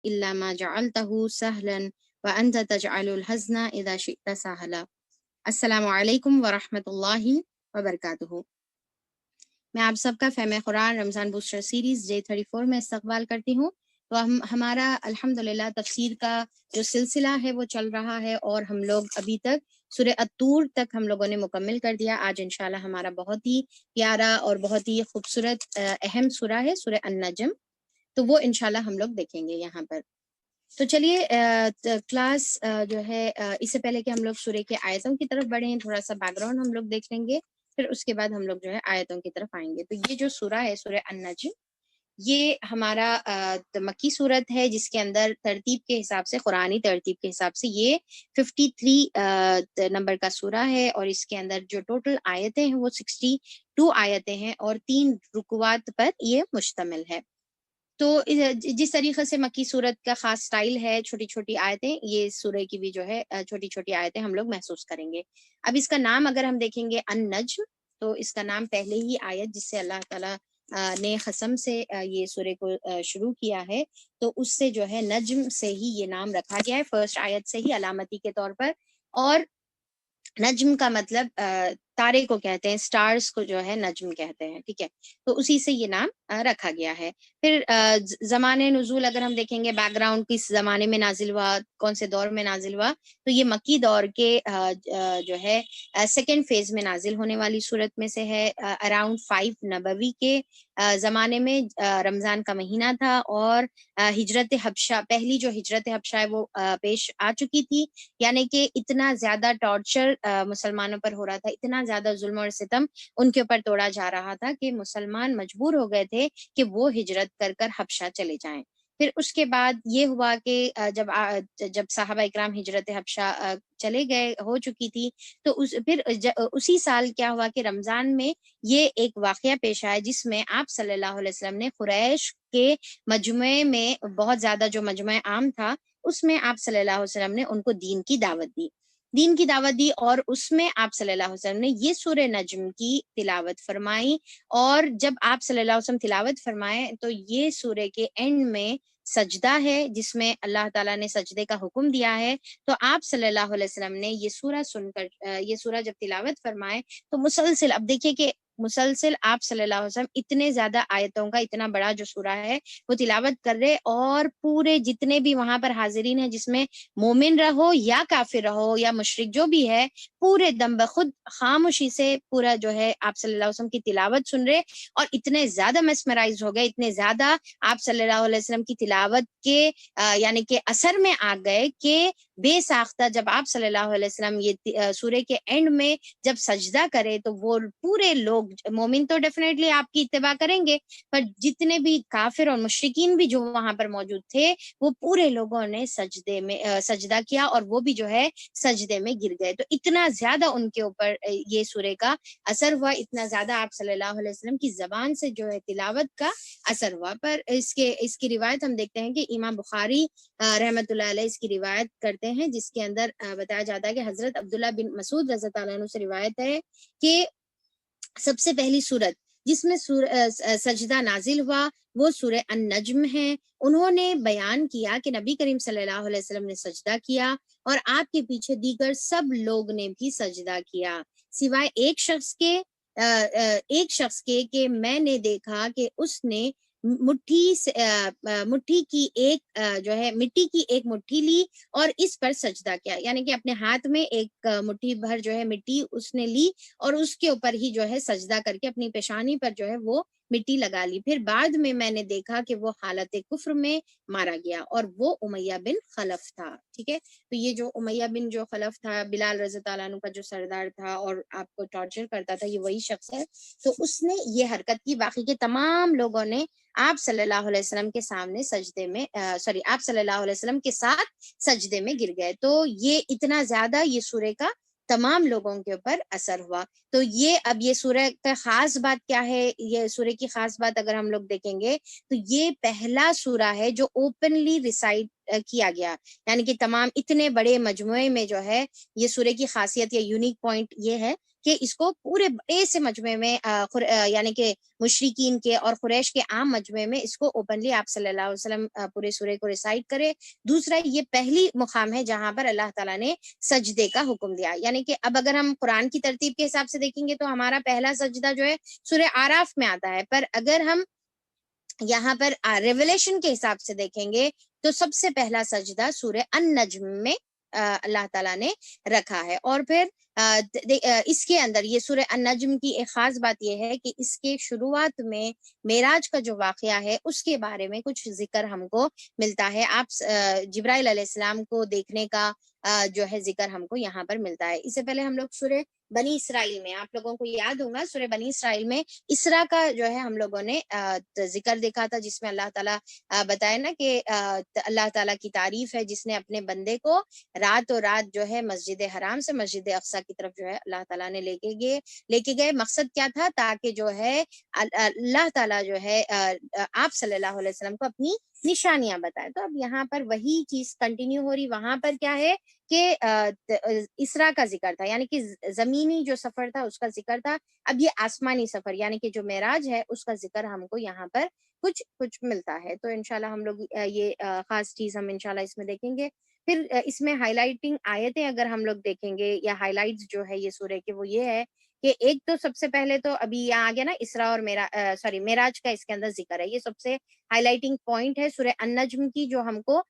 إلا ما جعلته سهلا وأنت تجعل الحزن إذا شئت سهلا. السلام علیکم ورحمۃ اللہ وبرکاتہ۔ میں آپ سب کا فہم قرآن رمضان بوسٹر سیریز Day 34 میں استقبال کرتی ہوں۔ تو ہمارا الحمدللہ تفسیر کا جو سلسلہ ہے وہ چل رہا ہے، اور ہم لوگ ابھی تک سورہ الطور تک ہم لوگوں نے مکمل کر دیا۔ آج انشاءاللہ ہمارا بہت ہی پیارا اور بہت ہی خوبصورت اہم سورہ ہے سورہ النجم، تو وہ انشاءاللہ ہم لوگ دیکھیں گے یہاں پر۔ تو چلیے کلاس جو ہے اس سے پہلے کہ ہم لوگ سورہ کے آیتوں کی طرف بڑھیں، تھوڑا سا بیک گراؤنڈ ہم لوگ دیکھ لیں گے، پھر اس کے بعد ہم لوگ جو ہے آیتوں کی طرف آئیں گے۔ تو یہ جو سورہ ہے سورہ النجم، یہ ہمارا مکی صورت ہے، جس کے اندر ترتیب کے حساب سے، قرآنی ترتیب کے حساب سے یہ 53 نمبر کا سورہ ہے، اور اس کے اندر جو ٹوٹل آیتیں ہیں وہ 62 آیتیں ہیں، اور 3 رکوعات پر یہ مشتمل ہے۔ تو جس طریقے سے مکی صورت کا خاص سٹائل ہے، چھوٹی چھوٹی آیتیں، یہ سورہ کی بھی جو ہے چھوٹی چھوٹی آیتیں ہم لوگ محسوس کریں گے۔ اب اس کا نام اگر ہم دیکھیں گے النجم، تو اس کا نام پہلے ہی آیت جس سے اللہ تعالیٰ نے قسم سے یہ سورہ کو شروع کیا ہے، تو اس سے جو ہے نجم سے ہی یہ نام رکھا گیا ہے، فرسٹ آیت سے ہی علامتی کے طور پر۔ اور نجم کا مطلب تارے کو کہتے ہیں، سٹارز کو جو ہے نجم کہتے ہیں، ٹھیک ہے، تو اسی سے یہ نام رکھا گیا ہے۔ پھر زمان نزول اگر ہم دیکھیں گے، بیک گراؤنڈ کس زمانے میں نازل ہوا، کون سے دور میں نازل ہوا، تو یہ مکی دور کے جو ہے سیکنڈ فیز میں نازل ہونے والی صورت میں سے ہے۔ اراؤنڈ 5 نبوی کے زمانے میں رمضان کا مہینہ تھا، اور ہجرت حبشہ، پہلی جو ہجرت حبشہ ہے وہ پیش آ چکی تھی، یعنی کہ اتنا زیادہ ٹارچر مسلمانوں پر ہو رہا تھا، اتنا زیادہ ظلم اور ستم ان کے اوپر توڑا جا رہا تھا کہ مسلمان مجبور ہو گئے تھے کہ وہ ہجرت کر کر حبشہ چلے جائیں۔ پھر اس کے بعد یہ ہوا کہ جب صحابہ اکرام ہجرت حبشہ چلے گئے، ہو چکی تھی، تو پھر اسی سال کیا ہوا کہ رمضان میں یہ ایک واقعہ پیش آیا، جس میں آپ صلی اللہ علیہ وسلم نے قریش کے مجمع میں، بہت زیادہ جو مجمع عام تھا، اس میں آپ صلی اللہ علیہ وسلم نے ان کو دین کی دعوت دی، اور اس میں آپ صلی اللہ علیہ وسلم نے یہ سورہ نجم کی تلاوت فرمائی۔ اور جب آپ صلی اللہ علیہ وسلم تلاوت فرمائے تو یہ سورہ کے اینڈ میں سجدہ ہے، جس میں اللہ تعالیٰ نے سجدے کا حکم دیا ہے۔ تو آپ صلی اللہ علیہ وسلم نے یہ سورہ سن کر، یہ سورہ جب تلاوت فرمائے تو مسلسل، اب دیکھیے کہ مسلسل آپ صلی اللہ علیہ وسلم اتنے زیادہ آیتوں کا اتنا بڑا جو سورہ ہے وہ تلاوت کر رہے، اور پورے جتنے بھی وہاں پر حاضرین ہیں، جس میں مومن رہو یا کافر رہو یا مشرک جو بھی ہے، پورے دم بخود خاموشی سے پورا جو ہے آپ صلی اللہ علیہ وسلم کی تلاوت سن رہے، اور اتنے زیادہ مسمرائز ہو گئے، اتنے زیادہ آپ صلی اللہ علیہ وسلم کی تلاوت کے یعنی کہ اثر میں آ گئے کہ بے ساختہ جب آپ صلی اللہ علیہ وسلم یہ سورہ کے اینڈ میں جب سجدہ کرے تو وہ پورے لوگ، مومن تو ڈیفینیٹلی آپ کی اتباع کریں گے، پر جتنے بھی کافر اور مشرکین بھی جو وہاں پر موجود تھے، وہ پورے لوگوں نے سجدے میں سجدہ کیا، اور وہ بھی جو ہے سجدے میں گر گئے۔ تو اتنا زیادہ ان کے اوپر یہ سورہ کا اثر ہوا، اتنا زیادہ آپ صلی اللہ علیہ وسلم کی زبان سے جو ہے تلاوت کا اثر ہوا۔ پر اس کی روایت ہم دیکھتے ہیں کہ امام بخاری رحمۃ اللہ علیہ اس کی روایت کرتے ہیں، جس کے اندر بتایا جاتا ہے کہ حضرت عبداللہ بن مسعود رضی اللہ عنہ سے روایت ہے کہ سب سے پہلی سورت جس میں سجدہ نازل ہوا وہ سورہ النجم ہے۔ انہوں نے بیان کیا کہ نبی کریم صلی اللہ علیہ وسلم نے سجدہ کیا، اور آپ کے پیچھے دیگر سب لوگ نے بھی سجدہ کیا، سوائے ایک شخص کے کہ میں نے دیکھا کہ اس نے مٹھی کی ایک جو ہے مٹی کی ایک مٹھی لی اور اس پر سجدہ کیا، یعنی کہ اپنے ہاتھ میں ایک مٹھی بھر جو ہے مٹی اس نے لی، اور اس کے اوپر ہی جو ہے سجدہ کر کے اپنی پیشانی پر جو ہے وہ مٹی لگا لی۔ پھر بعد میں نے دیکھا کہ وہ حالت کفر میں مارا گیا، اور وہ امیہ بن خلف تھا، ٹھیک ہے۔ تو یہ جو امیہ بن جو خلف تھا، بلال رضی اللہ عنہ کا جو سردار تھا اور آپ کو ٹارچر کرتا تھا، یہ وہی شخص ہے۔ تو اس نے یہ حرکت کی، باقی کے تمام لوگوں نے آپ صلی اللہ علیہ وسلم کے سامنے سجدے میں آپ صلی اللہ علیہ وسلم کے ساتھ سجدے میں گر گئے۔ تو یہ اتنا زیادہ یہ سورہ کا تمام لوگوں کے اوپر اثر ہوا۔ تو یہ سورہ کا خاص بات کیا ہے، یہ سورہ کی خاص بات اگر ہم لوگ دیکھیں گے تو یہ پہلا سورہ ہے جو اوپنلی کیا گیا. یعنی کہ تمام اتنے بڑے مجموعے میں جو ہے یہ سورہ کی خاصیت یا یونیک پوائنٹ یہ ہے کہ اس کو پورے بڑے سے مجموعے میں یعنی کہ مشرکین کے اور قریش کے عام مجموعے میں اس کو اوپنلی آپ صلی اللہ علیہ وسلم پورے سورے کو ریسائٹ کرے. دوسرا یہ پہلی مقام ہے جہاں پر اللہ تعالیٰ نے سجدے کا حکم دیا. یعنی کہ اب اگر ہم قرآن کی ترتیب کے حساب سے دیکھیں گے تو ہمارا پہلا سجدہ جو ہے سورہ آراف میں آتا ہے، پر اگر ہم یہاں پر ریولیشن کے حساب سے دیکھیں گے تو سب سے پہلا سجدہ سورہ النجم میں اللہ تعالیٰ نے رکھا ہے. اور پھر اس کے اندر یہ سورہ النجم کی ایک خاص بات یہ ہے کہ اس کے شروعات میں معراج کا جو واقعہ ہے اس کے بارے میں کچھ ذکر ہم کو ملتا ہے. آپ جبرائیل علیہ السلام کو دیکھنے کا جو ہے ذکر ہم کو یہاں پر ملتا ہے. اس سے پہلے ہم لوگ سورہ بنی اسرائیل میں، آپ لوگوں کو یاد ہوگا سورہ بنی اسرائیل میں اسرا کا جو ہے ہم لوگوں نے ذکر دیکھا تھا، جس میں اللہ تعالیٰ بتائے نا کہ اللہ تعالیٰ کی تعریف ہے جس نے اپنے بندے کو راتوں رات جو ہے مسجد حرام سے مسجد اقصیٰ کی طرف جو ہے اللہ تعالیٰ نے لے کے گئے. مقصد کیا تھا؟ تاکہ جو ہے اللہ تعالیٰ جو ہے آپ صلی اللہ علیہ وسلم کو اپنی نشانیاں بتائے. تو اب یہاں پر وہی چیز کنٹینیو ہو رہی. وہاں پر کیا ہے کہ اسرا کا ذکر تھا، یعنی کہ زمینی جو سفر تھا اس کا ذکر تھا. اب یہ آسمانی سفر یعنی کہ جو معراج ہے اس کا ذکر ہم کو یہاں پر کچھ ملتا ہے. تو انشاءاللہ ہم لوگ یہ خاص چیز ہم انشاءاللہ اس میں دیکھیں گے. پھر اس میں ہائی لائٹنگ آیتیں اگر ہم لوگ دیکھیں گے یا ہائی لائٹس جو ہے یہ سورہ کے، وہ یہ ہے کہ ایک تو سب سے پہلے تو ابھی یہاں آگیا نا اسرا اور معراج کا اس کے اندر ذکر ہے. یہ سب سے ہائی لائٹنگ پوائنٹ ہے سورہ النجم کی جو ہم کو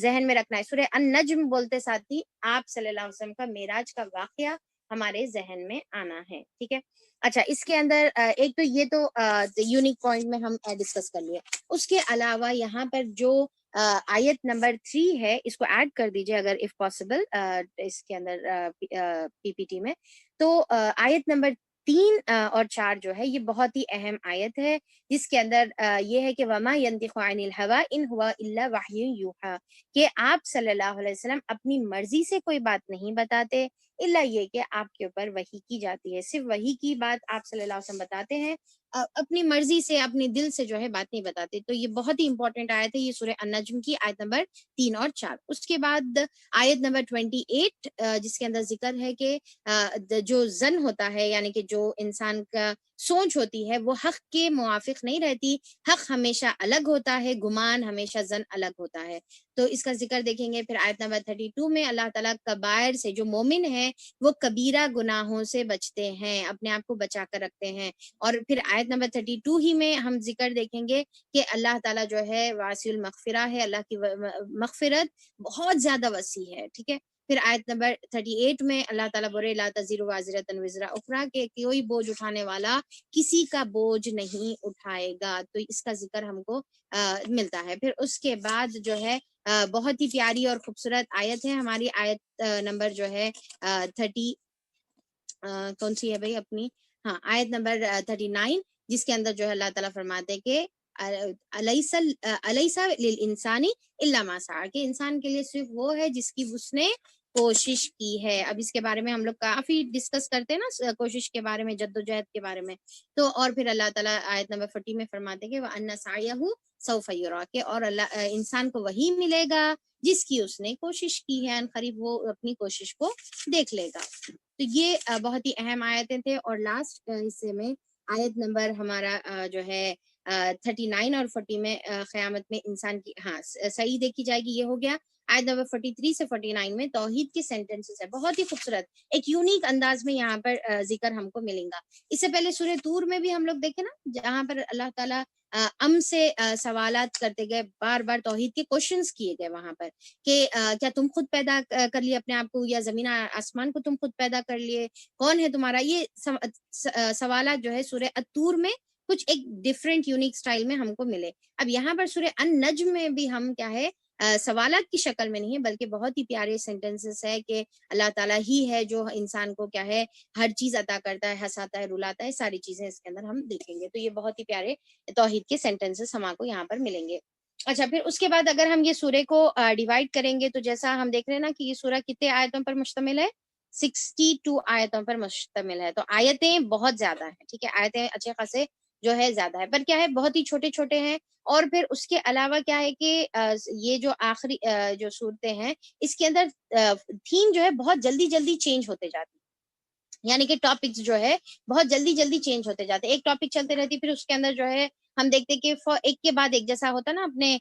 ذہن میں رکھنا ہے. سورہ النجم بولتے ساتھ ہی آپ صلی اللہ علیہ وسلم کا معراج کا واقعہ ہمارے ذہن میں آنا ہے. ٹھیک ہے. اچھا، اس کے اندر ایک تو یہ تو یونیک پوائنٹ میں ہم ڈسکس کر لیے. اس کے علاوہ یہاں پر جو آیت نمبر 3 ہے اس کو ایڈ کر دیجئے اگر اف پاسبل اس کے اندر پی پی ٹی میں. تو آیت نمبر 3 اور 4 جو ہے یہ بہت ہی اہم آیت ہے، جس کے اندر یہ ہے کہ وما ينطق عن الهوى ان هو الا وحی یوحى، کہ آپ صلی اللہ علیہ وسلم اپنی مرضی سے کوئی بات نہیں بتاتے الا یہ کہ آپ کے اوپر وحی کی جاتی ہے. صرف وحی کی بات آپ صلی اللہ علیہ وسلم بتاتے ہیں، اپنی مرضی سے اپنے دل سے جو ہے بات نہیں بتاتے. تو یہ بہت ہی امپورٹنٹ آیت ہے یہ سورہ النجم کی آیت نمبر 3 اور 4. اس کے بعد آیت نمبر 28 جس کے اندر ذکر ہے کہ جو زن ہوتا ہے یعنی کہ جو انسان کا سوچ ہوتی ہے وہ حق کے موافق نہیں رہتی. حق ہمیشہ الگ ہوتا ہے، گمان ہمیشہ زن الگ ہوتا ہے. تو اس کا ذکر دیکھیں گے. پھر آیت نمبر 32 میں اللہ تعالیٰ کبائر سے، جو مومن ہیں وہ کبیرہ گناہوں سے بچتے ہیں، اپنے آپ کو بچا کر رکھتے ہیں. اور پھر آیت نمبر 32 ہی میں ہم ذکر دیکھیں گے کہ اللہ تعالیٰ جو ہے واسع المغفرہ ہے، اللہ کی مغفرت بہت زیادہ وسیع ہے. ٹھیک ہے. پھر آیت نمبر 38 میں اللہ تعالیٰ بولے لا تزر وازرۃ وزر اخری، کہ کوئی بوجھ اٹھانے والا کسی کا بوجھ نہیں اٹھائے گا. تو اس کا ذکر ہم کو ملتا ہے. پھر اس کے بعد جو ہے بہت ہی پیاری اور خوبصورت آیت ہے ہماری آیت نمبر جو ہے 30 کون سی ہے بھائی اپنی، ہاں آیت نمبر 39، جس کے اندر جو ہے اللہ تعالیٰ فرماتے کہ الیس للانسان الا ما سعی، کہ انسان کے لیے صرف وہ ہے جس کی اس نے کوشش کی ہے. اب اس کے بارے میں ہم لوگ کافی ڈسکس کرتے ہیں نا کوشش کے بارے میں، جدوجہد کے بارے میں. تو اور پھر اللہ تعالیٰ آیت نمبر 40 میں فرماتے کہ وَأَنَّ سَعْيَهُ سَوْفَ يُرَىٰ، کہ اور اللہ انسان کو وہی ملے گا جس کی اس نے کوشش کی ہے، ان قریب وہ اپنی کوشش کو دیکھ لے گا. تو یہ بہت ہی اہم آیتیں تھے. اور لاسٹ حصے میں آیت نمبر ہمارا جو ہے 39 اور 40 میں قیامت میں انسان کی ہاں صحیح دیکھی جائے گی. یہ ہو گیا. آیت نمبر 43 سے 49 میں توحید کے سینٹنسز ہے، بہت ہی خوبصورت ایک یونیک انداز میں یہاں پر ذکر ہم کو ملیں گا. اس سے پہلے سورہ طور میں بھی ہم لوگ دیکھیں نا، جہاں پر اللہ تعالیٰ سے سوالات کرتے گئے، بار بار توحید کے کوشچنز کیے گئے وہاں پر کہ کیا تم خود پیدا کر لیے اپنے آپ کو، یا زمین آسمان کو تم خود پیدا کر لیے، کون ہے تمہارا. یہ سوالات جو ہے سورہ الطور میں کچھ ایک ڈیفرنٹ یونیک سٹائل میں ہم کو ملے. اب یہاں پر سورہ النجم میں بھی ہم کیا ہے سوالات کی شکل میں نہیں ہے بلکہ بہت ہی پیارے سینٹنسز ہے کہ اللہ تعالیٰ ہی ہے جو انسان کو کیا ہے ہر چیز عطا کرتا ہے، ہنساتا ہے، رلاتا ہے، ساری چیزیں اس کے اندر ہم دیکھیں گے. تو یہ بہت ہی پیارے توحید کے سینٹنسز ہم کو یہاں پر ملیں گے. اچھا، پھر اس کے بعد اگر ہم یہ سورہ کو ڈیوائڈ کریں گے تو جیسا ہم دیکھ رہے ہیں نا کہ یہ سورہ کتنے آیتوں پر مشتمل ہے، 62 آیتوں پر مشتمل ہے. تو آیتیں بہت زیادہ ہیں. ٹھیک ہے. آیتیں اچھے خاصے جو ہے زیادہ ہے، پر کیا ہے بہت ہی چھوٹے چھوٹے ہیں. اور پھر اس کے علاوہ کیا ہے کہ یہ جو آخری جو صورتیں ہیں اس کے اندر تھیم جو ہے بہت جلدی جلدی چینج ہوتے جاتی، یعنی کہ ٹاپکس جو ہے بہت جلدی جلدی چینج ہوتے جاتے، ایک ٹاپک چلتے رہتی پھر اس کے اندر جو ہے ہم دیکھتے کہ ایک کے بعد ایک جیسا ہوتا نا اپنے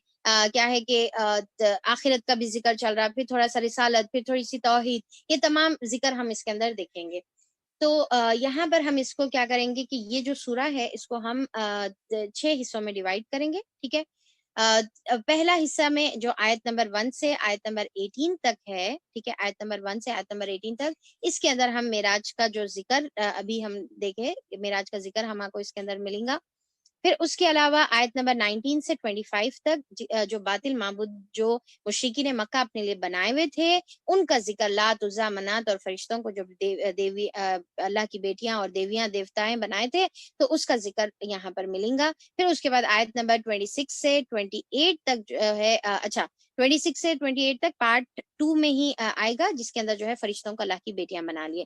کیا ہے کہ آخرت کا بھی ذکر چل رہا، پھر تھوڑا سا رسالت، پھر تھوڑی سی توحید، یہ تمام ذکر ہم اس کے اندر دیکھیں گے. تو یہاں پر ہم اس کو کیا کریں گے کہ یہ جو سورہ ہے اس کو ہم 6 حصوں میں ڈیوائڈ کریں گے. ٹھیک ہے، پہلا حصہ میں جو آیت نمبر 1 سے آیت نمبر 18 تک ہے، ٹھیک ہے، آیت نمبر 1 سے آیت نمبر 18 تک، اس کے اندر ہم معراج کا جو ذکر ابھی ہم دیکھے، معراج کا ذکر ہم کو اس کے اندر ملیں گا. پھر اس کے علاوہ آیت نمبر 19 سے 25 تک جو باطل معبود جو مشرکین مکہ اپنے لیے بنائے ہوئے تھے ان کا ذکر، لات، عزا، منات اور فرشتوں کو جو دیوی اللہ کی بیٹیاں اور دیویاں دیوتائیں بنائے تھے تو اس کا ذکر یہاں پر ملیں گا. پھر اس کے بعد آیت نمبر 26 سے 28 تک جو ہے 26 سے 28 تک پارٹ 2 میں ہی آئے گا، جس کے اندر جو ہے فرشتوں کو اللہ کی بیٹیاں بنا لیے.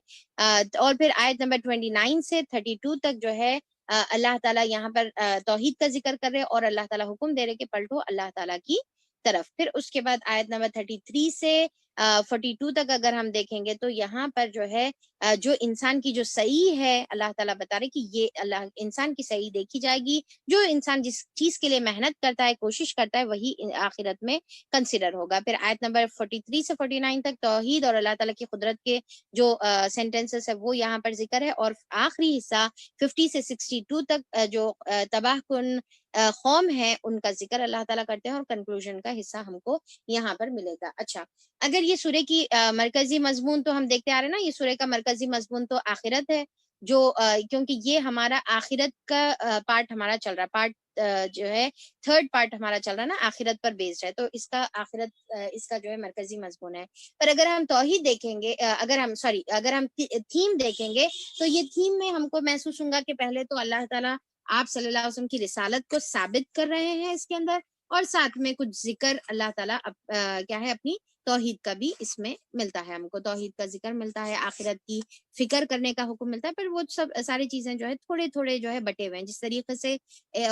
اور پھر آیت نمبر 29 سے 32 تک جو ہے اللہ تعالیٰ یہاں پر توحید کا ذکر کر رہے اور اللہ تعالیٰ حکم دے رہے کہ پلٹو اللہ تعالیٰ کی طرف. پھر اس کے بعد آیت نمبر 33 سے 42 تک اگر ہم دیکھیں گے تو یہاں پر جو ہے جو انسان کی جو صحیح ہے اللہ تعالیٰ بتا رہے کہ یہ اللہ انسان کی صحیح دیکھی جائے گی، جو انسان جس چیز کے لیے محنت کرتا ہے، کوشش کرتا ہے، وہی آخرت میں کنسیڈر ہوگا. پھر آیت نمبر 43 سے 49 تک توحید اور اللہ تعالیٰ کی قدرت کے جو سینٹینسز ہے وہ یہاں پر ذکر ہے. اور آخری حصہ 50 سے 62 تک جو تباہ کن قوم ہے ان کا ذکر اللہ تعالیٰ کرتے ہیں، اور کنکلوژن کا حصہ ہم کو یہاں پر ملے گا. اچھا، اگر یہ سورہ کی مرکزی مضمون تو ہم دیکھتے آ رہے ہیں نا، یہ سورہ کا مرکزی مضمون تو آخرت ہے، جو کیونکہ یہ ہمارا آخرت کا پارٹ ہمارا چل رہا ہے، پارٹ جو ہے تھرڈ پارٹ ہمارا چل رہا ہے نا، آخرت پر بیسڈ ہے، تو اس کا آخرت اس کا جو ہے مرکزی مضمون ہے. پر اگر ہم توحید دیکھیں گے، اگر ہم تھیم دیکھیں گے تو یہ تھیم میں ہم کو محسوس ہوگا کہ پہلے تو اللہ تعالیٰ آپ صلی اللہ علیہ وسلم کی رسالت کو ثابت کر رہے ہیں اس کے اندر، اور ساتھ میں کچھ ذکر اللہ تعالیٰ کیا ہے اپنی توحید کا بھی اس میں ملتا ہے، ہم کو توحید کا ذکر ملتا ہے، آخرت کی فکر کرنے کا حکم ملتا ہے. پر وہ سب ساری چیزیں جو ہے تھوڑے تھوڑے جو ہے بٹے ہوئے ہیں، جس طریقے سے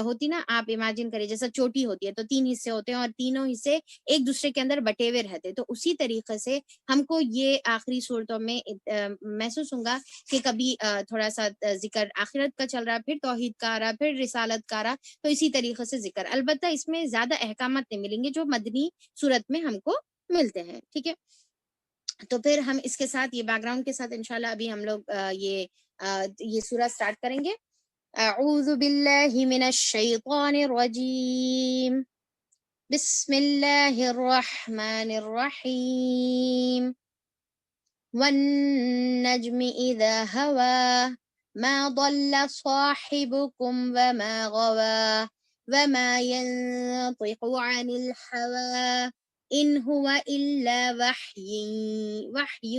ہوتی نا، آپ امیجن کریں جیسا چوٹی ہوتی ہے تو 3 حصے ہوتے ہیں اور تینوں حصے ایک دوسرے کے اندر بٹے ہوئے رہتے، تو اسی طریقے سے ہم کو یہ آخری صورتوں میں محسوس ہوگا کہ کبھی تھوڑا سا ذکر آخرت کا چل رہا، پھر توحید کا آ رہا، پھر رسالت کا آ رہا، تو اسی طریقے سے ذکر. البتہ اس میں زیادہ احکامات نہیں ملیں گے جو مدنی صورت میں ہم کو ملتے ہیں. ٹھیک ہے، تو پھر ہم اس کے ساتھ یہ بیک گراؤنڈ کے ساتھ انشاءاللہ ابھی ہم لوگ یہ سورہ سٹارٹ کریں گے. اعوذ باللہ من الشیطان الرجیم، بسم اللہ الرحمن الرحیم، والنجم اذا ہوا ما ضل صاحبكم وما غوى وما ينطق عن الهوى إن هو إلا وحي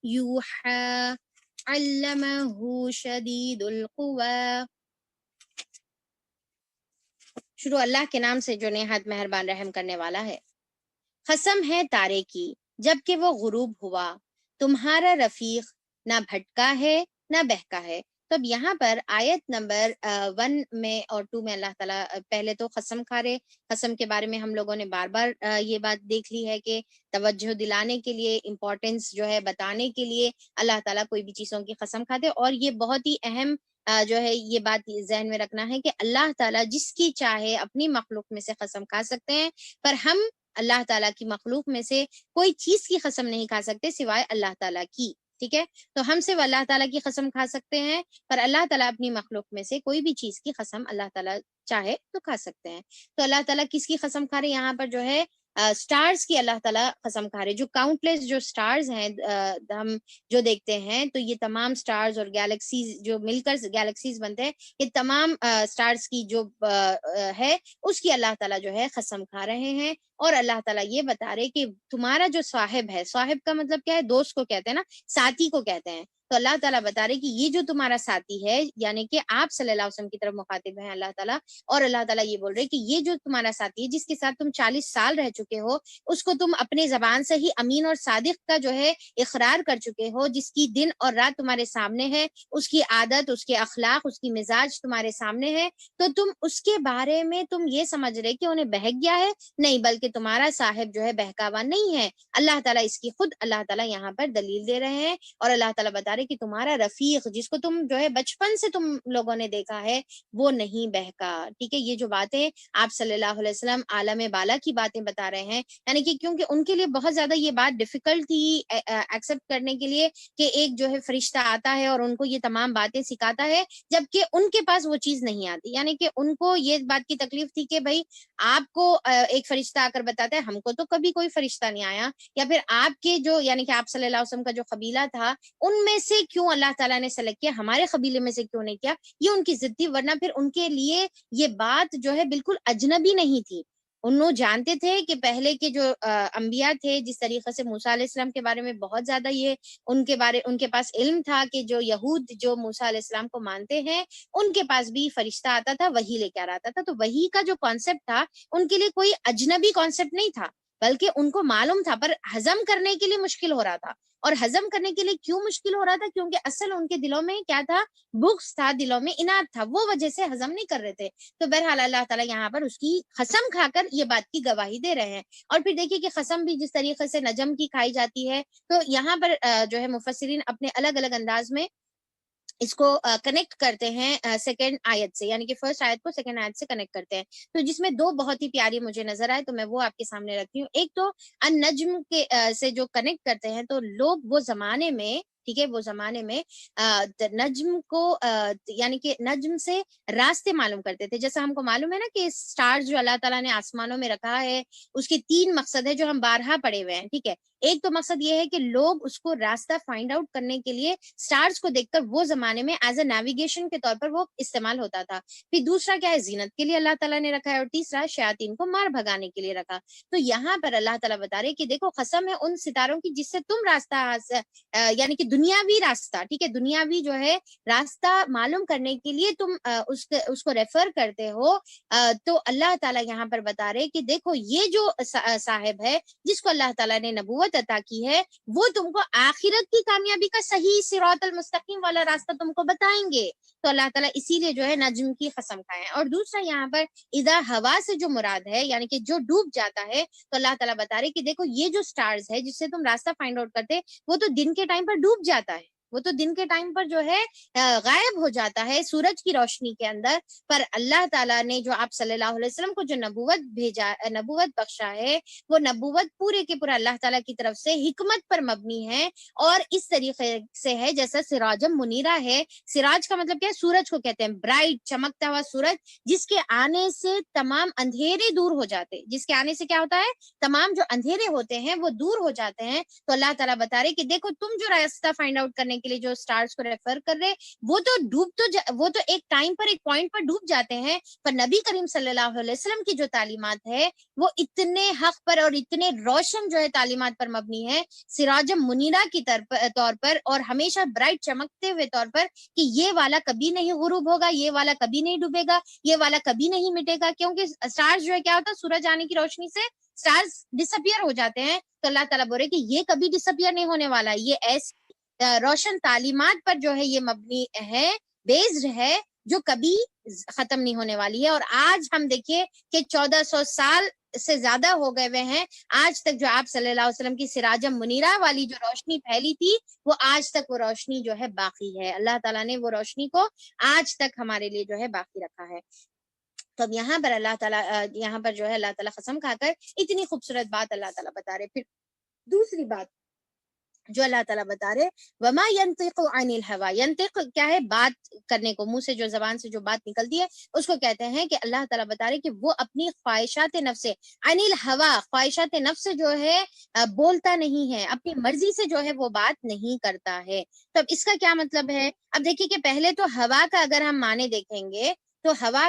يوحى علمه شديد القوى. شروع اللہ کے نام سے جو نہایت مہربان رحم کرنے والا ہے. قسم ہے تارے کی جب کہ وہ غروب ہوا، تمہارا رفیق نہ بھٹکا ہے نہ بہکا ہے. تو اب یہاں پر آیت نمبر 1 میں اور 2 میں اللہ تعالیٰ پہلے تو قسم کھا رہے. قسم کے بارے میں ہم لوگوں نے بار بار یہ بات دیکھ لی ہے کہ توجہ دلانے کے لیے، امپورٹنس جو ہے بتانے کے لیے اللہ تعالیٰ کوئی بھی چیزوں کی قسم کھاتے، اور یہ بہت ہی اہم جو ہے یہ بات ذہن میں رکھنا ہے کہ اللہ تعالیٰ جس کی چاہے اپنی مخلوق میں سے قسم کھا سکتے ہیں، پر ہم اللہ تعالیٰ کی مخلوق میں سے کوئی چیز کی قسم نہیں کھا سکتے سوائے اللہ تعالیٰ کی. ٹھیک ہے، تو ہم صرف اللہ تعالیٰ کی قسم کھا سکتے ہیں، پر اللہ تعالیٰ اپنی مخلوق میں سے کوئی بھی چیز کی قسم اللہ تعالیٰ چاہے تو کھا سکتے ہیں. تو اللہ تعالیٰ کس کی قسم کھا رہے؟ یہاں پر جو ہے سٹارز کی اللہ تعالیٰ قسم کھا رہے، جو کاؤنٹلیس جو سٹارز ہیں ہم جو دیکھتے ہیں، تو یہ تمام سٹارز اور گیلیکسیز جو مل کر گیلیکسیز بنتے ہیں، یہ تمام سٹارز کی جو ہے اس کی اللہ تعالیٰ جو ہے قسم کھا رہے ہیں. اور اللہ تعالیٰ یہ بتا رہے کہ تمہارا جو صاحب ہے، صاحب کا مطلب کیا ہے؟ دوست کو کہتے ہیں نا، ساتھی کو کہتے ہیں. تو اللہ تعالیٰ بتا رہے کہ یہ جو تمہارا ساتھی ہے، یعنی کہ آپ صلی اللہ علیہ وسلم کی طرف مخاطب ہیں اللہ تعالیٰ، اور اللہ تعالیٰ یہ بول رہے کہ یہ جو تمہارا ساتھی ہے جس کے ساتھ تم 40 سال رہ چکے ہو، اس کو تم اپنے زبان سے ہی امین اور صادق کا جو ہے اقرار کر چکے ہو، جس کی دن اور رات تمہارے سامنے ہے، اس کی عادت، اس کے اخلاق، اس کی مزاج تمہارے سامنے ہے، تو تم اس کے بارے میں تم یہ سمجھ رہے کہ انہیں بہک گیا ہے؟ نہیں، بلکہ تمہارا صاحب جو ہے بہکاوا نہیں ہے۔ اللہ تعالیٰ اس کی خود اللہ تعالیٰ یہاں پر دلیل دے رہے ہیں، اور اللہ تعالیٰ بتا رہے کہ تمہارا رفیق جس کو تم جو ہے بچپن سے تم لوگوں نے دیکھا ہے وہ نہیں بہکا۔ ٹھیک ہے، یہ جو باتیں آپ صلی اللہ علیہ وسلم عالم بالا کی باتیں بتا رہے ہیں، یعنی کہ کیونکہ ان کے لیے بہت زیادہ یہ بات ڈیفیکلٹ تھی ایکسپٹ کرنے کے لیے کہ ایک جو ہے فرشتہ آتا ہے اور ان کو یہ تمام باتیں سکھاتا ہے، جبکہ ان کے پاس وہ چیز نہیں آتی۔ یعنی کہ ان کو یہ بات کی تکلیف تھی کہ بھائی آپ کو ایک فرشتہ آ کر بتاتا ہے، ہم کو تو کبھی کوئی فرشتہ نہیں آیا، یا پھر آپ کے جو یعنی کہ آپ صلی اللہ علیہ وسلم کا جو قبیلہ تھا ان میں سے کیوں اللہ تعالیٰ نے سلیکٹ کیا، ہمارے قبیلے میں سے کیوں نہیں کیا، یہ ان کی ضد تھی۔ ورنہ پھر ان کے لیے یہ بات جو ہے بالکل اجنبی نہیں تھی، انہوں جانتے تھے کہ پہلے کے جو انبیاء تھے، جس طریقے سے موسیٰ علیہ السلام کے بارے میں بہت زیادہ یہ ان کے پاس علم تھا کہ جو یہود جو موسیٰ علیہ السلام کو مانتے ہیں ان کے پاس بھی فرشتہ آتا تھا، وہی لے کے آتا تھا، تو وہی کا جو کانسیپٹ تھا ان کے لیے کوئی اجنبی کانسیپٹ نہیں تھا، بلکہ ان کو معلوم تھا، پر ہضم کرنے کے لیے مشکل ہو رہا تھا۔ اور ہضم کرنے کے لیے کیوں مشکل ہو رہا تھا؟ کیونکہ اصل ان کے دلوں میں کیا تھا؟ بغض تھا، دلوں میں اناد تھا، وہ وجہ سے ہضم نہیں کر رہے تھے۔ تو بہرحال اللہ تعالیٰ یہاں پر اس کی قسم کھا کر یہ بات کی گواہی دے رہے ہیں۔ اور پھر دیکھیے کہ قسم بھی جس طریقے سے نجم کی کھائی جاتی ہے، تو یہاں پر جو ہے مفسرین اپنے الگ الگ انداز میں اس کو کنیکٹ کرتے ہیں سیکنڈ آیت سے، یعنی کہ فرسٹ آیت کو سیکنڈ آیت سے کنیکٹ کرتے ہیں، تو جس میں دو بہت ہی پیاری مجھے نظر آئے، تو میں وہ آپ کے سامنے رکھتی ہوں۔ ایک تو النجم کے سے جو کنیکٹ کرتے ہیں، تو لوگ وہ زمانے میں، ٹھیک ہے، وہ زمانے میں نجم کو یعنی کہ نجم سے راستے معلوم کرتے تھے۔ جیسا ہم کو معلوم ہے نا کہ سٹارز جو اللہ تعالیٰ نے آسمانوں میں رکھا ہے، اس کے 3 مقصد ہے جو ہم بارہا پڑھے ہوئے ہیں، ٹھیک ہے۔ ایک تو مقصد یہ ہے کہ لوگ اس کو راستہ فائنڈ آؤٹ کرنے کے لیے سٹارز کو دیکھ کر وہ زمانے میں ایز اے نیویگیشن کے طور پر وہ استعمال ہوتا تھا۔ پھر دوسرا کیا ہے؟ زینت کے لیے اللہ تعالیٰ نے رکھا ہے، اور تیسرا شیاطین کو مار بھگانے کے لیے رکھا۔ تو یہاں پر اللہ تعالیٰ بتا رہے کہ دیکھو قسم ہے ان ستاروں کی جس سے تم راستہ یعنی کہ دنیاوی راستہ، ٹھیک ہے، دنیاوی جو ہے راستہ معلوم کرنے کے لیے تم اس کو ریفر کرتے ہو، تو اللہ تعالیٰ یہاں پر بتا رہے کہ دیکھو یہ جو صاحب ہے جس کو اللہ تعالیٰ نے نبوت عطا کی ہے، وہ تم کو آخرت کی کامیابی کا صحیح صراط المستقیم والا راستہ تم کو بتائیں گے۔ تو اللہ تعالیٰ اسی لیے جو ہے نجم کی قسم کھائے ہیں۔ اور دوسرا یہاں پر اذا ہوا سے جو مراد ہے، یعنی کہ جو ڈوب جاتا ہے، تو اللہ تعالیٰ بتا رہے کہ دیکھو یہ جو سٹارز ہے جس سے تم راستہ فائنڈ آؤٹ کرتے، وہ تو دن کے ٹائم پر ڈوب جاتا ہے، وہ تو دن کے ٹائم پر جو ہے غائب ہو جاتا ہے سورج کی روشنی کے اندر، پر اللہ تعالیٰ نے جو آپ صلی اللہ علیہ وسلم کو جو نبوت بخشا ہے، وہ نبوت پورے کے پورا اللہ تعالیٰ کی طرف سے حکمت پر مبنی ہے، اور اس طریقے سے ہے جیسا سراجم منیرہ ہے۔ سراج کا مطلب کیا ہے؟ سورج کو کہتے ہیں، برائٹ چمکتا ہوا سورج، جس کے آنے سے تمام اندھیرے دور ہو جاتے، جس کے آنے سے کیا ہوتا ہے؟ تمام جو اندھیرے ہوتے ہیں وہ دور ہو جاتے ہیں۔ تو اللہ تعالیٰ بتا رہے کہ دیکھو تم جو راستہ فائنڈ آؤٹ کرنے کے لیے جو سٹارز کو ریفر کر رہے، وہ تو ایک ٹائم پر ایک پوائنٹ پر ڈوب جاتے ہیں، پر نبی کریم صلی اللہ علیہ وسلم کی جو تعلیمات ہے وہ اتنے حق پر اور اتنے روشن جو ہے تعلیمات پر مبنی ہے، سراجم منیرہ کی طور پر، اور ہمیشہ برائٹ چمکتے ہوئے طور پر، کہ یہ والا کبھی نہیں غروب ہوگا، یہ والا کبھی نہیں ڈوبے گا، یہ والا کبھی نہیں مٹے گا، کیونکہ سٹارز جو ہے کیا ہوتا ہے؟ سورج آنے کی روشنی سے سٹارز ڈس اپیئر ہو جاتے ہیں، تو اللہ تعالیٰ بول رہے کہ یہ کبھی ڈس اپیئر نہیں ہونے والا، یہ ایسی روشن تعلیمات پر جو ہے یہ مبنی ہے، بیسڈ ہے، جو کبھی ختم نہیں ہونے والی ہے۔ اور آج ہم دیکھیے کہ 1400 سال سے زیادہ ہو گئے ہوئے ہیں، آج تک جو آپ صلی اللہ علیہ وسلم کی سراجم منیرہ والی جو روشنی پھیلی تھی، وہ آج تک وہ روشنی جو ہے باقی ہے، اللہ تعالیٰ نے وہ روشنی کو آج تک ہمارے لیے جو ہے باقی رکھا ہے۔ تو اب یہاں پر اللہ تعالیٰ یہاں پر جو ہے اللہ تعالیٰ قسم کھا کر اتنی خوبصورت بات اللہ تعالیٰ بتا رہے۔ پھر دوسری بات جو اللہ تعالیٰ بتا رہے، وما ينطق عن الهوى، ينطق کیا ہے؟ بات کرنے کو، منہ سے جو زبان سے جو بات نکلتی ہے اس کو کہتے ہیں کہ اللہ تعالیٰ بتا رہے کہ وہ اپنی خواہشات نفس سے، عن الهوى خواہشات نفس سے جو ہے بولتا نہیں ہے، اپنی مرضی سے جو ہے وہ بات نہیں کرتا ہے۔ تو اب اس کا کیا مطلب ہے؟ اب دیکھیے کہ پہلے تو ہوا کا اگر ہم معنی دیکھیں گے تو ہوا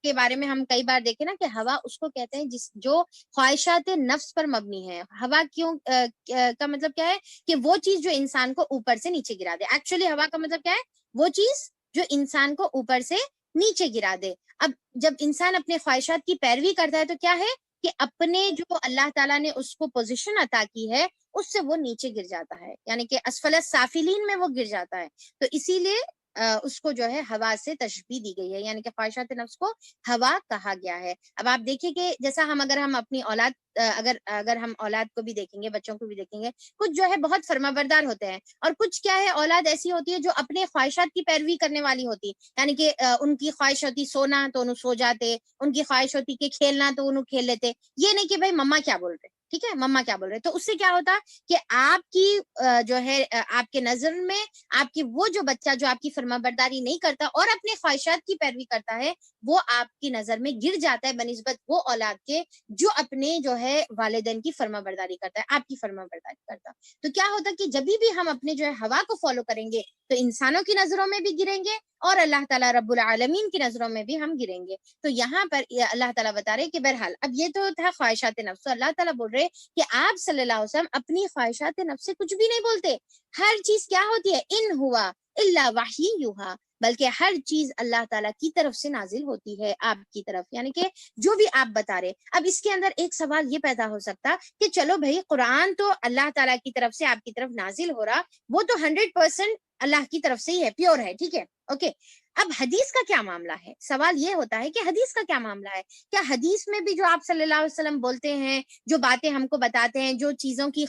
کے بارے میں ہم کئی بار دیکھیں نا کہ ہوا اس کو کہتے ہیں جو خواہشات نفس پر مبنی ہے. ہوا کیوں کا مطلب کیا ہے کہ وہ چیز جو انسان کو اوپر سے نیچے گرا دے. ایکچولی ہوا کا مطلب کیا ہے؟ وہ چیز جو انسان کو اوپر سے نیچے گرا دے. اب جب انسان اپنے خواہشات کی پیروی کرتا ہے تو کیا ہے کہ اپنے جو اللہ تعالیٰ نے اس کو پوزیشن عطا کی ہے اس سے وہ نیچے گر جاتا ہے, یعنی کہ اسفل السافلین میں وہ گر جاتا ہے. تو اسی لیے اس کو جو ہے ہوا سے تشبیہ دی گئی ہے, یعنی کہ خواہشات نفس کو ہوا کہا گیا ہے. اب آپ دیکھیں کہ جیسا اگر ہم اپنی اولاد اگر ہم اولاد کو بھی دیکھیں گے, بچوں کو بھی دیکھیں گے, کچھ جو ہے بہت فرما بردار ہوتے ہیں, اور کچھ کیا ہے اولاد ایسی ہوتی ہے جو اپنے خواہشات کی پیروی کرنے والی ہوتی, یعنی کہ ان کی خواہش ہوتی سونا تو انہوں سو جاتے, ان کی خواہش ہوتی کہ کھیلنا تو انہوں کھیل لیتے. یہ نہیں کہ بھائی مما کیا بول رہے, ٹھیک ہے, مما کیا بول رہے. تو اس سے کیا ہوتا کہ آپ کی جو ہے آپ کے نظر میں آپ کی وہ جو بچہ جو آپ کی فرما برداری نہیں کرتا اور اپنے خواہشات کی پیروی کرتا ہے, وہ آپ کی نظر میں گر جاتا ہے بنسبت وہ اولاد کے جو اپنے جو ہے والدین کی فرما برداری کرتا ہے, آپ کی فرما برداری کرتا. تو کیا ہوتا کہ جب بھی ہم اپنے جو ہے ہوا کو فالو کریں گے تو انسانوں کی نظروں میں بھی گریں گے اور اللہ تعالیٰ رب العالمین کی نظروں میں بھی ہم گریں گے. تو یہاں پر اللہ تعالیٰ بتا رہے کہ بہرحال اب یہ تو تھا خواہشات نفس, تو اللہ تعالیٰ بول رہے کہ آپ صلی اللہ علیہ وسلم اپنی خواہشات نفس سے کچھ بھی نہیں بولتے. ہر چیز کیا ہوتی ہے, ان ہوا الا وحی یوحا, بلکہ ہر چیز اللہ تعالیٰ کی طرف سے نازل ہوتی ہے آپ کی طرف, یعنی کہ جو بھی آپ بتا رہے. اب اس کے اندر ایک سوال یہ پیدا ہو سکتا کہ چلو بھائی قرآن تو اللہ تعالیٰ کی طرف سے آپ کی طرف نازل ہو رہا, وہ تو 100% اللہ کی طرف سے ہی ہے, پیور ہے, ٹھیک ہے, اوکے. اب حدیث کا کیا معاملہ ہے؟ سوال یہ ہوتا ہے کہ حدیث کا کیا معاملہ ہے. کیا حدیث میں بھی جو آپ صلی اللہ علیہ وسلم بولتے ہیں, جو باتیں ہم کو بتاتے ہیں, جو چیزوں کی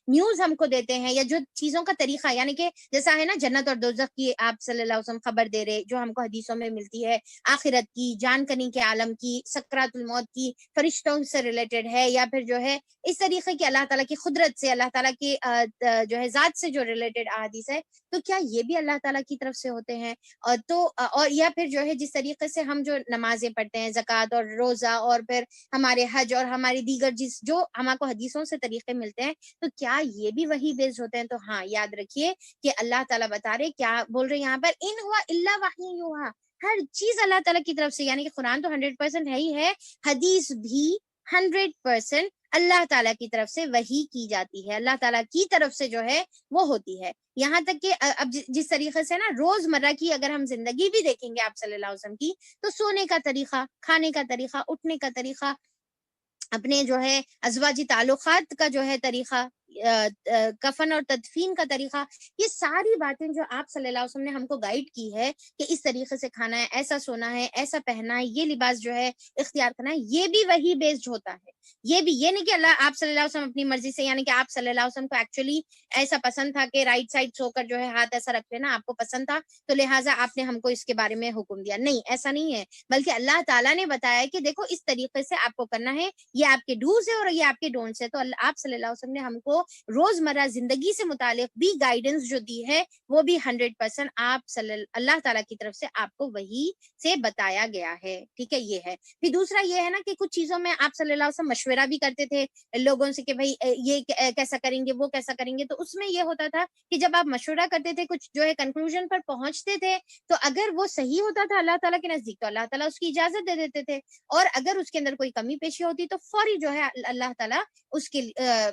نیوز ہم کو دیتے ہیں, یا جو چیزوں کا طریقہ, یعنی کہ جیسا ہے نا جنت اور دوزخ کی آپ صلی اللہ علیہ وسلم خبر دے رہے جو ہم کو حدیثوں میں ملتی ہے, آخرت کی, جان کنی کے عالم کی, سکرات الموت کی, فرشتوں سے ریلیٹڈ ہے, یا پھر جو ہے اس طریقے کی اللہ تعالیٰ کی قدرت سے, اللہ تعالیٰ کی جو ہے ذات سے جو ریلیٹڈ احادیث ہے, تو کیا یہ بھی اللہ تعالیٰ کی طرف سے ہوتے ہیں؟ اور یا پھر جو ہے جس طریقے سے ہم جو نمازیں پڑھتے ہیں, زکوٰۃ اور روزہ, اور پھر ہمارے حج اور ہماری دیگر جو ہمارے کو حدیثوں سے طریقے ملتے ہیں, تو کیا یہ بھی وہی بیسڈ ہوتے ہیں؟ تو ہاں, یاد رکھیے کہ اللہ تعالیٰ بتا رہے, کیا بول رہے یہاں پر, ان ہوا الا وحی یوحا, ہر چیز اللہ تعالیٰ کی طرف سے, یعنی کہ قرآن تو 100% ہے ہی ہے, حدیث بھی 100% اللہ تعالیٰ کی طرف سے وحی کی جاتی ہے, اللہ تعالیٰ کی طرف سے جو ہے وہ ہوتی ہے. یہاں تک کہ اب جس طریقے سے نا روزمرہ کی اگر ہم زندگی بھی دیکھیں گے آپ صلی اللہ علیہ وسلم کی, تو سونے کا طریقہ, کھانے کا طریقہ, اٹھنے کا طریقہ, اپنے جو ہے ازواجی تعلقات کا جو ہے طریقہ, کفن اور تدفین کا طریقہ, یہ ساری باتیں جو آپ صلی اللہ علیہ وسلم نے ہم کو گائیڈ کی ہے کہ اس طریقے سے کھانا ہے, ایسا سونا ہے, ایسا پہننا ہے, یہ لباس جو ہے اختیار کرنا ہے, یہ بھی وہی بیسڈ ہوتا ہے. یہ بھی یہ نہیں کہ اللہ آپ صلی اللہ علیہ وسلم اپنی مرضی سے, یعنی کہ آپ صلی اللہ علیہ وسلم کو ایکچولی ایسا پسند تھا کہ رائٹ سائڈ سو کر جو ہے ہاتھ ایسا رکھ لینا, آپ کو پسند تھا تو لہٰذا آپ نے ہم کو اس کے بارے میں حکم دیا. نہیں, ایسا نہیں ہے, بلکہ اللہ تعالیٰ نے بتایا کہ دیکھو اس طریقے سے آپ کو کرنا ہے, یہ آپ کے ڈوز ہے اور یہ آپ کے ڈونٹس ہے. تو آپ صلی اللہ علیہ وسلم نے ہم کو روزمرہ زندگی سے متعلق بھی گائیڈنس جو دی ہے وہ بھی 100% آپ اللہ تعالیٰ کی طرف سے آپ کو وہی سے بتایا گیا ہے, ٹھیک ہے, یہ ہے. پھر دوسرا یہ ہے نا کہ کچھ چیزوں میں آپ صلی اللہ علیہ وسلم مشورہ بھی کرتے تھے لوگوں سے کہ بھائی یہ کیسا کریں گے, وہ کیسا کریں گے. تو اس میں یہ ہوتا تھا کہ جب آپ مشورہ کرتے تھے, کچھ جو ہے کنکلوژن پر پہنچتے تھے, تو اگر وہ صحیح ہوتا تھا اللہ تعالیٰ کے نزدیک تو اللہ تعالیٰ اس کی اجازت دے دیتے تھے, اور اگر اس کے اندر کوئی کمی پیشی ہوتی تو فوری جو ہے اللہ تعالیٰ اس کے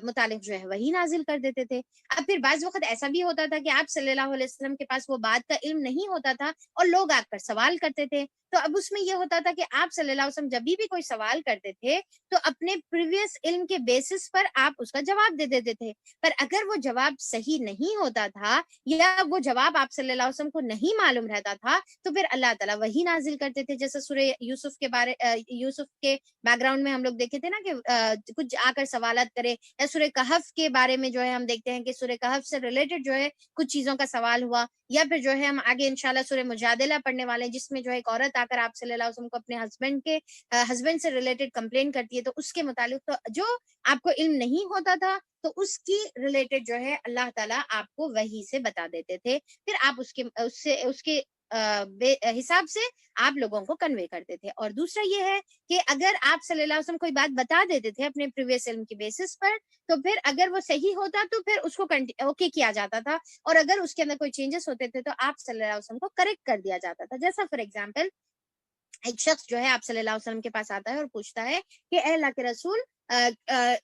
متعلق جو ہے وہی نازل کر دیتے تھے. اب پھر بعض وقت ایسا بھی ہوتا تھا کہ آپ صلی اللہ علیہ وسلم کے پاس وہ بات کا علم نہیں ہوتا تھا اور لوگ آ کر سوال کرتے تھے, تو اب اس میں یہ ہوتا تھا کہ آپ صلی اللہ علیہ وسلم جب بھی کوئی سوال کرتے تھے تو اپنے پریویس علم کے بیسس پر آپ اس کا جواب دے دیتے تھے. پر اگر وہ جواب صحیح نہیں ہوتا تھا یا وہ جواب آپ صلی اللہ علیہ وسلم کو نہیں معلوم رہتا تھا, تو پھر اللہ تعالیٰ وہی نازل کرتے تھے. جیسے سورہ یوسف کے بیک گراؤنڈ میں ہم لوگ دیکھے تھے نا کہ کچھ آ کر سوالات کرے, یا سورہ کہف کے بارے میں جو ہے ہم دیکھتے ہیں کہ سورہ کہف سے ریلیٹڈ جو ہے کچھ چیزوں کا سوال ہوا, یا پھر جو ہے ہم آگے انشاءاللہ سورہ مجادلہ پڑھنے والے ہیں جس میں جو ہے ایک عورت آ کر آپ صلی اللہ علیہ وسلم کو اپنے ہسبینڈ سے ریلیٹڈ کمپلین کرتی ہے, تو اس کے متعلق تو جو آپ کو علم نہیں ہوتا تھا تو اس کی ریلیٹڈ جو ہے اللہ تعالیٰ آپ کو وحی سے بتا دیتے تھے, پھر آپ اس کے حساب سے آپ لوگوں کو کنوے کرتے تھے. اور دوسرا یہ ہے کہ اگر آپ صلی اللہ علیہ وسلم کوئی بات بتا دیتے تھے اپنے پریویس علم کی بیسس پر, تو پھر اگر وہ صحیح ہوتا تو پھر اس کو اوکے کیا جاتا تھا, اور اگر اس کے اندر کوئی چینجز ہوتے تھے تو آپ صلی اللہ علیہ وسلم کو کریکٹ کر دیا جاتا تھا. جیسا فار ایگزامپل ایک شخص جو ہے آپ صلی اللہ علیہ وسلم کے پاس آتا ہے اور پوچھتا ہے کہ اے اللہ کے رسول,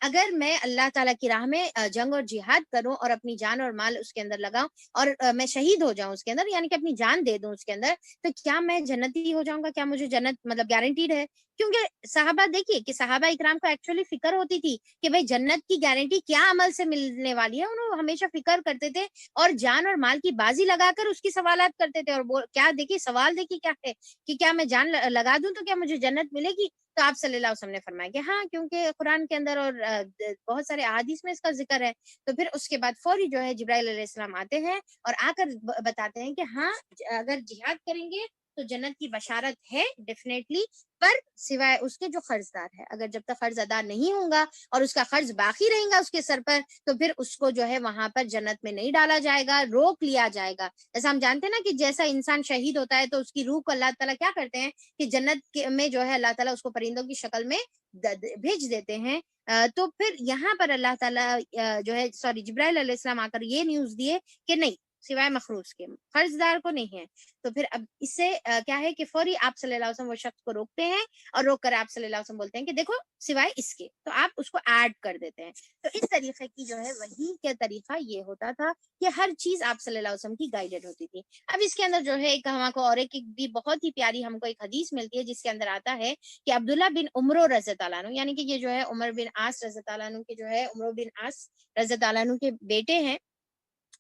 اگر میں اللہ تعالیٰ کی راہ میں جنگ اور جہاد کروں اور اپنی جان اور مال اس کے اندر لگاؤں اور میں شہید ہو جاؤں اس کے اندر, یعنی کہ اپنی جان دے دوں اس کے اندر, تو کیا میں جنتی ہو جاؤں گا؟ کیا مجھے جنت مطلب گارنٹیڈ ہے؟ کیونکہ صحابہ دیکھیے کہ صحابہ اکرام کو ایکچولی فکر ہوتی تھی کہ بھائی جنت کی گارنٹی کیا عمل سے ملنے والی ہے. انہوں ہمیشہ فکر کرتے تھے اور جان اور مال کی بازی لگا کر اس کی سوالات کرتے تھے. اور کیا دیکھیے سوال دیکھیے کیا ہے کہ کیا میں جان لگا دوں تو کیا مجھے جنت ملے گی؟ تو آپ صلی اللہ علیہ وسلم نے فرمایا کہ ہاں, کیونکہ قرآن کے اندر اور بہت سارے احادیث میں اس کا ذکر ہے. تو پھر اس کے بعد فوری جو ہے جبرائیل علیہ السلام آتے ہیں اور آ کر بتاتے ہیں کہ ہاں اگر جہاد کریں گے تو جنت کی بشارت ہے ڈیفینیٹلی, پر سوائے اس کے جو قرض دار ہے, اگر جب تک قرض ادا نہیں ہوگا اور اس کا قرض باقی رہے گا اس کے سر پر, تو پھر اس کو جو ہے وہاں پر جنت میں نہیں ڈالا جائے گا, روک لیا جائے گا. جیسا ہم جانتے ہیں نا کہ جیسا انسان شہید ہوتا ہے تو اس کی روح کو اللہ تعالیٰ کیا کرتے ہیں کہ جنت میں جو ہے اللہ تعالیٰ اس کو پرندوں کی شکل میں بھیج دیتے ہیں. تو پھر یہاں پر اللہ تعالیٰ جو ہے جبرائیل علیہ السلام آ کر یہ نیوز دیے کہ نہیں, سوائے مخروص کے قرض دار کو نہیں ہے. تو پھر اب اس سے کیا ہے کہ فوری آپ صلی اللہ علیہ وسلم وہ شخص کو روکتے ہیں اور روک کر آپ صلی اللہ علیہ وسلم بولتے ہیں کہ دیکھو سوائے اس کے, تو آپ اس کو ایڈ کر دیتے ہیں. تو اس طریقے کی جو ہے وحی کا طریقہ یہ ہوتا تھا کہ ہر چیز آپ صلی اللہ علیہ وسلم کی گائیڈڈ ہوتی تھی. اب اس کے اندر جو ہے ایک ہم کو اور ایک بھی بہت ہی پیاری ہم کو ایک حدیث ملتی ہے جس کے اندر آتا ہے کہ عبداللہ بن عمرو رضی اللہ عنہ, یعنی کہ یہ جو ہے عمر بن عاص رضی اللہ عنہ کے جو ہے عمرو بن عاص رضی اللہ عنہ کے بیٹے ہیں,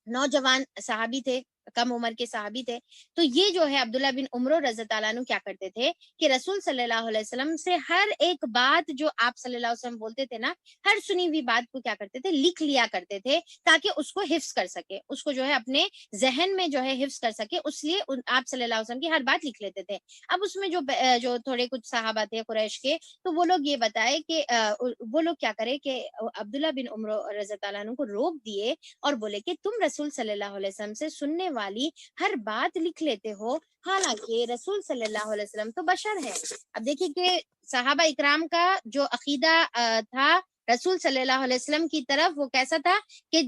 نوجوان صحابی تھے, کم عمر کے صحابی تھے. تو یہ جو ہے عبداللہ بن عمرو رضی اللہ عنہ کیا کرتے تھے کہ رسول صلی اللہ علیہ وسلم سے ہر ایک بات جو آپ صلی اللہ علیہ وسلم بولتے تھے نا, ہر سنی ہوئی بات کو کیا کرتے تھے, لکھ لیا کرتے تھے تاکہ اس کو حفظ کر سکے, اس کو جو ہے اپنے ذہن میں جو ہے حفظ کر سکے, اس لیے آپ صلی اللہ علیہ وسلم کی ہر بات لکھ لیتے تھے. اب اس میں جو تھوڑے کچھ صحابہ تھے قریش کے, تو وہ لوگ یہ بتائے کہ وہ لوگ کیا کرے کہ عبداللہ بن عمرو رضی اللہ عنہ کو روک دیے اور بولے کہ تم رسول صلی اللہ علیہ وسلم سے سننے والی ہر بات لکھ لیتے ہو, حالانکہ رسول صلی اللہ علیہ وسلم تو بشر ہے. اب دیکھیے کہ صحابہ اکرام کا جو عقیدہ تھا رسول صلی اللہ علیہ وسلم کی طرف, وہ کیسا تھا کہ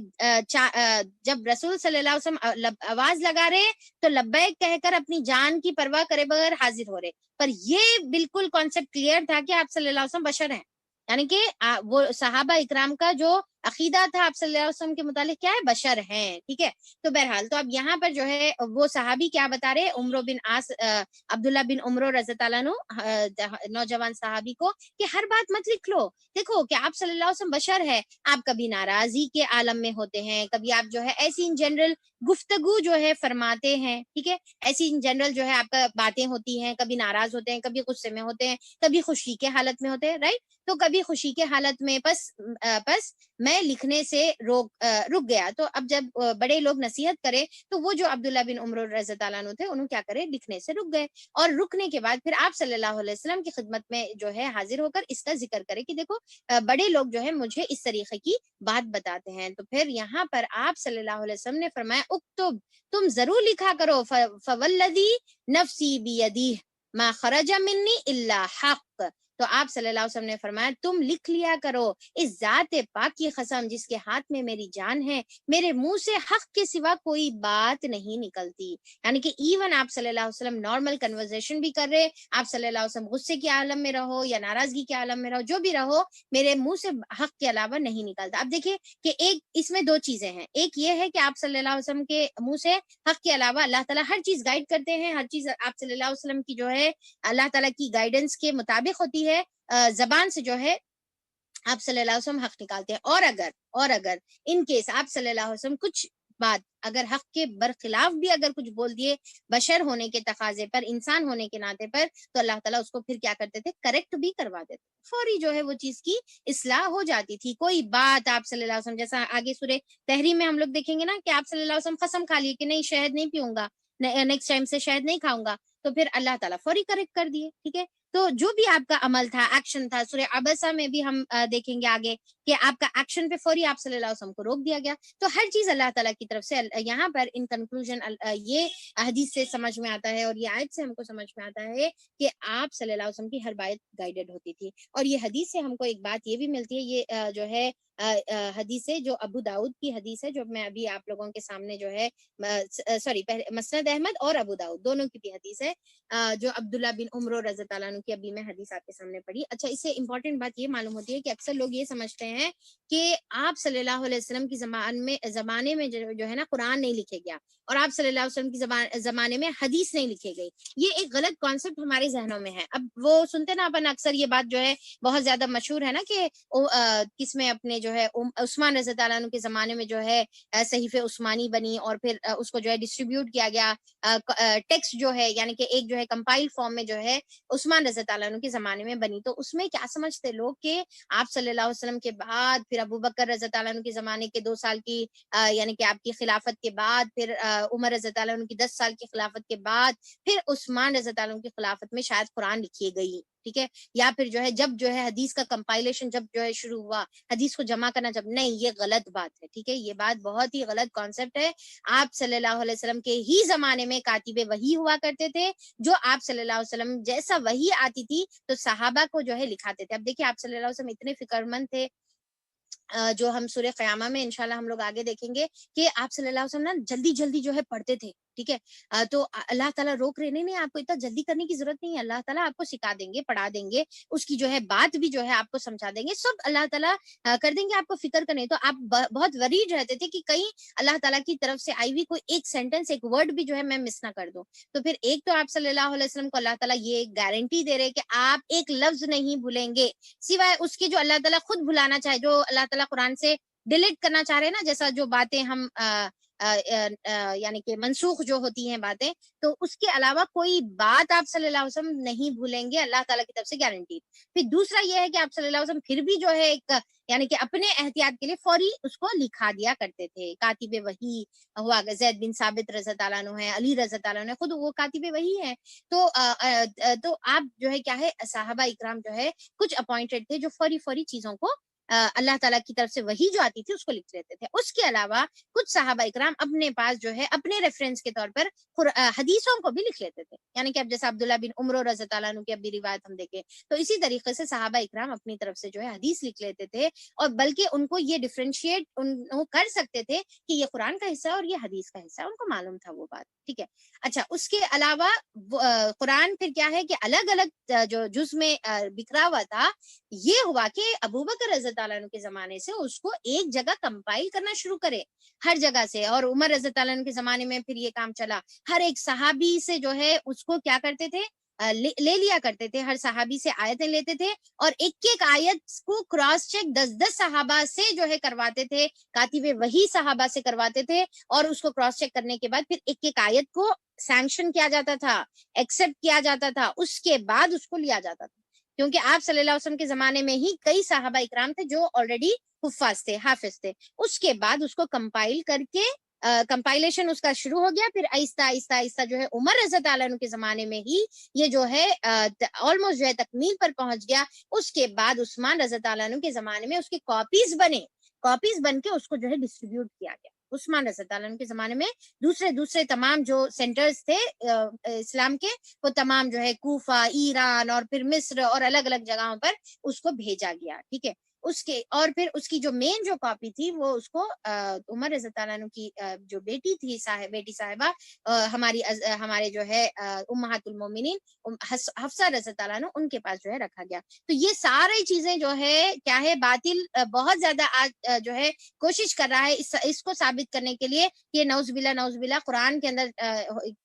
جب رسول صلی اللہ علیہ وسلم آواز لگا رہے تو لبیک کہہ کر اپنی جان کی پرواہ کرے بغیر حاضر ہو رہے. پر یہ بالکل کانسیپٹ کلیئر تھا کہ آپ صلی اللہ علیہ وسلم بشر ہیں, یعنی کہ وہ صحابہ اکرام کا جو عقیدہ تھا آپ صلی اللہ علیہ وسلم کے متعلق کیا ہے, بشر ہیں. ٹھیک ہے, تو بہرحال تو اب یہاں پر جو ہے وہ صحابی کیا بتا رہے, عمرو بن عاص عبداللہ بن عمرو رضی اللہ عنہ نوجوان صحابی کو کہ ہر بات مت لکھ لو, دیکھو کہ آپ صلی اللہ علیہ وسلم بشر ہے, آپ کبھی ناراضی کے عالم میں ہوتے ہیں, کبھی آپ جو ہے ایسی ان جنرل گفتگو جو ہے فرماتے ہیں. ٹھیک ہے, ایسی ان جنرل جو ہے آپ کا باتیں ہوتی ہیں, کبھی ناراض ہوتے ہیں, کبھی غصے میں ہوتے ہیں, کبھی خوشی کے حالت میں ہوتے ہیں, رائٹ. تو کبھی خوشی کے حالت میں پس میں لکھنے سے رک گیا. تو اب جب بڑے لوگ نصیحت کرے تو وہ جو عبداللہ بن عمرو رضی اللہ عنہ تھے, انہوں کیا کرے, لکھنے سے رک گئے. اور رکنے کے بعد پھر آپ صلی اللہ علیہ وسلم کی خدمت میں جو ہے حاضر ہو کر اس کا ذکر کرے کہ دیکھو بڑے لوگ جو ہے مجھے اس طریقے کی بات بتاتے ہیں. تو پھر یہاں پر آپ صلی اللہ علیہ وسلم نے فرمایا اکتب, تم ضرور لکھا کرو, فوالذی نفسی بیدیہ ما خرج منی الا حق. تو آپ صلی اللہ علیہ وسلم نے فرمایا تم لکھ لیا کرو اس ذات پاک کی قسم جس کے ہاتھ میں میری جان ہے, میرے منہ سے حق کے سوا کوئی بات نہیں نکلتی. یعنی کہ ایون آپ صلی اللہ علیہ وسلم نارمل کنورزیشن بھی کر رہے, آپ صلی اللہ علیہ وسلم غصے کے عالم میں رہو یا ناراضگی کے عالم میں رہو, جو بھی رہو, میرے منہ سے حق کے علاوہ نہیں نکلتا. اب دیکھیے کہ ایک اس میں دو چیزیں ہیں, ایک یہ ہے کہ آپ صلی اللہ علیہ وسلم کے منہ سے حق کے علاوہ اللہ تعالیٰ ہر چیز گائیڈ کرتے ہیں, ہر چیز آپ صلی اللہ علیہ وسلم کی جو ہے اللہ تعالیٰ کی گائیڈنس کے مطابق ہوتی ہے, زبان سے جو ہے آپ صلی اللہ علیہ وسلم حق نکالتے ہیں. اور اگر ان کیس آپ صلی اللہ علیہ وسلم کچھ بات اگر حق کے برخلاف بھی اگر کچھ بول دیے بشر ہونے کے تقاضے پر, انسان ہونے کے ناطے پر, تو اللہ تعالیٰ اس کو پھر کیا کرتے تھے, کریکٹ بھی کروا دیتے, فوری جو ہے وہ چیز کی اصلاح ہو جاتی تھی. کوئی بات آپ صلی اللہ علیہ وسلم, جیسا آگے سورہ تحریم میں ہم لوگ دیکھیں گے نا کہ آپ صلی اللہ علیہ وسلم قسم کھا لیے کہ نہیں شہد نہیں پیوں گا, نیکسٹ ٹائم سے شہد نہیں کھاؤں گا, تو پھر اللہ تعالیٰ فوری کریکٹ کر دیے. ٹھیک ہے, تو جو بھی آپ کا عمل تھا، ایکشن تھا، سورہ عبسہ میں بھی ہم دیکھیں گے آگے کہ آپ کا ایکشن پہ فوری آپ صلی اللہ علیہ وسلم کو روک دیا گیا. تو ہر چیز اللہ تعالیٰ کی طرف سے. یہاں پر ان کنکلوژن یہ حدیث سے سمجھ میں آتا ہے اور یہ آیت سے ہم کو سمجھ میں آتا ہے کہ آپ صلی اللہ علیہ وسلم کی ہر بات گائیڈڈ ہوتی تھی. اور یہ حدیث سے ہم کو ایک بات یہ بھی ملتی ہے، یہ جو ہے حدیث ہے جو ابو داؤد کی حدیث ہے، جو میں ابھی آپ لوگوں کے سامنے جو ہے سوری مسند احمد اور ابو داؤد دونوں کی بھی حدیث ہے، جو عبداللہ بن عمر رضی اللہ عنہ کی ابھی میں حدیث آپ کے سامنے پڑھی. اچھا، اس سے امپورٹنٹ بات یہ معلوم ہوتی ہے کہ اکثر لوگ یہ سمجھتے ہیں کہ آپ صلی اللہ علیہ وسلم کی زمانے میں جو ہے نا قرآن نہیں لکھے گیا، اور آپ صلی اللہ علیہ وسلم کی زمانے میں حدیث نہیں لکھے گئی. یہ ایک غلط کانسیپٹ ہمارے ذہنوں میں ہے. اب وہ سنتے نا اپن اکثر یہ بات جو ہے بہت زیادہ مشہور ہے نا کہ کس میں اپنے جو ہے عثمان رضی اللہ عنہ کے زمانے میں جو ہے صحیفہ عثمانی بنی، اور پھر اس کو جو ہے ڈسٹریبیوٹ کیا گیا ٹیکسٹ جو ہے، یعنی کہ ایک جو ہے کمپائل فارم میں جو ہے عثمان رضی اللہ عنہ کے زمانے میں بنی. تو اس میں کیا سمجھتے لوگ کہ آپ صلی اللہ علیہ وسلم کے بعد پھر ابو بکر رضی اللہ عنہ کے زمانے کے 2 سال کی یعنی کہ آپ کی خلافت کے بعد، پھر عمر رضی اللہ عنہ کی 10 سال کی خلافت کے بعد، پھر عثمان رضی اللہ عنہ کی خلافت میں شاید قرآن لکھی گئی. ٹھیک ہے، یا پھر جو ہے جب جو ہے حدیث کا کمپائلیشن جب جو ہے شروع ہوا، حدیث کو جمع کرنا جب، نہیں، یہ غلط بات ہے. ٹھیک ہے، یہ بات بہت ہی غلط کانسیپٹ ہے. آپ صلی اللہ علیہ وسلم کے ہی زمانے میں کاتب وحی ہوا کرتے تھے، جو آپ صلی اللہ علیہ وسلم جیسا وحی آتی تھی تو صحابہ کو جو ہے لکھاتے تھے. اب دیکھیے آپ صلی اللہ علیہ وسلم اتنے فکر مند تھے، جو ہم سورہ قیامہ میں انشاءاللہ ہم لوگ آگے دیکھیں گے کہ آپ صلی اللہ علیہ وسلم نا جلدی جلدی جو ہے پڑھتے تھے. ٹھیک ہے، تو اللہ تعالیٰ روک رہے نہیں آپ کو اتنا جلدی کرنے کی ضرورت نہیں ہے. اللہ تعالیٰ آپ کو سکھا دیں گے، پڑھا دیں گے، اس کی جو ہے بات بھی جو ہے آپ کو سمجھا دیں گے، سب اللہ تعالیٰ کر دیں گے. آپ کو فکر کرنے تو آپ بہت وریڈ رہتے تھے کہ کہیں اللہ تعالیٰ کی طرف سے آئی ہوئی کوئی ایک سینٹینس، ایک ورڈ بھی جو ہے میں مس نہ کر دوں. تو پھر ایک تو آپ صلی اللہ علیہ وسلم کو اللہ تعالیٰ یہ گارنٹی دے رہے کہ آپ ایک لفظ نہیں بھولیں گے سوائے اس کے جو اللہ تعالیٰ خود بھلانا چاہے، جو اللہ تعالیٰ قرآن سے ڈیلیٹ کرنا چاہ رہے ہیں نا، جیسا جو باتیں ہم یعنی کہ منسوخ جو ہوتی ہیں باتیں، تو اس کے علاوہ کوئی بات آپ صلی اللہ علیہ وسلم نہیں بھولیں گے، اللہ تعالیٰ کی طرف سے گارنٹی. پھر دوسرا یہ ہے کہ آپ صلی اللہ علیہ وسلم پھر بھی جو ہے ایک یعنی کہ اپنے احتیاط کے لیے فوری اس کو لکھا دیا کرتے تھے. کاتب وحی ہوا، زید بن ثابت رضی اللہ عنہ ہے، علی رضی اللہ عنہ ہے، خود وہ کاتب وحی ہے. تو آپ جو ہے کیا ہے، صحابہ اکرام جو ہے کچھ اپوائنٹڈ تھے جو فوری فوری چیزوں کو اللہ تعالیٰ کی طرف سے وحی جو آتی تھی اس کو لکھ لیتے تھے. اس کے علاوہ کچھ صحابہ اکرام اپنے پاس جو ہے اپنے ریفرنس کے طور پر حدیثوں کو بھی لکھ لیتے تھے، یعنی کہ اب جیسے عبداللہ بن عمر رضی اللہ عنہ کی ابھی روایت ہم دیکھیں تو اسی طریقے سے صحابہ اکرام اپنی طرف سے جو ہے حدیث لکھ لیتے تھے، اور بلکہ ان کو یہ ڈفرینشیٹ کر سکتے تھے کہ یہ قرآن کا حصہ ہے اور یہ حدیث کا حصہ ہے، ان کو معلوم تھا وہ بات. ٹھیک ہے، اچھا، اس کے علاوہ قرآن پھر کیا ہے کہ الگ الگ جو جز میں بکھرا ہوا تھا، یہ ہوا کہ ابو بکر رضی اللہ عنہ کے زمانے سے اس کو ایک جگہ کمپائل کرنا شروع کرے ہر جگہ سے، اور عمر رضی اللہ عنہ کے زمانے میں پھر یہ کام چلا. ہر ایک صحابی سے جو ہے اس کو کیا کرتے تھے، لے لیا کرتے تھے، ہر صحابی سے آیتیں لیتے تھے، اور ایک ایک آیت کو کراس چیک 10 صحابہ سے جو ہے کرواتے تھے، کاتب وحی صحابہ سے کرواتے تھے، اور اس کو کراس چیک کرنے کے بعد پھر ایک ایک آیت کو سینکشن کیا جاتا تھا، ایکسپٹ کیا جاتا تھا، اس کے بعد اس کو لیا جاتا تھا. کیونکہ آپ صلی اللہ علیہ وسلم کے زمانے میں ہی کئی صحابہ اکرام تھے جو آلریڈی حفاظ تھے، حافظ تھے. اس کے بعد اس کو کمپائل کر کے کمپائلیشن اس کا شروع ہو گیا. پھر آہستہ آہستہ آہستہ جو ہے عمر رضی اللہ عنہ کے زمانے میں ہی یہ جو ہے آلموسٹ جو ہے تکمیل پر پہنچ گیا. اس کے بعد عثمان رضی اللہ عنہ کے زمانے میں اس کے کاپیز بن کے اس کو جو ہے ڈسٹریبیوٹ کیا گیا. عثمان رضی اللہ عنہ کے زمانے میں دوسرے تمام جو سینٹرز تھے اسلام کے، وہ تمام جو ہے کوفہ، ایران اور پھر مصر اور الگ الگ جگہوں پر اس کو بھیجا گیا. ٹھیک ہے، اس کے اور پھر اس کی جو مین جو کاپی تھی وہ اس کو عمر رضی اللہ عنہ کی جو بیٹی تھی بیٹی صاحبہ ہمارے جو ہے امہات المومنین حفصہ رضی اللہ عنہ، ان کے پاس جو ہے رکھا گیا. تو یہ ساری چیزیں جو ہے کیا ہے، باطل بہت زیادہ آج جو ہے کوشش کر رہا ہے اس کو ثابت کرنے کے لیے کہ نعوذ باللہ قرآن کے اندر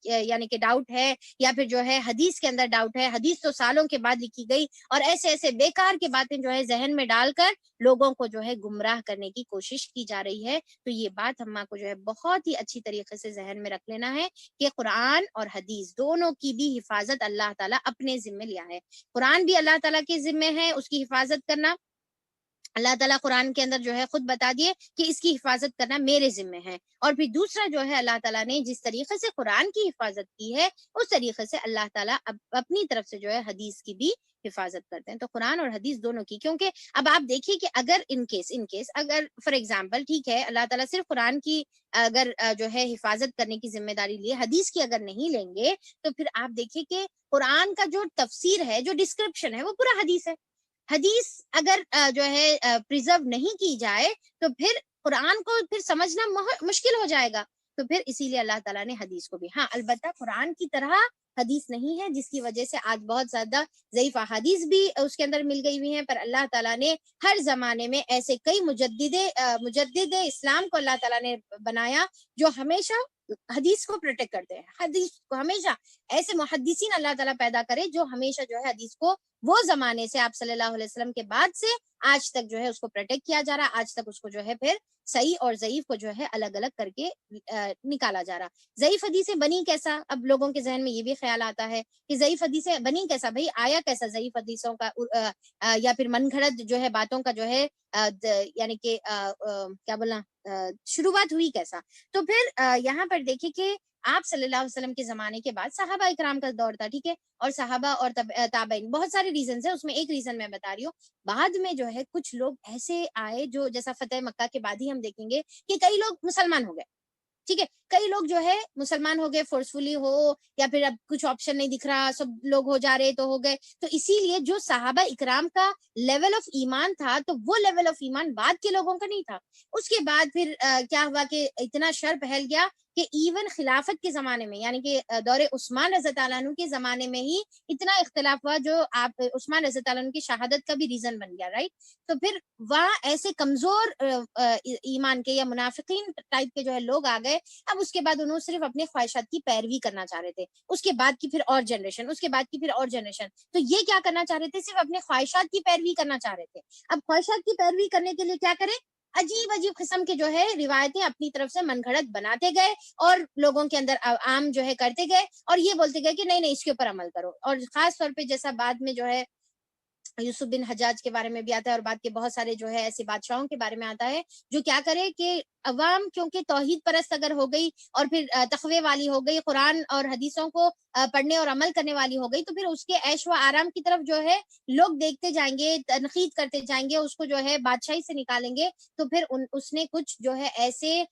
یعنی کہ ڈاؤٹ ہے، یا پھر جو ہے حدیث کے اندر ڈاؤٹ ہے. حدیث تو سالوں کے بعد لکھی گئی، اور ایسے بیکار کی باتیں جو ہے ذہن میں ڈال کر لوگوں کو جو ہے گمراہ کرنے کی کوشش کی جا رہی ہے. تو یہ بات ہم کو جو ہے بہت ہی اچھی طریقے سے ذہن میں رکھ لینا ہے کہ قرآن اور حدیث دونوں کی بھی حفاظت اللہ تعالیٰ اپنے ذمہ لیا ہے. قرآن بھی اللہ تعالیٰ کے ذمہ ہے اس کی حفاظت کرنا، اللہ تعالیٰ قرآن کے اندر جو ہے خود بتا دیے کہ اس کی حفاظت کرنا میرے ذمہ ہے. اور پھر دوسرا جو ہے اللہ تعالیٰ نے جس طریقے سے قرآن کی حفاظت کی ہے اس طریقے سے اللہ تعالیٰ اپنی طرف سے جو ہے حدیث کی بھی حفاظت کرتے ہیں. تو قرآن اور حدیث دونوں کی، کیونکہ اب آپ دیکھیے کہ اگر ان کیس اگر فار ایگزامپل ٹھیک ہے اللہ تعالیٰ صرف قرآن کی اگر جو ہے حفاظت کرنے کی ذمہ داری لیے، حدیث کی اگر نہیں لیں گے، تو پھر آپ دیکھیے کہ قرآن کا جو تفسیر ہے، جو ڈسکرپشن ہے، وہ پورا حدیث ہے. حدیث اگر جو ہے پریزرو نہیں کی جائے تو پھر قرآن کو پھر سمجھنا مشکل ہو جائے گا. تو پھر اسی لیے اللہ تعالیٰ نے حدیث کو بھی، ہاں البتہ قرآن کی طرح حدیث نہیں ہے، جس کی وجہ سے آج بہت زیادہ ضعیف احادیث بھی اس کے اندر مل گئی ہوئی ہیں. پر اللہ تعالیٰ نے ہر زمانے میں ایسے کئی مجدد اسلام کو اللہ تعالیٰ نے بنایا جو ہمیشہ حدیث کو پروٹیکٹ کرتے ہیں. حدیث کو ہمیشہ ایسے محدثین اللہ تعالیٰ پیدا کرے جو ہمیشہ جو ہے حدیث کو وہ زمانے سے آپ صلی اللہ علیہ وسلم کے بعد سے آج تک جو ہے اس کو پروٹیکٹ کیا جا رہا، آج تک اس کو جو ہے پھر صحیح اور ضعیف کو جو ہے الگ الگ کر کے نکالا جا رہا. ضعیف حدیثیں بنی کیسا؟ اب لوگوں کے ذہن میں یہ بھی خیال آتا ہے کہ ضعیف حدیثیں بنی کیسا؟ بھائی آیا کیسا ضعیف حدیثوں کا یا پھر من گھڑت جو ہے باتوں کا جو ہے یعنی کہ کیا بولنا شروعات ہوئی کیسا؟ تو پھر یہاں پر دیکھیے کہ آپ صلی اللہ علیہ وسلم کے زمانے کے بعد صحابہ اکرام کا دور تھا، ٹھیک ہے، اور صحابہ اور تابعین، بہت سارے ریزنز ہیں، اس میں ایک ریزن میں بتا رہی ہوں. بعد میں جو ہے کچھ لوگ ایسے آئے جو جیسا فتح مکہ کے بعد ہی ہم دیکھیں گے کہ کئی لوگ مسلمان ہو گئے، ٹھیک ہے، کئی لوگ جو ہے مسلمان ہو گئے، فورسفلی ہو یا پھر اب کچھ آپشن نہیں دکھ رہا، سب لوگ ہو جا رہے تو ہو گئے. تو اسی لیے جو صحابہ اکرام کا لیول آف ایمان تھا تو وہ لیول آف ایمان بعد کے لوگوں کا نہیں تھا. اس کے بعد پھر کیا ہوا کہ اتنا شر پھیل گیا کہ ایون خلافت کے زمانے میں یعنی کہ دور عثمان رضی اللہ عنہ کے زمانے میں ہی اتنا اختلاف ہوا جو آپ عثمان رضی اللہ عنہ کی شہادت کا بھی ریزن بن گیا، رائٹ. تو پھر وہاں ایسے کمزور ایمان کے یا منافقین ٹائپ کے جو ہے لوگ آ گئے. اب اس کے بعد انہوں صرف اپنے خواہشات کی پیروی کرنا چاہ رہے تھے، اس کے بعد کی پھر اور جنریشن، اس کے بعد کی پھر اور جنریشن. تو یہ کیا کرنا چاہ رہے تھے؟ صرف اپنے خواہشات کی پیروی کرنا چاہ رہے تھے. اب خواہشات کی پیروی کرنے کے لیے کیا کریں؟ عجیب عجیب قسم کے جو ہے روایتیں اپنی طرف سے من گھڑت بناتے گئے اور لوگوں کے اندر عام جو ہے کرتے گئے اور یہ بولتے گئے کہ نہیں نہیں اس کے اوپر عمل کرو. اور خاص طور پہ جیسا بعد میں جو ہے یوسف بن حجاج کے بارے میں بھی آتا ہے اور بعد کے بہت سارے جو ہے ایسے بادشاہوں کے بارے میں آتا ہے جو کیا کرے کہ عوام کیونکہ توحید پرست اگر ہو گئی اور پھر تقوی والی ہو گئی، قرآن اور حدیثوں کو پڑھنے اور عمل کرنے والی ہو گئی، تو پھر اس کے عیش و آرام کی طرف جو ہے لوگ دیکھتے جائیں گے، تنقید کرتے جائیں گے، اس کو جو ہے بادشاہی سے نکالیں گے. تو پھر اس نے کچھ جو ہے ایسے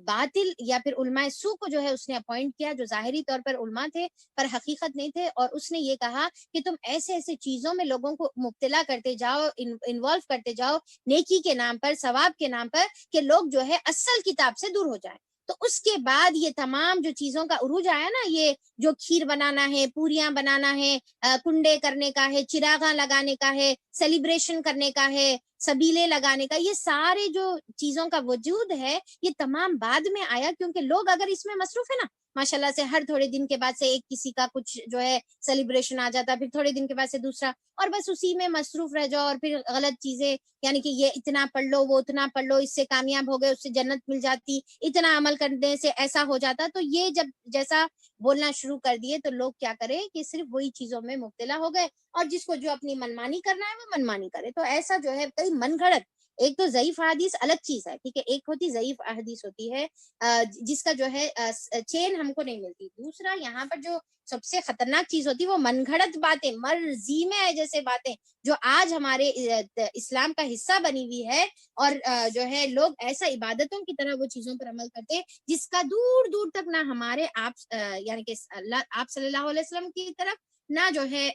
باطل یا پھر علماء سو کو جو ہے اس نے اپوائنٹ کیا جو ظاہری طور پر علماء تھے پر حقیقت نہیں تھے. اور اس نے یہ کہا کہ تم ایسے ایسے چیزوں میں لوگوں کو مبتلا کرتے جاؤ، انوالو کرتے جاؤ نیکی کے نام پر، ثواب کے نام پر، کہ لوگ جو ہے اصل کتاب سے دور ہو جائیں. تو اس کے بعد یہ تمام جو چیزوں کا عروج آیا نا، یہ جو کھیر بنانا ہے، پوریاں بنانا ہے، کنڈے کرنے کا ہے، چراغاں لگانے کا ہے، سیلیبریشن کرنے کا ہے، سبیلے لگانے کا، یہ سارے جو چیزوں کا وجود ہے یہ تمام بعد میں آیا. کیونکہ لوگ اگر اس میں مصروف ہے نا، ماشاءاللہ سے ہر تھوڑے دن کے بعد سے ایک کسی کا کچھ جو ہے سیلیبریشن آ جاتا، پھر تھوڑے دن کے بعد سے دوسرا، اور بس اسی میں مصروف رہ جاؤ. اور پھر غلط چیزیں یعنی کہ یہ اتنا پڑھ لو، وہ اتنا پڑھ لو، اس سے کامیاب ہو گئے، اس سے جنت مل جاتی، اتنا عمل کرنے سے ایسا ہو جاتا. تو یہ جب جیسا بولنا شروع کر دیے تو لوگ کیا کرے کہ صرف وہی چیزوں میں مبتلا ہو گئے اور جس کو جو اپنی منمانی کرنا ہے وہ منمانی کرے. تو ایسا جو ہے کئی من گھڑت، ایک تو ضعیف احادیث الگ چیز ہے، ٹھیک ہے، ایک ہوتی ضعیف احادیث ہوتی ہے جس کا جو ہے چین ہم کو نہیں ملتی. دوسرا یہاں پر جو سب سے خطرناک چیز ہوتی ہے وہ من گھڑت باتیں، مرضی میں جیسے باتیں جو آج ہمارے اسلام کا حصہ بنی ہوئی ہے. اور جو ہے لوگ ایسا عبادتوں کی طرح وہ چیزوں پر عمل کرتے جس کا دور دور تک نہ ہمارے آپ یعنی کہ آپ صلی اللہ علیہ وسلم کی طرف نہ جو ہے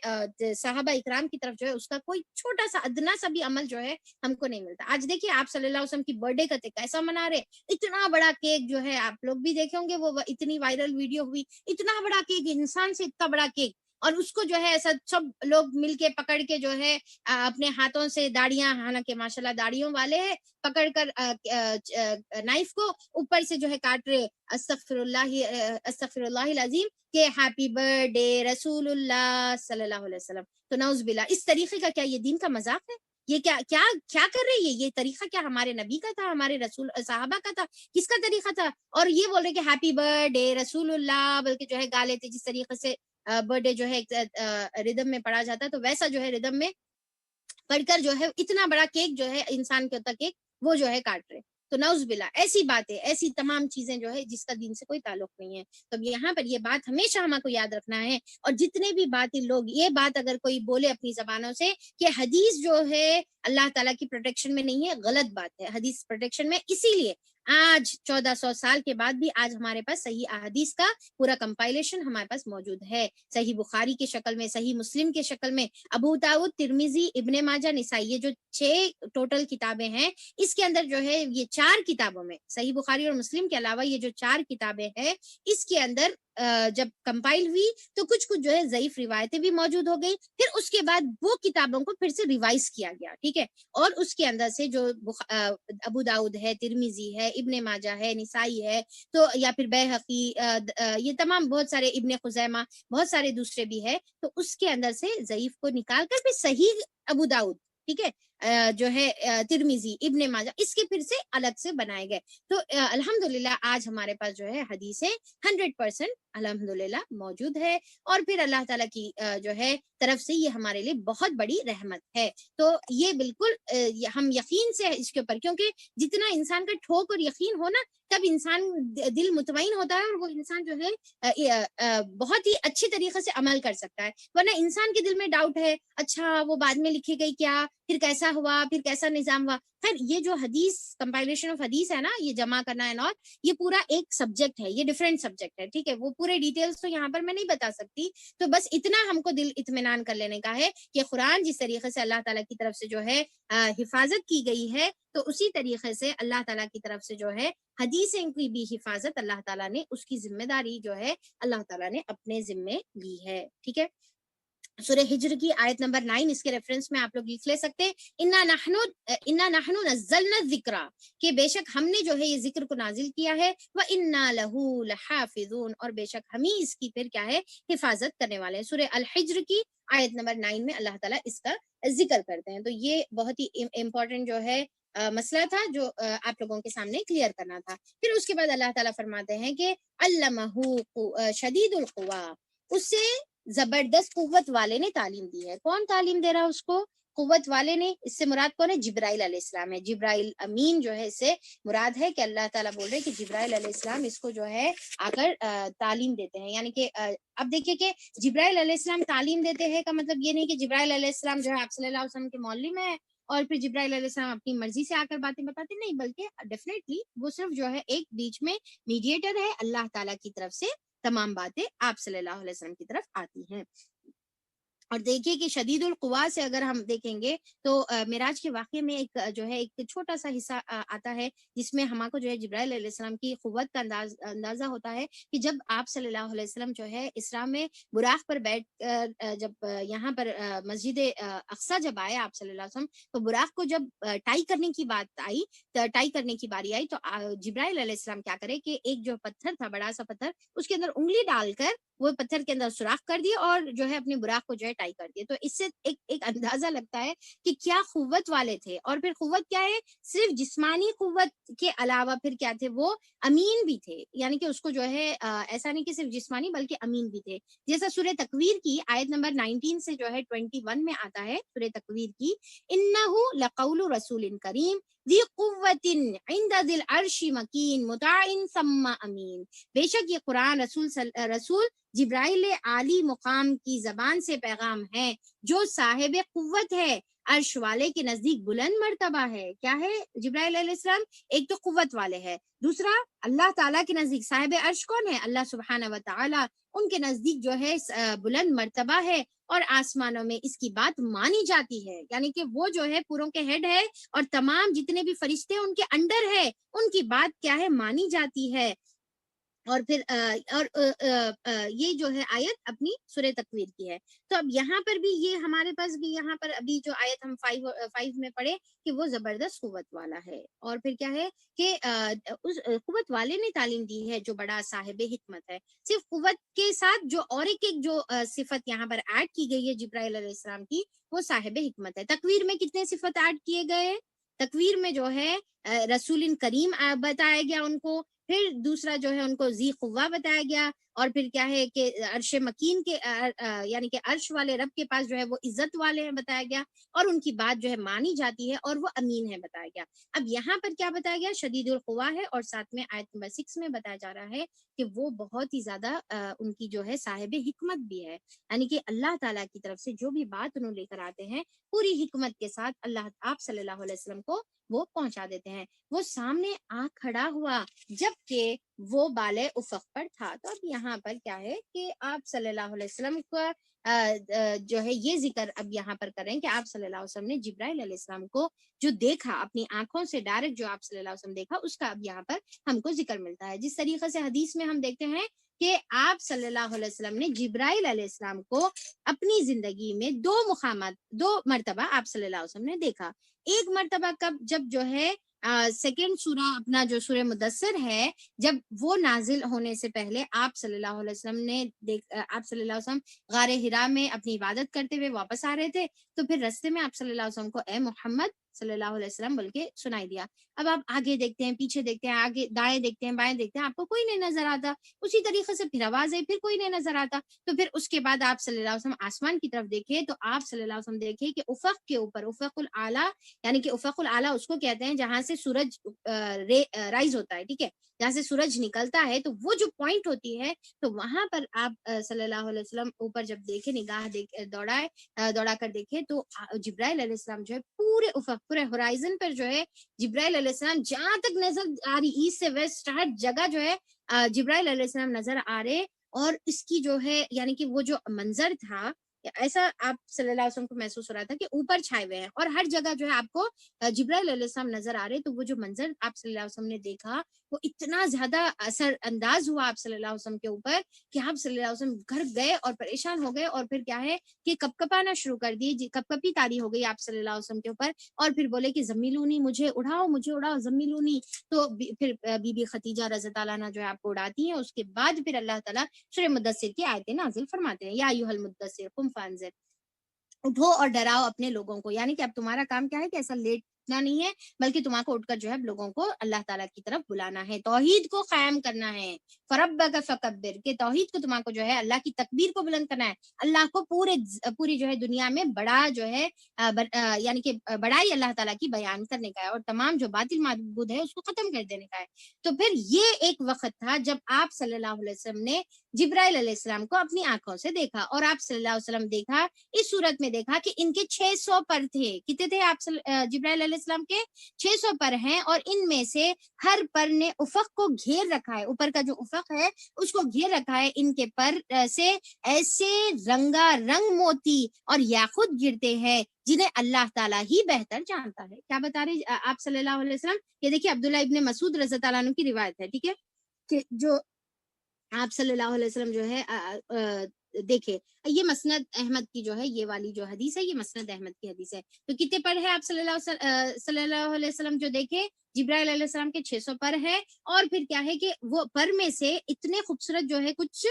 صحابہ اکرام کی طرف جو ہے اس کا کوئی چھوٹا سا ادنا سا بھی عمل جو ہے ہم کو نہیں ملتا. آج دیکھیے آپ صلی اللہ علیہ وسلم کی برتھ ڈے کا کیسا منا رہے، اتنا بڑا کیک جو ہے آپ لوگ بھی دیکھے ہوں گے، وہ اتنی وائرل ویڈیو ہوئی، اتنا بڑا کیک، انسان سے اتنا بڑا کیک، اور اس کو جو ہے ایسا سب لوگ مل کے پکڑ کے جو ہے اپنے ہاتھوں سے داڑیاں، حالانکہ ماشاءاللہ داڑیوں والے ہیں، پکڑ کر نائف کو اوپر سے جو ہے کاٹ رہے، استغفر اللہ العظیم، کہ ہیپی برتھ ڈے رسول اللہ صلی اللہ علیہ وسلم. تو نعوذ باللہ، اس طریقے کا کیا یہ دین کا مذاق ہے؟ یہ کیا کیا کیا کر رہے ہیں؟ یہ طریقہ کیا ہمارے نبی کا تھا، ہمارے رسول صحابہ کا تھا، کس کا طریقہ تھا؟ اور یہ بول رہے کہ ہیپی برتھ ڈے رسول اللہ، بلکہ جو ہے گا لیتے جس طریقے سے برتھ ڈے جو ہے ردم میں پڑھا جاتا ہے، تو ویسا جو ہے ردم میں پڑھ کر جو ہے اتنا بڑا کیک جو ہے انسان کے ہوتا کیک وہ جو ہے کاٹ رہے. تو نعوذ باللہ ایسی باتیں ایسی تمام چیزیں جو ہے جس کا دین سے کوئی تعلق نہیں ہے. تو یہاں پر یہ بات ہمیشہ ہمیں کو یاد رکھنا ہے. اور جتنے بھی باطل لوگ یہ بات اگر کوئی بولے اپنی زبانوں سے کہ حدیث جو ہے اللہ تعالیٰ کی پروٹیکشن میں نہیں ہے، غلط بات ہے. حدیث پروٹیکشن میں اسی لیے آج 1400 سال کے بعد بھی آج ہمارے پاس صحیح احادیث کا پورا کمپائلیشن ہمارے پاس موجود ہے. صحیح بخاری کی شکل میں، صحیح مسلم کی شکل میں، ابو داؤد، ترمذی، ابن ماجہ، نسائی، یہ جو 6 ٹوٹل کتابیں ہیں اس کے اندر جو ہے یہ 4 کتابوں میں صحیح بخاری اور مسلم کے علاوہ یہ جو 4 کتابیں ہیں اس کے اندر جب کمپائل ہوئی تو کچھ جو ہے ضعیف روایتیں بھی موجود ہو گئی. پھر اس کے بعد وہ کتابوں کو پھر سے ریوائز کیا گیا، ٹھیک ہے. اور اس کے اندر سے جو ابو داؤد ہے، ترمذی ہے، ابن ماجہ ہے، نسائی ہے، تو یا پھر بیہقی، یہ تمام بہت سارے، ابن خزیمہ، بہت سارے دوسرے بھی ہے. تو اس کے اندر سے ضعیف کو نکال کر پھر صحیح ابو داؤد، ٹھیک ہے، جو ہے ترمذی، ابن ماجہ، اس کے پھر سے الگ سے بنائے گئے. تو الحمدللہ آج ہمارے پاس جو ہے حدیثیں 100% الحمدللہ موجود ہے. اور پھر اللہ تعالیٰ کی جو ہے طرف سے یہ ہمارے لیے بہت بڑی رحمت ہے. تو یہ بالکل ہم یقین سے اس کے اوپر، کیونکہ جتنا انسان کا ٹھوک اور یقین ہو نا تب انسان دل مطمئن ہوتا ہے اور وہ انسان جو ہے بہت ہی اچھی طریقے سے عمل کر سکتا ہے. ورنہ انسان کے دل میں ڈاؤٹ ہے، اچھا وہ بعد میں لکھی گئی کیا، پھر کیسا ہوا، پھر کیسا نظام ہوا. خیر یہ جو حدیث کمپائلیشن آف حدیث ہے نا، یہ جمع کرنا ہے اور یہ پورا ایک سبجیکٹ ہے، یہ ڈفرینٹ سبجیکٹ ہے، ٹھیک ہے. وہ پورے ڈیٹیلز تو یہاں پر میں نہیں بتا سکتی. تو بس اتنا ہم کو دل اطمینان کر لینے کا ہے کہ قرآن جس طریقے سے اللہ تعالیٰ کی طرف سے جو ہے حفاظت کی گئی ہے، تو اسی طریقے سے اللہ تعالیٰ کی طرف سے جو ہے حدیثیں کی بھی حفاظت اللہ تعالیٰ نے، اس کی ذمہ داری جو ہے اللہ تعالیٰ نے اپنے ذمے لی ہے، ٹھیک ہے. سورہ ہجر کی آیت نمبر 9 اس کے ریفرنس میں آپ لوگ لکھ لے سکتے ہیں. انا نحن نزلنا الذکر، کہ بے شک ہم نے جو ہے یہ ذکر کو نازل کیا ہے، وَإِنَّا لَهُ لَحَافِظُونَ، اور بے شک ہم ہی اس کی پھر کیا ہے حفاظت کرنے والے ہیں. سورہ الحجر کی آیت نمبر 9 میں اللہ تعالیٰ اس کا ذکر کرتے ہیں. تو یہ بہت ہی امپورٹنٹ جو ہے مسئلہ تھا جو آپ لوگوں کے سامنے کلیئر کرنا تھا. پھر اس کے بعد اللہ تعالیٰ فرماتے ہیں کہ علمہ شدید القوا، اس سے زبردست قوت والے نے تعلیم دی ہے. کون تعلیم دے رہا اس کو؟ قوت والے نے. اس سے مراد کون ہے؟ جبرائیل علیہ السلام ہے. جبرائیل امین جو ہے اس سے مراد ہے کہ اللہ تعالیٰ بول رہے کہ جبرائیل علیہ السلام اس کو جو ہے آ کر تعلیم دیتے ہیں. یعنی کہ اب دیکھیے کہ جبرائیل علیہ السلام تعلیم دیتے ہیں کا مطلب یہ نہیں کہ جبرائیل علیہ السلام جو ہے آپ صلی اللہ علیہ وسلم کے معلم ہے اور پھر جبرائیل علیہ السلام اپنی مرضی سے آ کر باتیں بتاتے، نہیں، بلکہ ڈیفینیٹلی وہ صرف جو ہے ایک بیچ میں میڈیٹر ہے. اللہ تعالیٰ کی طرف سے تمام باتیں آپ صلی اللہ علیہ وسلم کی طرف آتی ہیں. اور دیکھیے کہ شدید القوا سے اگر ہم دیکھیں گے تو معراج کے واقعے میں ایک جو ہے ایک چھوٹا سا حصہ آتا ہے جس میں ہمارے کو جو ہے جبرائیل علیہ السلام کی قوت کا اندازہ ہوتا ہے کہ جب آپ صلی اللہ علیہ وسلم جو ہے اسراء میں براق پر بیٹھ جب یہاں پر مسجد اقصی جب آئے آپ صلی اللہ علیہ وسلم، تو براق کو جب ٹائی کرنے کی بات آئی، ٹائی کرنے کی باری آئی، تو جبرائیل علیہ السلام کیا کرے کہ ایک جو پتھر تھا، بڑا سا پتھر، اس کے اندر انگلی ڈال کر وہ پتھر کے اندر سوراخ کر دیے اور جو ہے اپنی براق کو جو ہے ٹائی کر دیے. تو اس سے ایک اندازہ لگتا ہے کہ کیا قوت والے تھے. اور پھر قوت کیا ہے؟ صرف جسمانی قوت کے علاوہ پھر کیا تھے؟ وہ امین بھی تھے. یعنی کہ اس کو جو ہے ایسا نہیں کہ صرف جسمانی بلکہ امین بھی تھے. جیسا سورہ تکویر کی آیت نمبر 19 سے جو ہے 21 میں آتا ہے سورہ تکویر کی، انہ لقول رسول کریم ذی قوت عند ذی العرش مکین مطاع ثم امین، بے شک یہ قرآن رسول جبرائیل عالی مقام کی زبان سے پیغام ہے جو صاحب قوت ہے، عرش والے کے نزدیک بلند مرتبہ ہے. کیا ہے جبرائیل علیہ السلام؟ ایک تو قوت والے ہے، دوسرا اللہ تعالیٰ کے نزدیک صاحب عرش کون ہے؟ اللہ سبحانہ و تعالیٰ، ان کے نزدیک جو ہے بلند مرتبہ ہے اور آسمانوں میں اس کی بات مانی جاتی ہے. یعنی کہ وہ جو ہے پوروں کے ہیڈ ہے اور تمام جتنے بھی فرشتے ان کے انڈر ہے، ان کی بات کیا ہے؟ مانی جاتی ہے. اور پھر یہ جو ہے آیت اپنی سورہ تکویر کی ہے. تو اب یہاں پر بھی یہ ہمارے پاس بھی یہاں پر ابھی جو آیت ہم 5 میں پڑھے کہ وہ زبردست قوت والا ہے. اور پھر کیا ہے کہ اس قوت والے نے تعلیم دی ہے جو بڑا صاحب حکمت ہے. صرف قوت کے ساتھ جو اور ایک جو صفت یہاں پر ایڈ کی گئی ہے جبرائیل علیہ السلام کی، وہ صاحب حکمت ہے. تکویر میں کتنے صفت ایڈ کیے گئے؟ تکویر میں جو ہے رسول کریم بتایا گیا ان کو، پھر دوسرا جو ہے ان کو ذی قوہ بتایا گیا، اور پھر کیا ہے کہ عرش مکین کے یعنی کہ عرش والے رب کے پاس جو ہے وہ عزت والے ہیں بتایا گیا، اور ان کی بات جو ہے مانی جاتی ہے اور وہ امین ہے بتایا گیا۔ اب یہاں پر کیا بتایا گیا؟ شدید القوا ہے، اور ساتھ میں آیت نمبر 6 میں بتایا جا رہا ہے کہ وہ بہت ہی زیادہ ان کی جو ہے صاحب حکمت بھی ہے، یعنی کہ اللہ تعالیٰ کی طرف سے جو بھی بات انہوں لے کر آتے ہیں پوری حکمت کے ساتھ اللہ آپ صلی اللہ علیہ وسلم کو وہ پہنچا دیتے ہیں۔ وہ سامنے آ کھڑا ہوا جبکہ وہ بالے افق پر تھا۔ تو اب یہاں پر کیا ہے کہ آپ صلی اللہ علیہ وسلم کا جو ہے یہ ذکر اب یہاں پر کریں کہ آپ صلی اللہ علیہ وسلم نے جبرائیل علیہ السلام کو جو دیکھا اپنی آنکھوں سے ڈائریکٹ، جو آپ صلی اللہ علیہ وسلم دیکھا، اس کا اب یہاں پر ہم کو ذکر ملتا ہے۔ جس طریقے سے حدیث میں ہم دیکھتے ہیں کہ آپ صلی اللہ علیہ وسلم نے جبرائیل علیہ السلام کو اپنی زندگی میں دو مرتبہ آپ صلی اللہ علیہ وسلم نے دیکھا۔ ایک مرتبہ کب؟ جب جو ہے سیکنڈ سورہ اپنا جو سورہ مدثر ہے، جب وہ نازل ہونے سے پہلے آپ صلی اللہ علیہ وسلم نے آپ صلی اللہ علیہ وسلم غار حرا میں اپنی عبادت کرتے ہوئے واپس آ رہے تھے، تو پھر رستے میں آپ صلی اللہ علیہ وسلم کو اے محمد صلی اللہ علیہ وسلم بول کے سنائی دیا۔ اب آپ آگے دیکھتے ہیں، پیچھے دیکھتے ہیں، آگے دائیں دیکھتے ہیں، بائیں دیکھتے ہیں، آپ کو کوئی نہیں نظر آتا۔ اسی طریقے سے پھر آواز آئی، پھر کوئی نہیں نظر آتا۔ تو پھر اس کے بعد آپ صلی اللہ علیہ وسلم آسمان کی طرف دیکھے، تو آپ صلی اللہ علیہ وسلم دیکھے کہ افق کے اوپر، افق الاعلیٰ، یعنی کہ افق الاعلیٰ اس کو کہتے ہیں جہاں سے سورج رائز ہوتا ہے، ٹھیک ہے، جہاں سے سورج نکلتا ہے، تو وہ جو پوائنٹ ہوتی ہے، تو وہاں پر آپ صلی اللہ علیہ وسلم اوپر جب دیکھے، نگاہ دوڑا کر دیکھے، تو جبرائیل علیہ السلام جو ہے پورے افق، پورے ہورائزن پر جو ہے جبرائیل علیہ السلام جہاں تک نظر آ رہی، ایسٹ سے ویسٹ ہر جگہ جو ہے جبرائیل علیہ السلام نظر آ رہے۔ اور اس کی جو ہے یعنی کہ وہ جو منظر تھا، ایسا آپ صلی اللہ علیہ وسلم کو محسوس ہو رہا تھا کہ اوپر چھائے ہوئے ہیں اور ہر جگہ جو ہے آپ کو جبرائیل علیہ السلام نظر آ رہے۔ تو وہ جو منظر آپ صلی اللہ علیہ وسلم نے دیکھا، وہ اتنا زیادہ اثر انداز ہوا آپ صلی اللہ علیہ وسلم کے اوپر کہ آپ صلی اللہ علیہ وسلم گھر گئے اور پریشان ہو گئے، اور پھر کیا ہے کہ کپ کپانا شروع کر دی، کپ کپی تاری ہو گئی آپ صلی اللہ علیہ وسلم کے اوپر، اور پھر بولے کہ زمیلونی، مجھے اڑاؤ زمیلونی۔ تو پھر بی بی خدیجہ رضی اللہ عنہا جو ہے آپ کو اڑاتی ہیں۔ اس کے بعد پھر اللہ تعالیٰ سورہ مدثر کی آیتیں نازل فرماتے ہیں، یا ایھا المدثر قم فانذر، اٹھو اور ڈراؤ اپنے لوگوں کو، یعنی کہ اب تمہارا کام کیا ہے کہ ایسا لیٹنا نہیں ہے، بلکہ تمہارا کو اٹھ کر جو ہے لوگوں کو اللہ تعالیٰ کی طرف بلانا ہے، توحید کو قائم کرنا ہے۔ فربک فکبر، کہ توحید کو تمہارا کو جو ہے اللہ کی تکبیر کو بلند کرنا ہے، اللہ کو پوری جو ہے دنیا میں بڑا جو ہے یعنی کہ بڑائی اللہ تعالیٰ کی بیان کرنے کا ہے، اور تمام جو باطل معبود ہے اس کو ختم کر دینے کا ہے۔ تو پھر یہ ایک وقت تھا جب آپ صلی اللہ علیہ وسلم نے جبرائیل علیہ السلام کو اپنی آنکھوں سے دیکھا، اور آپ صلی اللہ علیہ وسلم دیکھا اس صورت میں دیکھا کہ ان کے 600 پر تھے۔ کتنے تھے آپ جبرائیل علیہ السلام کے؟ 600 پر ہیں، اور ان میں سے ہر پر نے افق کو گھیر رکھا ہے، اوپر کا جو افق ہے اس کو گھیر رکھا ہے۔ ان کے پر سے ایسے رنگا رنگ موتی اور یاقوت گرتے ہیں جنہیں اللہ تعالیٰ ہی بہتر جانتا ہے۔ کیا بتا رہے آپ صلی اللہ علیہ وسلم؟ یہ دیکھیے عبداللہ ابن مسعود رضی اللہ عنہ کی روایت ہے، ٹھیک ہے، کہ جو آپ صلی اللہ علیہ وسلم جو ہے دیکھے، یہ مسند احمد کی جو ہے یہ والی جو حدیث ہے، یہ مسند احمد کی حدیث ہے۔ تو کتنے پر ہے آپ صلی اللہ علیہ وسلم جو دیکھے؟ جبرائیل علیہ السلام کے 600 پر ہے، اور پھر کیا ہے کہ وہ پر میں سے اتنے خوبصورت جو ہے کچھ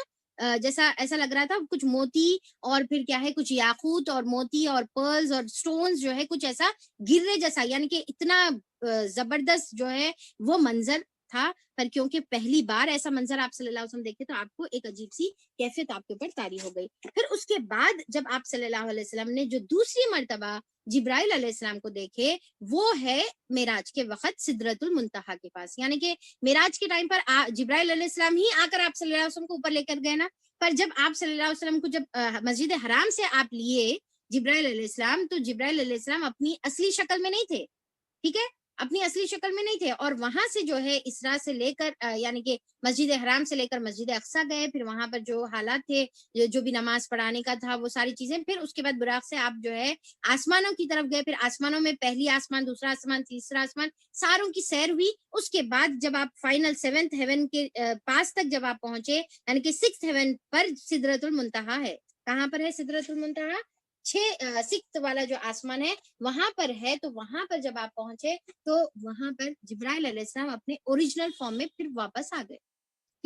جیسا ایسا لگ رہا تھا کچھ موتی، اور پھر کیا ہے کچھ یاقوت اور موتی اور پرلز اور سٹونز جو ہے کچھ ایسا گرے جیسا، یعنی کہ اتنا زبردست جو ہے وہ منظر تھا۔ پر کیونکہ پہلی بار ایسا منظر آپ صلی اللہ علیہ وسلم دیکھے تو آپ کو ایک عجیب سی کیفیت آپ کے اوپر طاری ہو گئی۔ پھر اس کے بعد جب آپ صلی اللہ علیہ وسلم نے جو دوسری مرتبہ جبرائیل علیہ السلام کو دیکھے، وہ ہے معراج کے وقت سدرۃ المنتہا کے پاس، یعنی کہ معراج کے ٹائم پر جبرائیل علیہ السلام ہی آ کر آپ صلی اللہ علیہ وسلم کو اوپر لے کر گئے نا۔ پر جب آپ صلی اللہ علیہ وسلم کو جب مسجد حرام سے آپ لیے جبرائیل علیہ السلام، تو جبرائیل علیہ السلام اپنی اصلی شکل میں نہیں تھے، ٹھیک ہے، اپنی اصلی شکل میں نہیں تھے، اور وہاں سے جو ہے اسرا سے لے کر یعنی کہ مسجد حرام سے لے کر مسجد اقصیٰ گئے، پھر وہاں پر جو حالات تھے، جو بھی نماز پڑھانے کا تھا وہ ساری چیزیں، پھر اس کے بعد براق سے آپ جو ہے آسمانوں کی طرف گئے، پھر آسمانوں میں پہلی آسمان، دوسرا آسمان، تیسرا آسمان، ساروں کی سیر ہوئی۔ اس کے بعد جب آپ فائنل 7th ہیون کے پاس تک جب آپ پہنچے، یعنی کہ 6th ہیون پر سدرۃ المنتہا ہے۔ کہاں پر ہے سدرۃ المنتہا؟ 6th والا جو آسمان ہے وہاں پر ہے۔ تو وہاں پر جب آپ پہنچے تو وہاں پر جبرائیل علیہ السلام اپنے اوریجنل فارم میں پھر واپس آ گئے،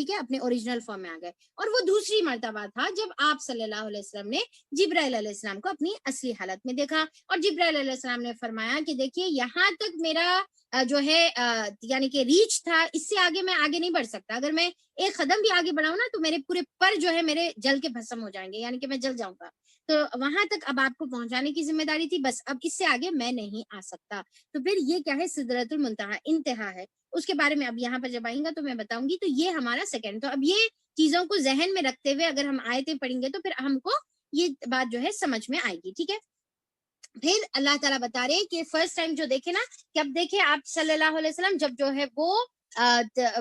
ٹھیک ہے, اپنے اوریجنل فارم میں آ گئے. اور وہ دوسری مرتبہ تھا جب آپ صلی اللہ علیہ وسلم نے جبرائیل علیہ السلام کو اپنی اصلی حالت میں دیکھا, اور جبرائیل علیہ السلام نے فرمایا کہ دیکھیے یہاں تک میرا جو ہے یعنی کہ ریچ تھا, اس سے آگے میں آگے نہیں بڑھ سکتا. اگر میں ایک قدم بھی آگے بڑھاؤں نا تو میرے پورے پر جو ہے میرے جل کے بھسم ہو جائیں گے, یعنی کہ میں جل جاؤں گا. تو وہاں تک اب آپ کو پہنچانے کی ذمہ داری تھی, بس اب اس سے آگے میں نہیں آ سکتا. تو پھر یہ کیا ہے, سدرۃ المنتہا, انتہا ہے. اس کے بارے میں اب یہاں پر جب آئیں گا تو میں بتاؤں گی. تو یہ ہمارا سیکنڈ. تو اب یہ چیزوں کو ذہن میں رکھتے ہوئے اگر ہم آیتیں پڑھیں گے تو پھر ہم کو یہ بات جو ہے سمجھ میں آئے گی. ٹھیک ہے, پھر اللہ تعالیٰ بتا رہے کہ فرسٹ ٹائم جو دیکھے نا, کہ اب دیکھے آپ صلی اللہ علیہ وسلم جب جو ہے وہ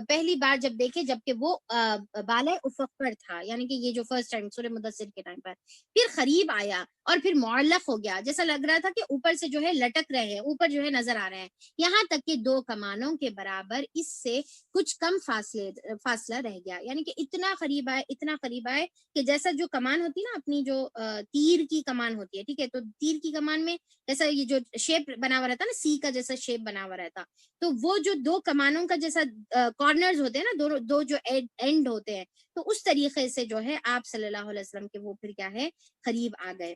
پہلی بار جب دیکھے جبکہ وہ بالائے افق پر تھا, یعنی کہ یہ جو فرسٹ ٹائم سورہ مدثر کے ٹائم پر, پھر قریب آیا اور پھر معلق ہو گیا, جیسا لگ رہا تھا کہ اوپر سے جو ہے لٹک رہے ہیں, اوپر جو ہے نظر آ رہے ہیں, یہاں تک کہ 2 کمانوں کے برابر اس سے کچھ کم فاصلہ رہ گیا. یعنی کہ اتنا قریب آئے کہ جیسا جو کمان ہوتی ہے نا اپنی جو تیر کی کمان ہوتی ہے, ٹھیک ہے, تو تیر کی کمان میں جیسا یہ جو شیپ بنا ہوا رہتا ہے نا, سی کا جیسا شیپ بنا ہوا رہتا, تو وہ جو 2 کمانوں کا جیسا کارنرز ہوتے ہیں نا, دو جو اینڈ ہوتے ہیں, تو اس طریقے سے جو ہے آپ صلی اللہ علیہ وسلم کے وہ پھر کیا ہے قریب آ گئے.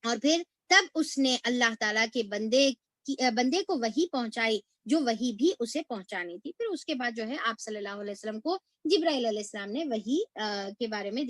اور پھر تب اس نے اللہ تعالیٰ کے بندے کو وحی پہنچائی جو وحی بھی اسے پہنچانی تھی. پھر اس کے بعد جو ہے آپ صلی اللہ علیہ وسلم کو جبرائیل علیہ السلام نے وحی کے بارے میں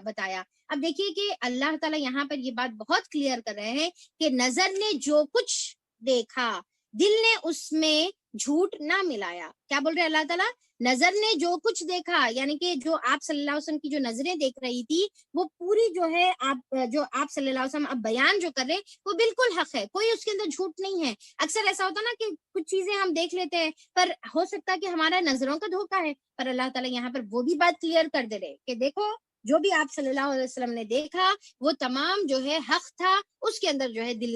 بتایا. اب دیکھیے کہ اللہ تعالیٰ یہاں پر یہ بات بہت کلیئر کر رہے ہیں کہ نظر نے جو کچھ دیکھا دل نے اس میں جھوٹ نہ ملایا. کیا بول رہے اللہ تعالیٰ, نظر نے جو کچھ دیکھا, یعنی کہ جو آپ صلی اللہ علیہ وسلم کی جو نظریں دیکھ رہی تھی وہ پوری جو ہے آپ صلی اللہ علیہ وسلم اب بیان جو کر رہے وہ بالکل حق ہے, کوئی اس کے اندر جھوٹ نہیں ہے. اکثر ایسا ہوتا نا کہ کچھ چیزیں ہم دیکھ لیتے ہیں پر ہو سکتا ہے کہ ہمارا نظروں کا دھوکا ہے, پر اللہ تعالیٰ یہاں پر وہ بھی بات کلیئر کر دے رہے کہ دیکھو جو بھی آپ صلی اللہ علیہ وسلم نے دیکھا وہ تمام جو ہے حق تھا, اس کے اندر جو ہے دل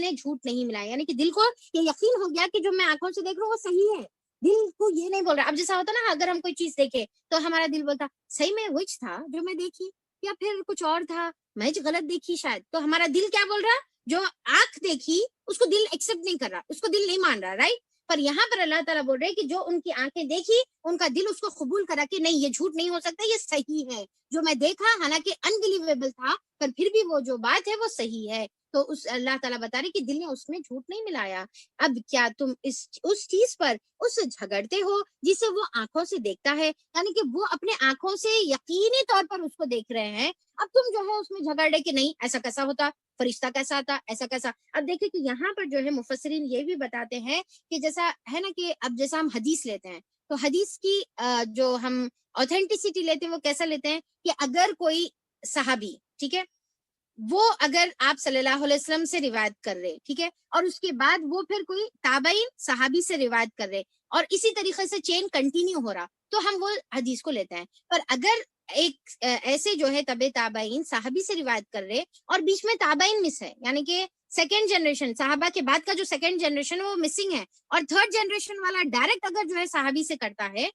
نے جھوٹ نہیں ملایا. یعنی کہ دل کو یہ یقین ہو گیا کہ جو میں آنکھوں سے دیکھ رہا ہوں وہ صحیح ہے, دل کو یہ نہیں بول رہا. اب جیسا ہوتا نا اگر ہم کوئی چیز دیکھے تو ہمارا دل بولتا صحیح میں وہی تھا جو میں دیکھی, یا پھر کچھ اور تھا, میں غلط دیکھی شاید. تو ہمارا دل کیا بول رہا, جو آنکھ دیکھی اس کو دل ایکسپٹ نہیں کر رہا, اس کو دل نہیں مان رہا, رائٹ. پر یہاں پر اللہ تعالیٰ بول رہے کہ جو ان کی آنکھیں دیکھی ان کا دل اس کو قبول کرا کہ نہیں یہ جھوٹ نہیں ہو سکتا, یہ صحیح ہے جو میں دیکھا, حالانکہ انبلیویبل تھا پر پھر بھی وہ جو بات ہے وہ صحیح ہے. تو اللہ تعالیٰ بتا رہے کہ دل نے اس میں جھوٹ نہیں ملایا. اب کیا تم اس چیز پر اس سے جھگڑتے ہو جسے وہ آنکھوں سے دیکھتا ہے, یعنی کہ وہ اپنے آنکھوں سے یقینی طور پر اس کو دیکھ رہے ہیں, اب تم جو ہے اس میں جھگڑ رہے کہ نہیں ایسا کیسا ہوتا, فرشتہ کیسا آتا, ایسا کیسا. اب دیکھیں کہ یہاں پر جو ہے مفسرین یہ بھی بتاتے ہیں کہ جیسا ہے نا کہ اب جیسا ہم حدیث لیتے ہیں تو حدیث کی جو ہم اوتھینٹسٹی لیتے ہیں وہ کیسا لیتے ہیں کہ اگر کوئی صحابی, ٹھیک ہے, وہ اگر آپ صلی اللہ علیہ وسلم سے روایت کر رہے, ٹھیک ہے, اور اس کے بعد وہ پھر کوئی تابعین صحابی سے روایت کر رہے اور اسی طریقے سے چین کنٹینیو ہو رہا تو ہم وہ حدیث کو لیتے ہیں. پر اگر ایک ایسے جو ہے تابعین صحابی سے روایت کر رہے اور بیچ میں تابعین مس ہے, یعنی کہ سیکنڈ جنریشن صحابہ کے بعد کا جو سیکنڈ جنریشن ہے وہ مسنگ ہے, اور تھرڈ جنریشن والا ڈائریکٹ اگر جو ہے صحابی سے کرتا ہے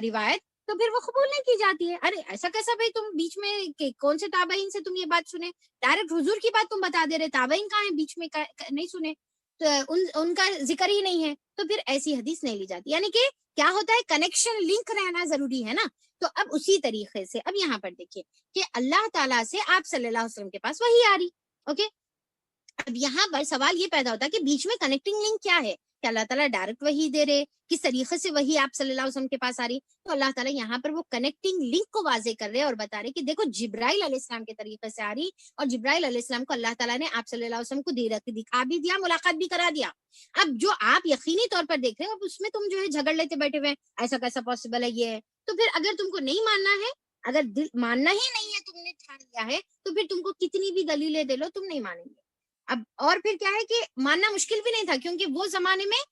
روایت تو پھر وہ قبول نہیں کی جاتی ہے. ارے ایسا کیسا بھائی, تم بیچ میں کون سے تابعین سے تم یہ بات سنے, ڈائریکٹ حضور کی بات تم بتا دے رہے, تابعین کہاں ہیں بیچ میں نہیں سنے, تو ان کا ذکر ہی نہیں ہے, تو پھر ایسی حدیث نہیں لی جاتی. یعنی کہ کیا ہوتا ہے, کنیکشن لنک رہنا ضروری ہے نا. تو اب اسی طریقے سے اب یہاں پر دیکھیے کہ اللہ تعالیٰ سے آپ صلی اللہ علیہ وسلم کے پاس وحی آ رہی, اوکے. اب یہاں پر سوال یہ پیدا ہوتا ہے کہ بیچ میں کنیکٹنگ لنک کیا ہے, کہ اللہ تعالیٰ ڈائریکٹ وحی دے رہے, کس طریقے سے وحی آپ صلی اللہ علیہ وسلم کے پاس آ رہی. تو اللہ تعالیٰ یہاں پر وہ کنیکٹنگ لنک کو واضح کر رہے اور بتا رہے کہ دیکھو جبرائیل علیہ السلام کے طریقے سے آ رہی, اور جبرائیل علیہ السلام کو اللہ تعالیٰ نے آپ صلی اللہ علیہ وسلم کو دکھا بھی دیا, ملاقات بھی کرا دیا. اب جو آپ یقینی طور پر دیکھ رہے ہیں اب اس میں تم جو ہے جھگڑ لیتے بیٹھے ہوئے, ایسا کیسا پاسبل ہے, یہ ہے. تو پھر اگر تم کو نہیں ماننا ہے, اگر ماننا ہی نہیں ہے, تم نے ٹھان لیا ہے, تو پھر تم کو کتنی بھی دلیلیں دے لو تم نہیں مانیں گے. اب اور پھر کیا ہے کہ ماننا مشکل بھی نہیں تھا, کیونکہ وہ زمانے میں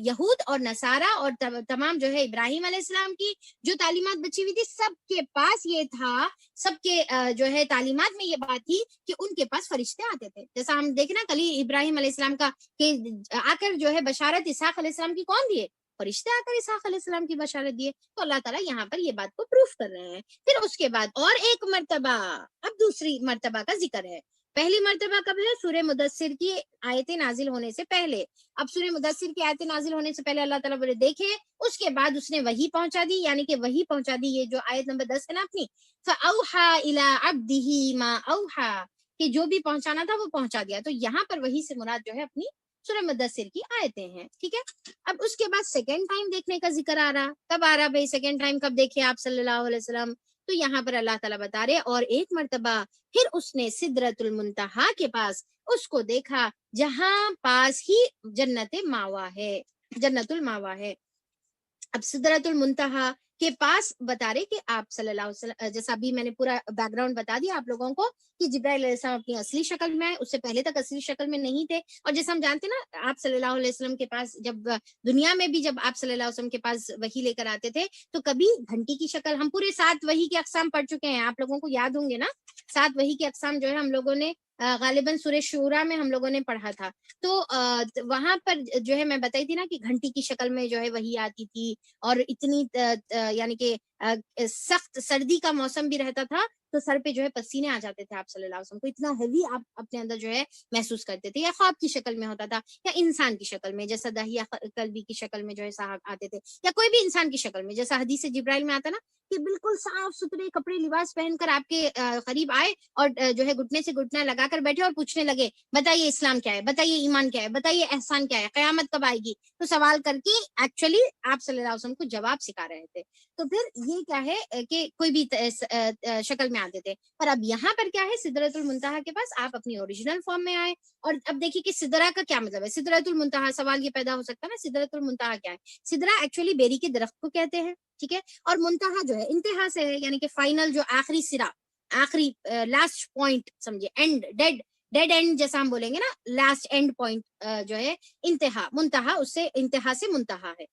یہود اور نصارہ اور تمام جو ہے ابراہیم علیہ السلام کی جو تعلیمات بچی ہوئی تھی, سب کے پاس یہ تھا, سب کے جو ہے تعلیمات میں یہ بات تھی کہ ان کے پاس فرشتے آتے تھے. جیسا ہم دیکھنا کل ابراہیم علیہ السلام کا کہ آ کر جو ہے بشارت اسحاق علیہ السلام کی کون دیے, فرشتے آ کر اسحاق علیہ السلام کی بشارت دیے. تو اللہ تعالیٰ یہاں پر یہ بات کو پروف کر رہے ہیں. پھر اس کے بعد اور ایک مرتبہ, اب دوسری مرتبہ کا ذکر ہے پہلی مرتبہ کب ہے؟ سورہ مدثر کی آیتیں نازل ہونے سے پہلے. اب سورہ مدثر کی آیتیں نازل ہونے سے پہلے اللہ تعالیٰ بولے دیکھے، اس کے بعد اس نے وحی پہنچا دی، یعنی کہ وحی پہنچا دی. یہ جو آیت نمبر 10 ہے نا اپنی، فَأَوْحَى إِلَىٰ عَبْدِهِ مَا أَوْحَىٰ، کہ جو بھی پہنچانا تھا وہ پہنچا دیا. تو یہاں پر وحی سے مراد جو ہے اپنی سورہ مدثر کی آیتیں ہیں. ٹھیک ہے. اب اس کے بعد سیکنڈ ٹائم دیکھنے کا ذکر آ رہا. کب آ رہا بھائی سیکنڈ ٹائم؟ کب دیکھے آپ صلی اللہ علیہ وسلم؟ تو یہاں پر اللہ تعالیٰ بتا رہے اور ایک مرتبہ پھر اس نے سدرۃ المنتہا کے پاس اس کو دیکھا، جہاں پاس ہی جنت ماوا ہے، جنت الماوا ہے. اب سدرۃ المنتہا کے پاس بتا رہے کہ آپ صلی اللہ علیہ وسلم، جیسا ابھی میں نے پورا بیک گراؤنڈ بتا دیا آپ لوگوں کو کہ جبرائیل علیہ السلام اپنی اصلی شکل میں آئے، اس سے پہلے تک اصلی شکل میں نہیں تھے. اور جیسا ہم جانتے نا آپ صلی اللہ علیہ وسلم کے پاس، جب دنیا میں بھی جب آپ صلی اللہ علیہ وسلم کے پاس وحی لے کر آتے تھے تو کبھی گھنٹی کی شکل، ہم پورے 7 وحی کے اقسام پڑھ چکے ہیں، آپ لوگوں کو یاد ہوں گے نا. 7 وحی کے اقسام جو ہے ہم لوگوں نے غالباً سورہ شورا میں ہم لوگوں نے پڑھا تھا. تو وہاں پر جو ہے میں بتائی تھی نا کہ گھنٹی کی شکل میں جو ہے وحی آتی تھی، اور اتنی یعنی کہ سخت سردی کا موسم بھی رہتا تھا تو سر پہ جو ہے پسینے آ جاتے تھے آپ صلی اللہ علیہ وسلم کو، اتنا ہیوی آپ اپنے اندر جو ہے محسوس کرتے تھے. یا خواب کی شکل میں ہوتا تھا، یا انسان کی شکل میں جیسا داہیہ قلبی کی شکل میں جو ہے صاحب آتے تھے، یا کوئی بھی انسان کی شکل میں جیسا حدیث جبرائیل میں آتا نا کہ بالکل صاف ستھرے کپڑے لباس پہن کر آپ کے قریب آئے اور جو ہے گھٹنے سے گھٹنا لگا کر بیٹھے اور پوچھنے لگے بتائیے اسلام کیا ہے، بتائیے ایمان کیا ہے، بتائیے احسان کیا ہے، قیامت کب آئے گی. تو سوال کر کے ایکچولی آپ صلی اللہ علیہ وسلم کو جواب سکھا رہے تھے. تو پھر یہ کیا ہے کہ کوئی بھی شکل میں آتے تھے. پر اب یہاں پر کیا ہے، سدرۃ المنتہا کے پاس آپ اپنی اوریجنل فارم میں آئے. اور اب دیکھیے کہ سدرا کا کیا مطلب ہے. سدرۃ المنتہا، سوال یہ پیدا ہو سکتا ہے نا سدرۃ المنتہا کیا ہے. سدرا ایکچولی بیری کے درخت کو کہتے ہیں. ٹھیک ہے. اور منتہا جو ہے انتہا سے ہے، یعنی کہ فائنل، جو آخری سرا، آخری لاسٹ پوائنٹ سمجھے، اینڈ، ڈیڈ اینڈ جیسا ہم بولیں گے نا، لاسٹ اینڈ پوائنٹ جو ہے انتہا، منتہا اس سے انتہا سے منتہا ہے.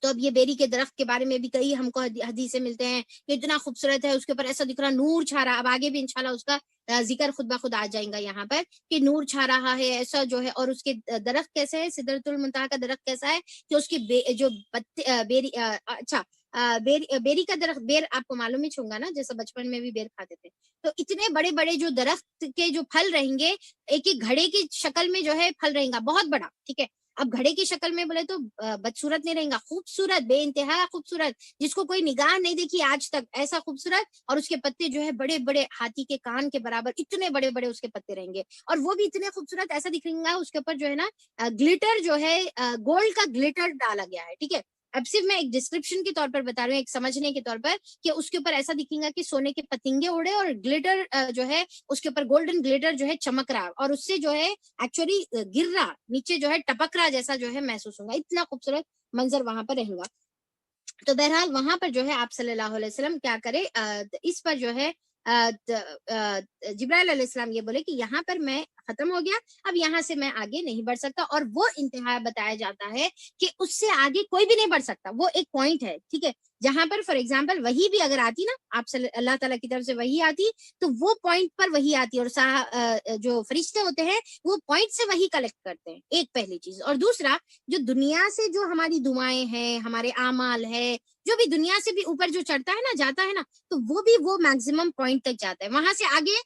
تو اب یہ بیری کے درخت کے بارے میں بھی کئی ہم کو حدیثیں ملتے ہیں کہ اتنا خوبصورت ہے، اس کے اوپر ایسا دکھ رہا نور چھا رہا. اب آگے بھی انشاءاللہ اس کا ذکر خود بخود آ جائیں گا یہاں پر کہ نور چھا رہا ہے ایسا جو ہے. اور اس کے درخت کیسے ہے، سدرۃ المنتہا کا درخت کیسا ہے کہ اس کے جو پتے بیری اچھا بیری کا درخت، بیر آپ کو معلوم ہی ہوگا نا، جیسا بچپن میں بھی بیر کھاتے تھے. تو اتنے بڑے بڑے جو درخت کے جو پھل رہیں گے، ایک ایک گھڑے کی شکل میں جو ہے پھل رہیں گا، بہت بڑا. ٹھیک ہے. اب گھڑے کی شکل میں بولے تو بدصورت نہیں رہیں گا، خوبصورت، بے انتہا خوبصورت، جس کو کوئی نگاہ نہیں دیکھی آج تک، ایسا خوبصورت. اور اس کے پتے جو ہے بڑے بڑے ہاتھی کے کان کے برابر، اتنے بڑے بڑے اس کے پتے رہیں گے. اور وہ بھی اتنے خوبصورت، ایسا دکھیں گا اس کے اوپر جو ہے نا گلٹر جو ہے گولڈ کا گلٹر ڈالا گیا ہے. ٹھیک ہے. اب صرف میں ایک ڈسکرپشن کے طور پر بتا رہی ہوں، ایک سمجھنے کے طور پر، کہ اس کے اوپر ایسا دکھیں گا کہ سونے کے پتنگے اڑے اور گلٹر جو ہے اس کے اوپر گولڈن گلٹر جو ہے چمک رہا، اور اس سے جو ہے ایکچولی گر رہا نیچے جو ہے ٹپک رہا جیسا جو ہے محسوس ہوگا. اتنا خوبصورت منظر وہاں پر رہے گا. تو بہرحال وہاں پر جو ہے آپ صلی اللہ علیہ وسلم کیا کرے، اس پر جو ہے جبرائیل علیہ السلام یہ بولے کہ یہاں پر میں ختم ہو گیا، اب یہاں سے میں آگے نہیں بڑھ سکتا. اور وہ انتہا بتایا جاتا ہے کہ اس سے آگے کوئی بھی نہیں بڑھ سکتا. وہ ایک پوائنٹ ہے. ٹھیک ہے. جہاں پر فار ایگزامپل وہی بھی اگر آتی نا، آپ صلی اللہ تعالیٰ کی طرف سے وہی آتی تو وہ پوائنٹ پر وہی آتی، اور جو فرشتے ہوتے ہیں وہ پوائنٹ سے وہی کلیکٹ کرتے ہیں. ایک پہلی چیز. اور دوسرا، جو دنیا سے جو ہماری دعائیں ہیں، ہمارے اعمال ہے، جو بھی دنیا سے بھی اوپر جو چڑھتا ہے نا، جاتا ہے نا، تو وہ بھی وہ میکسیمم پوائنٹ تک جاتا ہے. وہاں سے آگے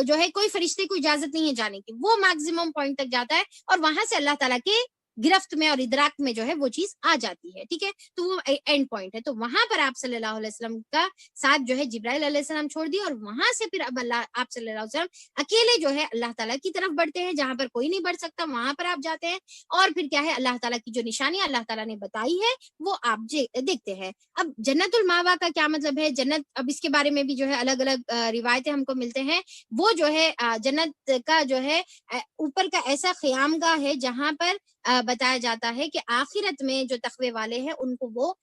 جو ہے کوئی فرشتے کو اجازت نہیں ہے جانے کی، وہ میکسیمم پوائنٹ تک جاتا ہے. اور وہاں سے اللہ تعالیٰ کے گرفت میں اور ادراک میں جو ہے وہ چیز آ جاتی ہے. ٹھیک ہے. تو وہ اینڈ پوائنٹ ہے. تو وہاں پر آپ صلی اللہ علیہ وسلم کا ساتھ جو ہے جبرائیل علیہ السلام چھوڑ دیا، اور وہاں سے پھر اب آپ صلی اللہ علیہ وسلم اکیلے جو ہے اللہ تعالیٰ کی طرف بڑھتے ہیں، جہاں پر کوئی نہیں بڑھ سکتا وہاں پر آپ جاتے ہیں. اور پھر کیا ہے، اللہ تعالیٰ کی جو نشانیاں اللہ تعالیٰ نے بتائی ہے وہ آپ دیکھتے ہیں. اب جنت الماوا کا کیا مطلب ہے، جنت، اب اس کے بارے میں بھی جو ہے الگ الگ روایتیں ہم کو ملتے ہیں. وہ جو ہے جنت کا جو ہے اوپر کا ایسا خیام گاہ ہے جہاں پر بتایا جاتا ہے کہ آخرت میں جو تقوی والے ہیں ان کو وہ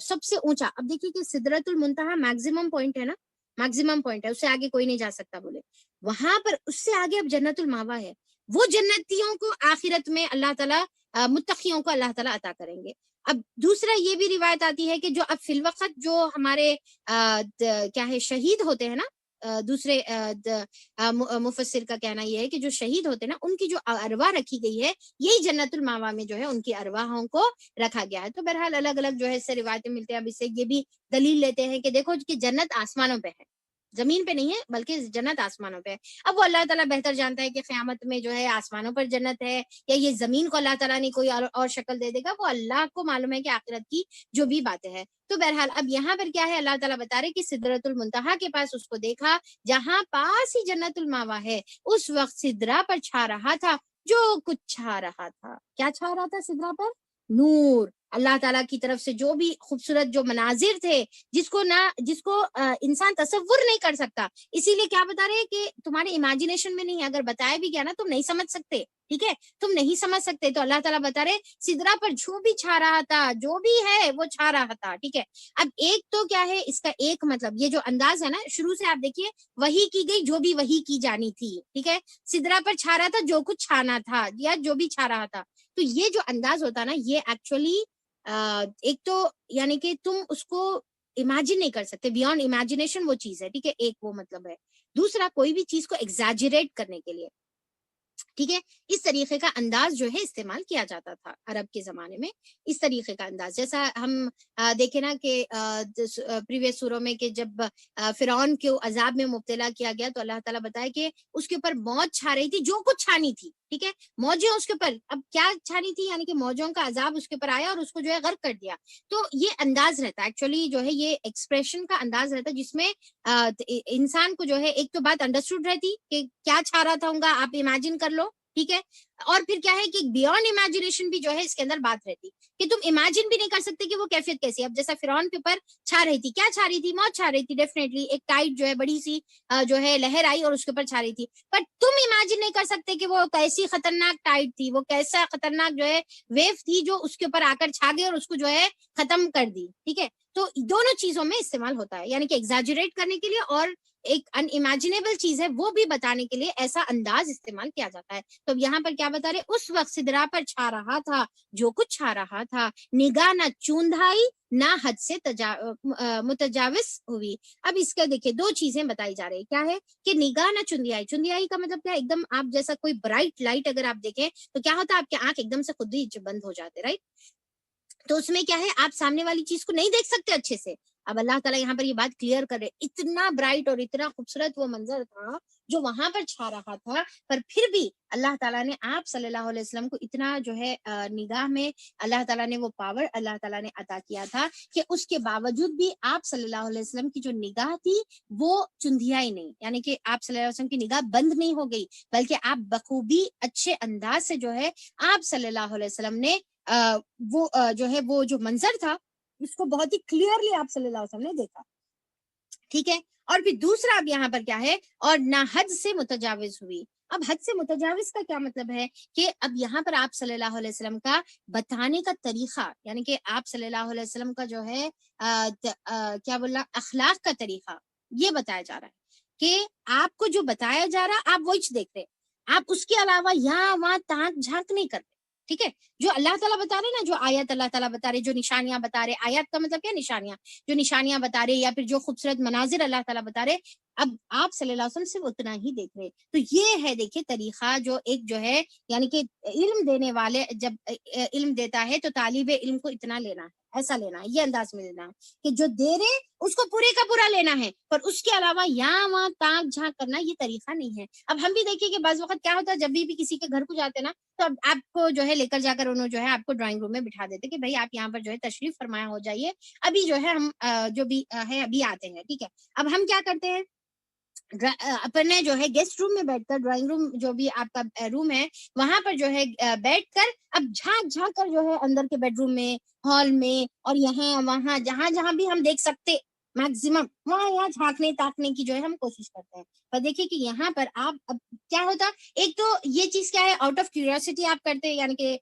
سب سے اونچا. اب دیکھیے کہ سدرۃ المنتہا میکسیمم پوائنٹ ہے نا، میکسیمم پوائنٹ ہے، اس سے آگے کوئی نہیں جا سکتا بولے. وہاں پر اس سے آگے اب جنت الماوا ہے. وہ جنتیوں کو آخرت میں اللہ تعالیٰ متقیوں کو اللہ تعالیٰ عطا کریں گے. اب دوسرا یہ بھی روایت آتی ہے کہ جو اب فی الوقت جو ہمارے کیا ہے شہید ہوتے ہیں نا، دوسرے مفسر کا کہنا یہ ہے کہ جو شہید ہوتے ہیں نا ان کی جو ارواح رکھی گئی ہے، یہی جنت الماوا میں جو ہے ان کی ارواحوں کو رکھا گیا ہے. تو بہرحال الگ الگ جو ہے اس سے روایتیں ملتے ہیں. اب اس سے یہ بھی دلیل لیتے ہیں کہ دیکھو کہ جنت آسمانوں پہ ہے، زمین پہ نہیں ہے بلکہ جنت آسمانوں پہ ہے. اب وہ اللہ تعالیٰ بہتر جانتا ہے کہ قیامت میں جو ہے آسمانوں پر جنت ہے یا یہ زمین کو اللہ تعالیٰ نے کوئی اور شکل دے دے گا, وہ اللہ کو معلوم ہے کہ آخرت کی جو بھی باتیں ہیں. تو بہرحال اب یہاں پر کیا ہے, اللہ تعالیٰ بتا رہے کہ سدرۃ المنتہا کے پاس اس کو دیکھا, جہاں پاس ہی جنت الماوا ہے. اس وقت سدرا پر چھا رہا تھا جو کچھ چھا رہا تھا. کیا چھا رہا تھا سدرا پر؟ نور. اللہ تعالیٰ کی طرف سے جو بھی خوبصورت جو مناظر تھے جس کو انسان تصور نہیں کر سکتا. اسی لیے کیا بتا رہے ہیں کہ تمہارے امیجنیشن میں نہیں, اگر بتایا بھی گیا نا تم نہیں سمجھ سکتے. ٹھیک ہے, تم نہیں سمجھ سکتے. تو اللہ تعالیٰ بتا رہے سدرا پر جو بھی چھا رہا تھا, جو بھی ہے وہ چھا رہا تھا. ٹھیک ہے, اب ایک تو کیا ہے اس کا ایک مطلب, یہ جو انداز ہے نا شروع سے آپ دیکھیے, وہی کی گئی جو بھی وہی کی جانی تھی. ٹھیک ہے, سدرا پر چھا رہا تھا جو کچھ چھانا تھا یا جو بھی چھا رہا تھا. تو یہ جو انداز ہوتا نا, یہ ایکچولی ایک تو یعنی کہ تم اس کو امیجن نہیں کر سکتے, بیونڈ امیجنیشن وہ چیز ہے. ٹھیک ہے, ایک وہ مطلب ہے. دوسرا, کوئی بھی چیز کو ایگزیجریٹ کرنے کے لیے, ٹھیک ہے, اس طریقے کا انداز جو ہے استعمال کیا جاتا تھا عرب کے زمانے میں. اس طریقے کا انداز, جیسا ہم دیکھیں نا کہ پریویس سوروں میں کہ جب فرعون کو عذاب میں مبتلا کیا گیا تو اللہ تعالیٰ بتایا کہ اس کے اوپر موج چھا رہی تھی جو کچھ چھانی تھی. ٹھیک ہے, موجیں اس کے اوپر, اب کیا چھانی تھی, یعنی کہ موجوں کا عذاب اس کے اوپر آیا اور اس کو جو ہے غرق کر دیا. تو یہ انداز رہتا ہے ایکچولی, جو ہے یہ ایکسپریشن کا انداز رہتا ہے, جس میں انسان کو جو ہے ایک تو بات انڈرسٹوڈ رہتی کہ کیا چھا رہا تھا ہوگا, آپ امیجن کر لو. ٹھیک ہے, اور پھر کیا ہے کہ بیونڈ امیجنیشن بھی جو ہے اس کے اندر بات رہتی کہ تم امیجن بھی نہیں کر سکتے کہ وہ کیفیت کیسی. اب جیسا فرعون کے اوپر چھا رہی تھی, کیا چھا رہی تھی, موت چھا رہی تھی. ڈیفینیٹلی ایک ٹائٹ جو ہے بڑی سی جو ہے لہر آئی اور اس کے اوپر چھا رہی تھی, بٹ تم امیجن نہیں کر سکتے کہ وہ کیسی خطرناک ٹائٹ تھی, وہ کیسا خطرناک جو ہے ویو تھی جو اس کے اوپر آ کر چھا گئی اور اس کو جو ہے ختم کر دی. ٹھیک ہے, تو دونوں چیزوں میں استعمال ہوتا ہے, یعنی کہ ایگزیجریٹ کرنے کے لیے اور ایک ان امیجنیبل چیز ہے وہ بھی بتانے کے لیے ایسا انداز استعمال کیا جاتا ہے. تو یہاں پر کیا بتا رہے, اس وقت سدرا پر چھا رہا تھا جو کچھ چھا رہا تھا, نگاہ نہ چوندھائی نہ حد سے متجاوز ہوئی. اب اس کا دیکھیں دو چیزیں بتائی جا رہی, کیا ہے کہ نگاہ نہ چوندھائی. چوندھائی کا مطلب کیا, ایک دم آپ جیسا کوئی برائٹ لائٹ اگر آپ دیکھیں تو کیا ہوتا ہے, آپ کے آنکھ ایک دم سے خود ہی بند ہو جاتے, رائٹ. تو اس میں کیا ہے, آپ سامنے والی چیز کو نہیں دیکھ سکتے اچھے سے. اب اللہ تعالیٰ یہاں پر یہ بات کلیئر کر رہے, اتنا برائٹ اور اتنا خوبصورت وہ منظر تھا جو وہاں پر چھا رہا تھا, پر پھر بھی اللہ تعالیٰ نے آپ صلی اللہ علیہ وسلم کو اتنا جو ہے نگاہ میں اللہ تعالیٰ نے وہ پاور اللہ تعالیٰ نے عطا کیا تھا کہ اس کے باوجود بھی آپ صلی اللہ علیہ وسلم کی جو نگاہ تھی وہ چندھیا ہی نہیں, یعنی کہ آپ صلی اللہ علیہ وسلم کی نگاہ بند نہیں ہو گئی, بلکہ آپ بخوبی اچھے انداز سے جو ہے آپ صلی اللہ علیہ وسلم نے وہ جو ہے وہ جو منظر تھا اس کو بہت ہی کلیئرلی آپ صلی اللہ علیہ وسلم نے دیکھا. ٹھیک ہے, اور پھر دوسرا اب یہاں پر کیا ہے, اور نہ حد سے متجاوز ہوئی. اب حد سے متجاوز کا کیا مطلب ہے کہ اب یہاں پر آپ صلی اللہ علیہ وسلم کا بتانے کا طریقہ, یعنی کہ آپ صلی اللہ علیہ وسلم کا جو ہے کیا بولا, اخلاق کا طریقہ یہ بتایا جا رہا ہے کہ آپ کو جو بتایا جا رہا آپ وہی دیکھ رہے, آپ اس کے علاوہ یہاں وہاں تاک جھانک نہیں کرتے. ٹھیک ہے, جو اللہ تعالیٰ بتا رہے نا, جو آیت اللہ تعالیٰ بتا رہے, جو نشانیاں بتا رہے, آیات کا مطلب کیا, نشانیاں, جو نشانیاں بتا رہے یا پھر جو خوبصورت مناظر اللہ تعالیٰ بتا رہے, اب آپ صلی اللہ علیہ وسلم صرف اتنا ہی دیکھ رہے. تو یہ ہے دیکھیے طریقہ جو ایک جو ہے, یعنی کہ علم دینے والے جب علم دیتا ہے تو طالب علم کو اتنا لینا ہے, ایسا لینا ہے, یہ انداز میں لینا ہے کہ جو دے رہے اس کو پورے کا پورا لینا ہے, پر اس کے علاوہ یہاں وہاں تاک جھانک کرنا یہ طریقہ نہیں ہے. اب ہم بھی دیکھیے کہ بعض وقت کیا ہوتا ہے, جب بھی کسی کے گھر کو جاتے نا تو اب آپ کو جو ہے لے کر جا کر انہوں جو ہے آپ کو ڈرائنگ روم میں بٹھا دیتے کہ بھائی آپ یہاں پر جو ہے تشریف فرمایا ہو جائیے, ابھی جو ہے ہم جو بھی ہے ابھی آتے ہیں. ٹھیک ہے, اب ہم کیا کرتے ہیں, اپنے جو ہے گیسٹ روم میں بیٹھ کر, ڈرائنگ روم جو بھی آپ کا روم ہے وہاں پر جو ہے بیٹھ کر اب جھانک جھانک کر جو ہے اندر کے بیڈ روم میں, ہال میں اور یہاں وہاں جہاں جہاں بھی ہم دیکھ سکتے میکسیمم وہاں یہاں جھانکنے تاکنے کی جو ہے ہم کوشش کرتے ہیں. پر دیکھیے کہ یہاں پر آپ اب کیا ہوتا, ایک تو یہ چیز کیا ہے آؤٹ آف کیوریوسٹی آپ کرتے, یعنی کہ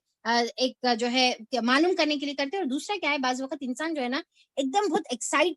ایک جو ہے معلوم کرنے کے لیے کرتے, اور دوسرا کیا ہے بعض وقت انسان جو ہے نا ایک دم بہت ایکسائٹ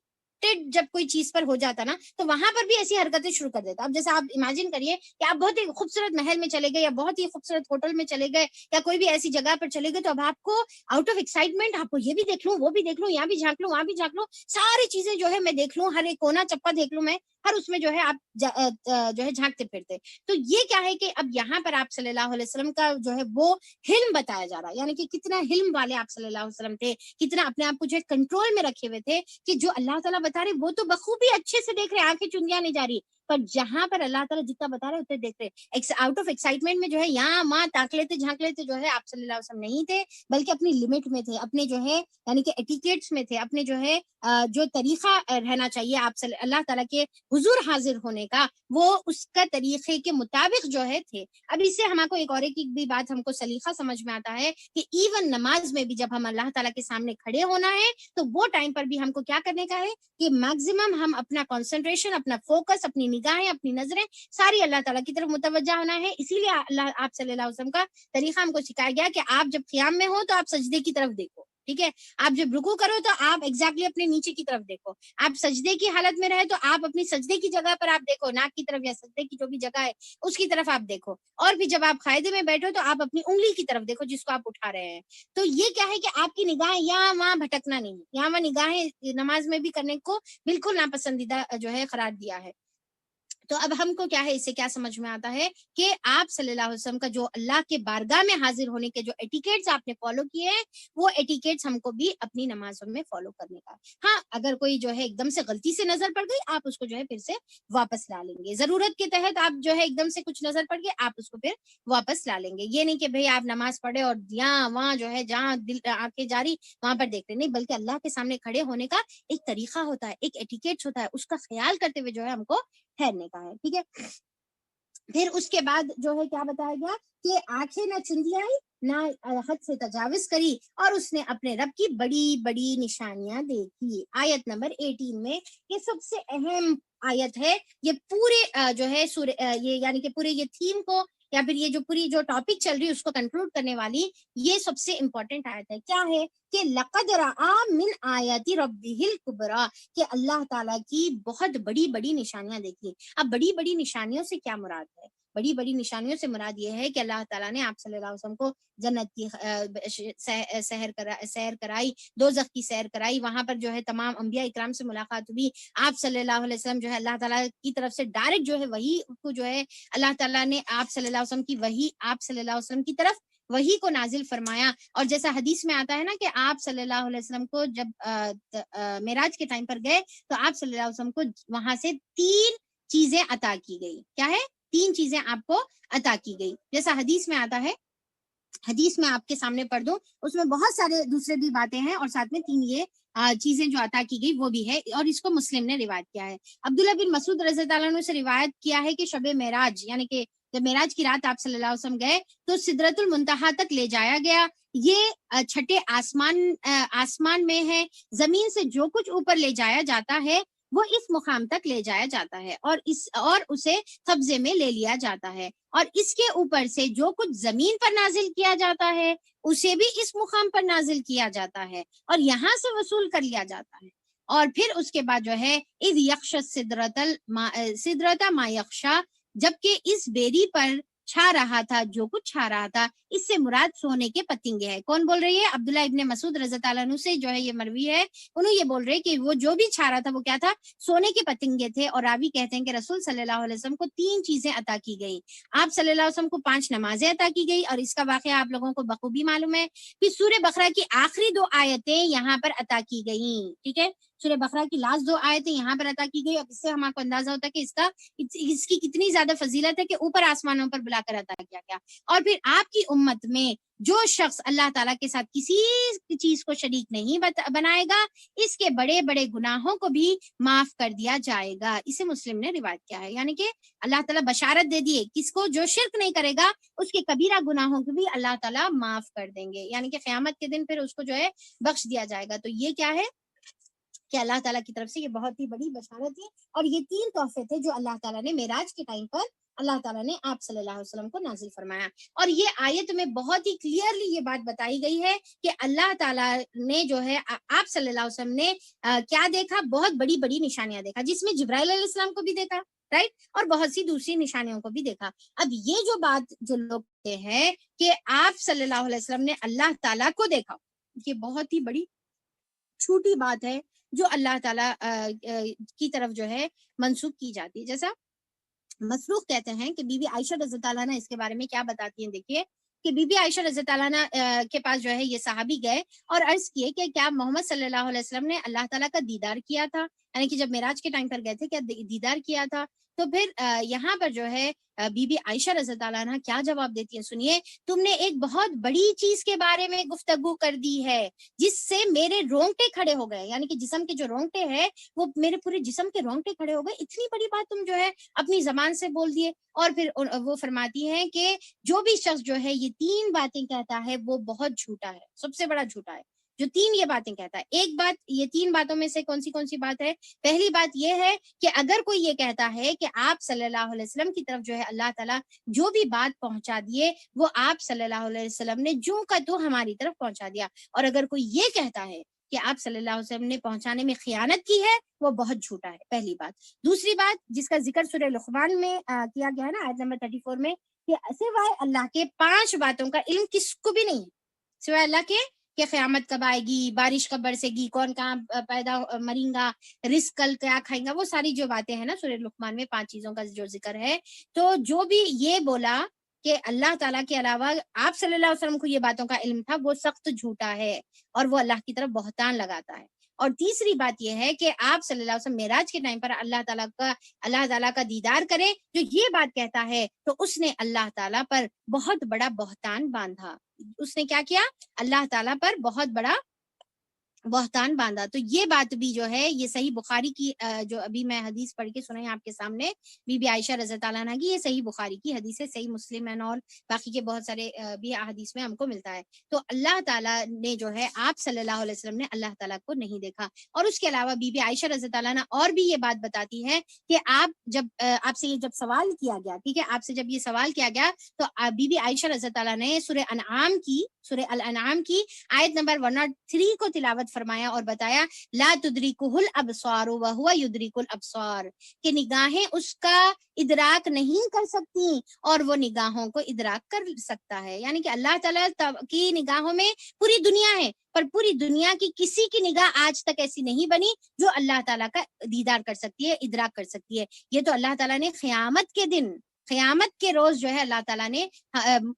جب کوئی چیز پر ہو جاتا نا تو وہاں پر بھی ایسی حرکتیں شروع کر دیتا. اب جیسے آپ امیجن کریے کہ آپ بہت ہی خوبصورت محل میں چلے گئے یا بہت ہی خوبصورت ہوٹل میں چلے گئے یا کوئی بھی ایسی جگہ پر چلے گئے, تو اب آپ کو آؤٹ آف ایکسائٹمنٹ آپ کو یہ بھی دیکھ لوں, وہ بھی دیکھ لوں, یہاں بھی جھانک لوں, وہاں بھی جھانک لوں, ساری چیزیں جو ہے میں دیکھ لوں, ہر ایک کونا چپا دیکھ لوں میں, ہر اس میں جو ہے آپ جو ہے جھانکتے پھرتے. تو یہ کیا ہے کہ اب یہاں پر آپ صلی اللہ علیہ وسلم کا جو ہے وہ حلم بتایا جا رہا ہے, یعنی کہ کتنا حلم والے آپ صلی اللہ علیہ وسلم تھے, کتنا اپنے آپ کو جو ہے کنٹرول میں رکھے ہوئے تھے, کہ جو اللہ تعالیٰ بتا رہے وہ تو بخوبی اچھے سے دیکھ رہے, آنکھیں چنگیاں نہیں جا رہی, پر جہاں پر اللہ تعالیٰ جتنا بتا رہے اتنے دیکھ رہے, آؤٹ آف ایکسائٹمنٹ میں جو ہے یہاں وہاں تاک لیتے جھانک لیتے جو ہے آپ صلی اللہ علیہ وسلم نہیں تھے, بلکہ اپنی لمٹ میں تھے, اپنے جو ہے یعنی کہ ایٹیکیٹس میں تھے, اپنے جو ہے جو طریقہ رہنا چاہیے آپ اللہ تعالیٰ کے حضور حاضر ہونے کا, وہ اس کا طریقے کے مطابق جو ہے تھے. اب اس سے ہم کو ایک اور ایک بھی بات ہم کو سلیقہ سمجھ میں آتا ہے کہ ایون نماز میں بھی جب ہم اللہ تعالیٰ کے سامنے کھڑے ہونا ہے تو وہ ٹائم پر بھی ہم کو کیا کرنے کا ہے کہ میکسیمم ہم اپنا کنسنٹریشن, اپنا فوکس, اپنی نگاہیں, اپنی نظریں ساری اللہ تعالیٰ کی طرف متوجہ ہونا ہے. اسی لیے اللہ آپ صلی اللہ علیہ وسلم کا طریقہ ہم کو سکھایا گیا کہ آپ جب قیام میں ہو تو آپ سجدے کی طرف دیکھو, ٹھیک ہے, آپ جب رکوع کرو تو آپ ایگزیکٹلی اپنے نیچے کی طرف دیکھو, آپ سجدے کی حالت میں رہے تو آپ اپنی سجدے کی جگہ پر آپ دیکھو, ناک کی طرف یا سجدے کی جو بھی جگہ ہے اس کی طرف آپ دیکھو, اور بھی جب آپ قاعدے میں بیٹھو تو آپ اپنی انگلی کی طرف دیکھو جس کو آپ اٹھا رہے ہیں. تو یہ کیا ہے کہ آپ کی نگاہیں یہاں وہاں بھٹکنا نہیں, یہاں وہاں نگاہیں نماز میں بھی کرنے کو بالکل ناپسندیدہ جو ہے قرار دیا ہے. تو اب ہم کو کیا ہے, اس سے کیا سمجھ میں آتا ہے کہ آپ صلی اللہ علیہ وسلم کا جو اللہ کے بارگاہ میں حاضر ہونے کے جو ایٹیکیٹس آپ نے فالو کیے ہیں, وہ ایٹیکیٹس ہم کو بھی اپنی نمازوں میں فالو کرنے کا. ہاں, اگر کوئی جو ہے ایک دم سے غلطی سے نظر پڑ گئی, آپ اس کو جو ہے پھر سے واپس لا لیں گے, ضرورت کے تحت آپ جو ہے ایک دم سے کچھ نظر پڑ گئی, آپ اس کو پھر واپس لا لیں گے. یہ نہیں کہ بھئی آپ نماز پڑھے اور یہاں وہاں جو ہے جہاں دل آنکھیں جاری وہاں پر دیکھ رہے, نہیں, بلکہ اللہ کے سامنے کھڑے ہونے کا ایک طریقہ ہوتا ہے, ایک ایٹیکیٹس ہوتا ہے, اس کا خیال کرتے ہوئے جو ہے ہم کو ٹھہرنے کا ہے, ٹھیک ہے. پھر اس کے بعد جو ہے کیا بتایا گیا کہ آنکھیں نہ چندیائی نہ حد سے تجاوز کری, اور اس نے اپنے رب کی بڑی بڑی نشانیاں دیکھی. آیت نمبر 18 میں یہ سب سے اہم آیت ہے, یہ پورے جو ہے یہ یعنی کہ پورے یہ تھیم کو یا پھر یہ جو پوری جو ٹاپک چل رہی ہے اس کو کنکلوڈ کرنے والی یہ سب سے امپورٹنٹ آیت ہے. کیا ہے کہ لقد رأى من آیات ربہ الکبریٰ, کہ اللہ تعالیٰ کی بہت بڑی بڑی نشانیاں دیکھی. اب بڑی بڑی نشانیوں سے کیا مراد ہے؟ بڑی بڑی نشانیوں سے مراد یہ ہے کہ اللہ تعالیٰ نے آپ صلی اللہ علیہ وسلم کو جنت کی سیر کرائی, دوزخ کی سیر کرائی, وہاں پر جو ہے تمام انبیاء اکرام سے ملاقات ہوئی. آپ صلی اللہ علیہ وسلم جو ہے اللہ تعالیٰ کی طرف سے ڈائریکٹ جو ہے وہی کو جو ہے اللہ تعالیٰ نے آپ صلی اللہ علیہ وسلم کی وہی آپ صلی اللہ علیہ وسلم کی طرف وہی کو نازل فرمایا. اور جیسا حدیث میں آتا ہے نا کہ آپ صلی اللہ علیہ وسلم کو جب معراج کے ٹائم پر گئے تو آپ صلی اللہ علیہ وسلم کو وہاں سے 3 چیزیں عطا کی گئی. کیا ہے؟ 3 چیزیں آپ کو عطا کی گئی, جیسا حدیث میں آتا ہے. حدیث میں آپ کے سامنے پڑھ دوں, اس میں بہت سارے دوسرے بھی باتیں ہیں, اور ساتھ میں 3 یہ چیزیں جو عطا کی گئی وہ بھی ہے, اور اس کو مسلم نے روایت کیا ہے. عبداللہ بن مسعود رضی اللہ عنہ سے روایت کیا ہے کہ شب معراج یعنی کہ جب معراج کی رات آپ صلی اللہ علیہ وسلم گئے تو سدرۃ المنتہا تک لے جایا گیا. یہ چھٹے آسمان میں ہے, زمین سے جو کچھ اوپر لے جایا جاتا ہے وہ اس مقام تک لے جایا جاتا ہے, اور اسے قبضے میں لے لیا جاتا ہے, اور اس کے اوپر سے جو کچھ زمین پر نازل کیا جاتا ہے اسے بھی اس مقام پر نازل کیا جاتا ہے, اور یہاں سے وصول کر لیا جاتا ہے. اور پھر اس کے بعد جو ہے اذ یغشی السدرۃ ما یغشی, جبکہ اس بیری پر چھا رہا تھا جو کچھ چھا رہا تھا. اس سے مراد سونے کے پتنگے ہے. کون بول رہی ہے؟ عبداللہ ابن مسعود رضی اللہ عنہ سے جو ہے یہ مروی ہے, انہوں یہ بول رہے کہ وہ جو بھی چھا رہا تھا وہ کیا تھا؟ سونے کے پتنگے تھے. اور راوی کہتے ہیں کہ رسول صلی اللہ علیہ وسلم کو 3 چیزیں عطا کی گئی. آپ صلی اللہ علیہ وسلم کو 5 نمازیں عطا کی گئی, اور اس کا واقعہ آپ لوگوں کو بخوبی معلوم ہے. پھر سورہ بقرہ کی آخری 2 آیتیں یہاں پر عطا کی گئیں, ٹھیک ہے, سورہ بقرہ کی لاسٹ 2 آیتیں یہاں پر عطا کی گئی. اب اس سے ہم کو اندازہ ہوتا ہے کہ اس کی کتنی زیادہ فضیلت ہے کہ اوپر آسمانوں پر بلا کر عطا کیا گیا. اور پھر آپ کی امت میں جو شخص اللہ تعالیٰ کے ساتھ کسی چیز کو شریک نہیں بنائے گا, اس کے بڑے بڑے گناہوں کو بھی معاف کر دیا جائے گا. اسے مسلم نے روایت کیا ہے. یعنی کہ اللہ تعالیٰ بشارت دے دیے کس کو, جو شرک نہیں کرے گا اس کے کبیرہ گناہوں کو بھی اللہ تعالیٰ معاف کر دیں گے, یعنی کہ قیامت کے دن پھر اس کو جو ہے بخش دیا جائے گا. تو یہ کیا ہے کہ اللہ تعالیٰ کی طرف سے یہ بہت ہی بڑی بشارت ہے. اور یہ 3 تحفے تھے جو اللہ تعالیٰ نے معراج کے ٹائم پر اللہ تعالیٰ نے آپ صلی اللہ علیہ وسلم کو نازل فرمایا. اور یہ آیت میں بہت ہی کلیئرلی یہ بات بتائی گئی ہے کہ اللہ تعالیٰ نے جو ہے آپ صلی اللہ علیہ وسلم نے کیا دیکھا؟ بہت بڑی بڑی نشانیاں دیکھا, جس میں جبرائیل علیہ السلام کو بھی دیکھا, رائٹ, اور بہت سی دوسری نشانیوں کو بھی دیکھا. اب یہ جو بات جو لوگ کہتے ہیں کہ آپ صلی اللہ علیہ وسلم نے اللہ تعالیٰ کو دیکھا, یہ بہت ہی بڑی چھوٹی بات ہے. جو اللہ تعالیٰ کی طرف جو ہے منسوب کی جاتی ہے. جیسا مسروق کہتے ہیں کہ بی بی عائشہ رضی اللہ عنہ اس کے بارے میں کیا بتاتی ہیں. دیکھیے کہ بی بی عائشہ رضی اللہ عنہ کے پاس جو ہے یہ صحابی گئے اور عرض کیے کہ کیا محمد صلی اللہ علیہ وسلم نے اللہ تعالیٰ کا دیدار کیا تھا, یعنی کہ جب معراج کے ٹائم پر گئے تھے کیا دیدار کیا تھا. تو پھر یہاں پر جو ہے بی بی عائشہ رضی اللہ عنہ کیا جواب دیتی ہیں, سنیے. تم نے ایک بہت بڑی چیز کے بارے میں گفتگو کر دی ہے جس سے میرے رونگٹے کھڑے ہو گئے, یعنی کہ جسم کے جو رونگٹے ہیں وہ میرے پورے جسم کے رونگٹے کھڑے ہو گئے, اتنی بڑی بات تم جو ہے اپنی زبان سے بول دیے. اور پھر وہ فرماتی ہیں کہ جو بھی شخص جو ہے یہ 3 باتیں کہتا ہے وہ بہت جھوٹا ہے, سب سے بڑا جھوٹا ہے جو 3 یہ باتیں کہتا ہے. ایک بات, یہ 3 باتوں میں سے کون سی بات ہے؟ پہلی بات یہ ہے کہ اگر کوئی یہ کہتا ہے کہ آپ صلی اللہ علیہ وسلم کی طرف جو ہے اللہ تعالیٰ جو بھی بات پہنچا دیے وہ آپ صلی اللہ علیہ وسلم نے جو کا تو ہماری طرف پہنچا دیا, اور اگر کوئی یہ کہتا ہے کہ آپ صلی اللہ علیہ وسلم نے پہنچانے میں خیانت کی ہے وہ بہت جھوٹا ہے. پہلی بات. دوسری بات جس کا ذکر سورہ لقمان میں کیا گیا ہے نا, آیت نمبر 34 میں, کہ سوائے اللہ کے 5 باتوں کا علم کس کو بھی نہیں ہے, سوائے اللہ کے, کہ قیامت کب آئے گی, بارش کب برسے گی, کون کہاں پیدا مریں گا, رزق کل کیا کھائیں گا, وہ ساری جو باتیں ہیں نا سورہ لقمان میں 5 چیزوں کا جو ذکر ہے. تو جو بھی یہ بولا کہ اللہ تعالیٰ کے علاوہ آپ صلی اللہ علیہ وسلم کو یہ باتوں کا علم تھا, وہ سخت جھوٹا ہے اور وہ اللہ کی طرف بہتان لگاتا ہے. اور تیسری بات یہ ہے کہ آپ صلی اللہ علیہ وسلم معراج کے ٹائم پر اللہ تعالیٰ کا دیدار کرے, جو یہ بات کہتا ہے تو اس نے اللہ تعالیٰ پر بہت بڑا بہتان باندھا. اس نے کیا کیا؟ اللہ تعالیٰ پر بہت بڑا بہتان باندھا. تو یہ بات بھی جو ہے یہ صحیح بخاری کی جو ابھی میں حدیث پڑھ کے سنائی آپ کے سامنے, بی بی عائشہ رضی اللہ عنہ کی, یہ صحیح بخاری کی حدیث ہے, صحیح مسلم ہے اور باقی کے بہت سارے بھی حدیث میں ہم کو ملتا ہے. تو اللہ تعالیٰ نے جو ہے آپ صلی اللہ علیہ وسلم نے اللہ تعالیٰ کو نہیں دیکھا. اور اس کے علاوہ بی بی عائشہ رضی اللہ عنہ اور بھی یہ بات بتاتی ہے کہ آپ سے یہ جب سوال کیا گیا, ٹھیک ہے, آپ سے جب یہ سوال کیا گیا تو بی بی عائشہ رضی اللہ عنہ نے سورہ الانعام کی آیت نمبر 103 کو تلاوت فرمایا اور بتایا, لا تدرکہ الابصار وہو یدرک الابصار, کہ نگاہیں اس کا ادراک نہیں کر سکتی اور وہ نگاہوں کو ادراک کر سکتا ہے. یعنی کہ اللہ تعالیٰ کی نگاہوں میں پوری دنیا ہے, پر پوری دنیا کی کسی کی نگاہ آج تک ایسی نہیں بنی جو اللہ تعالیٰ کا دیدار کر سکتی ہے, ادراک کر سکتی ہے. یہ تو اللہ تعالیٰ نے قیامت کے روز جو ہے اللہ تعالیٰ نے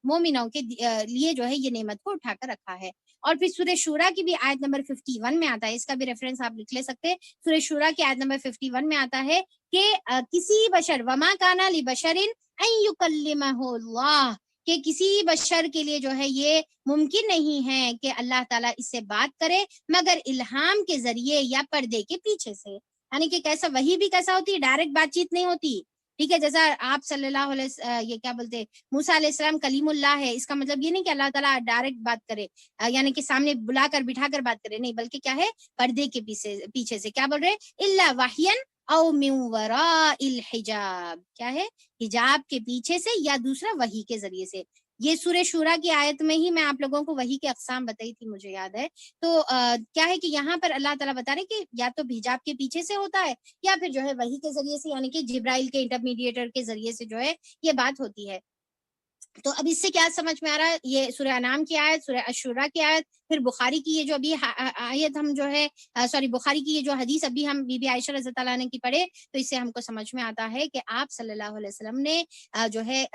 مومنوں کے لیے جو ہے یہ نعمت کو اٹھا کر رکھا ہے. اور پھر سورہ شورا کی بھی آیت نمبر 51 میں آتا ہے, اس کا بھی ریفرنس آپ لکھ لے سکتے ہیں. سورہ شورا کی آیت نمبر 51 میں آتا ہے کہ کسی بشر, وما کانا لبشر ان یکلمہ اللہ, کہ کسی بشر کے لیے جو ہے یہ ممکن نہیں ہے کہ اللہ تعالیٰ اس سے بات کرے مگر الہام کے ذریعے یا پردے کے پیچھے سے. یعنی کہ کیسا, وہی بھی کیسا ہوتی ہے, ڈائریکٹ بات چیت نہیں ہوتی, ٹھیک ہے. جیسا آپ صلی اللہ علیہ یہ کیا بولتے موسیٰ علیہ السلام کلیم اللہ ہے, اس کا مطلب یہ نہیں کہ اللہ تعالیٰ ڈائریکٹ بات کرے, یعنی کہ سامنے بلا کر بٹھا کر بات کرے, نہیں, بلکہ کیا ہے, پردے کے پیچھے سے. کیا بول رہے, الا وحین او من وراء الحجاب, کیا ہے, حجاب کے پیچھے سے یا دوسرا وحی کے ذریعے سے. یہ سورہ شورا کی آیت میں ہی میں آپ لوگوں کو وحی کے اقسام بتائی تھی, مجھے یاد ہے. تو کیا ہے کہ یہاں پر اللہ تعالیٰ بتا رہے کہ یا تو حجاب کے پیچھے سے ہوتا ہے یا پھر جو ہے وحی کے ذریعے سے, یعنی کہ جبرائیل کے انٹرمیڈیٹر کے ذریعے سے جو ہے یہ بات ہوتی ہے. تو اب اس سے کیا سمجھ میں آ رہا ہے, یہ سورہ انعام کی آیت, سورہ الشورا کی آیت, پھر بخاری کی یہ جو ابھی آیت ہم جو ہے بخاری کی یہ جو حدیث ابھی ہم بی بی عائشہ رضی اللہ عنہ کی پڑھے, تو اس سے ہم کو سمجھ میں آتا ہے کہ آپ صلی اللہ علیہ وسلم نے جو ہے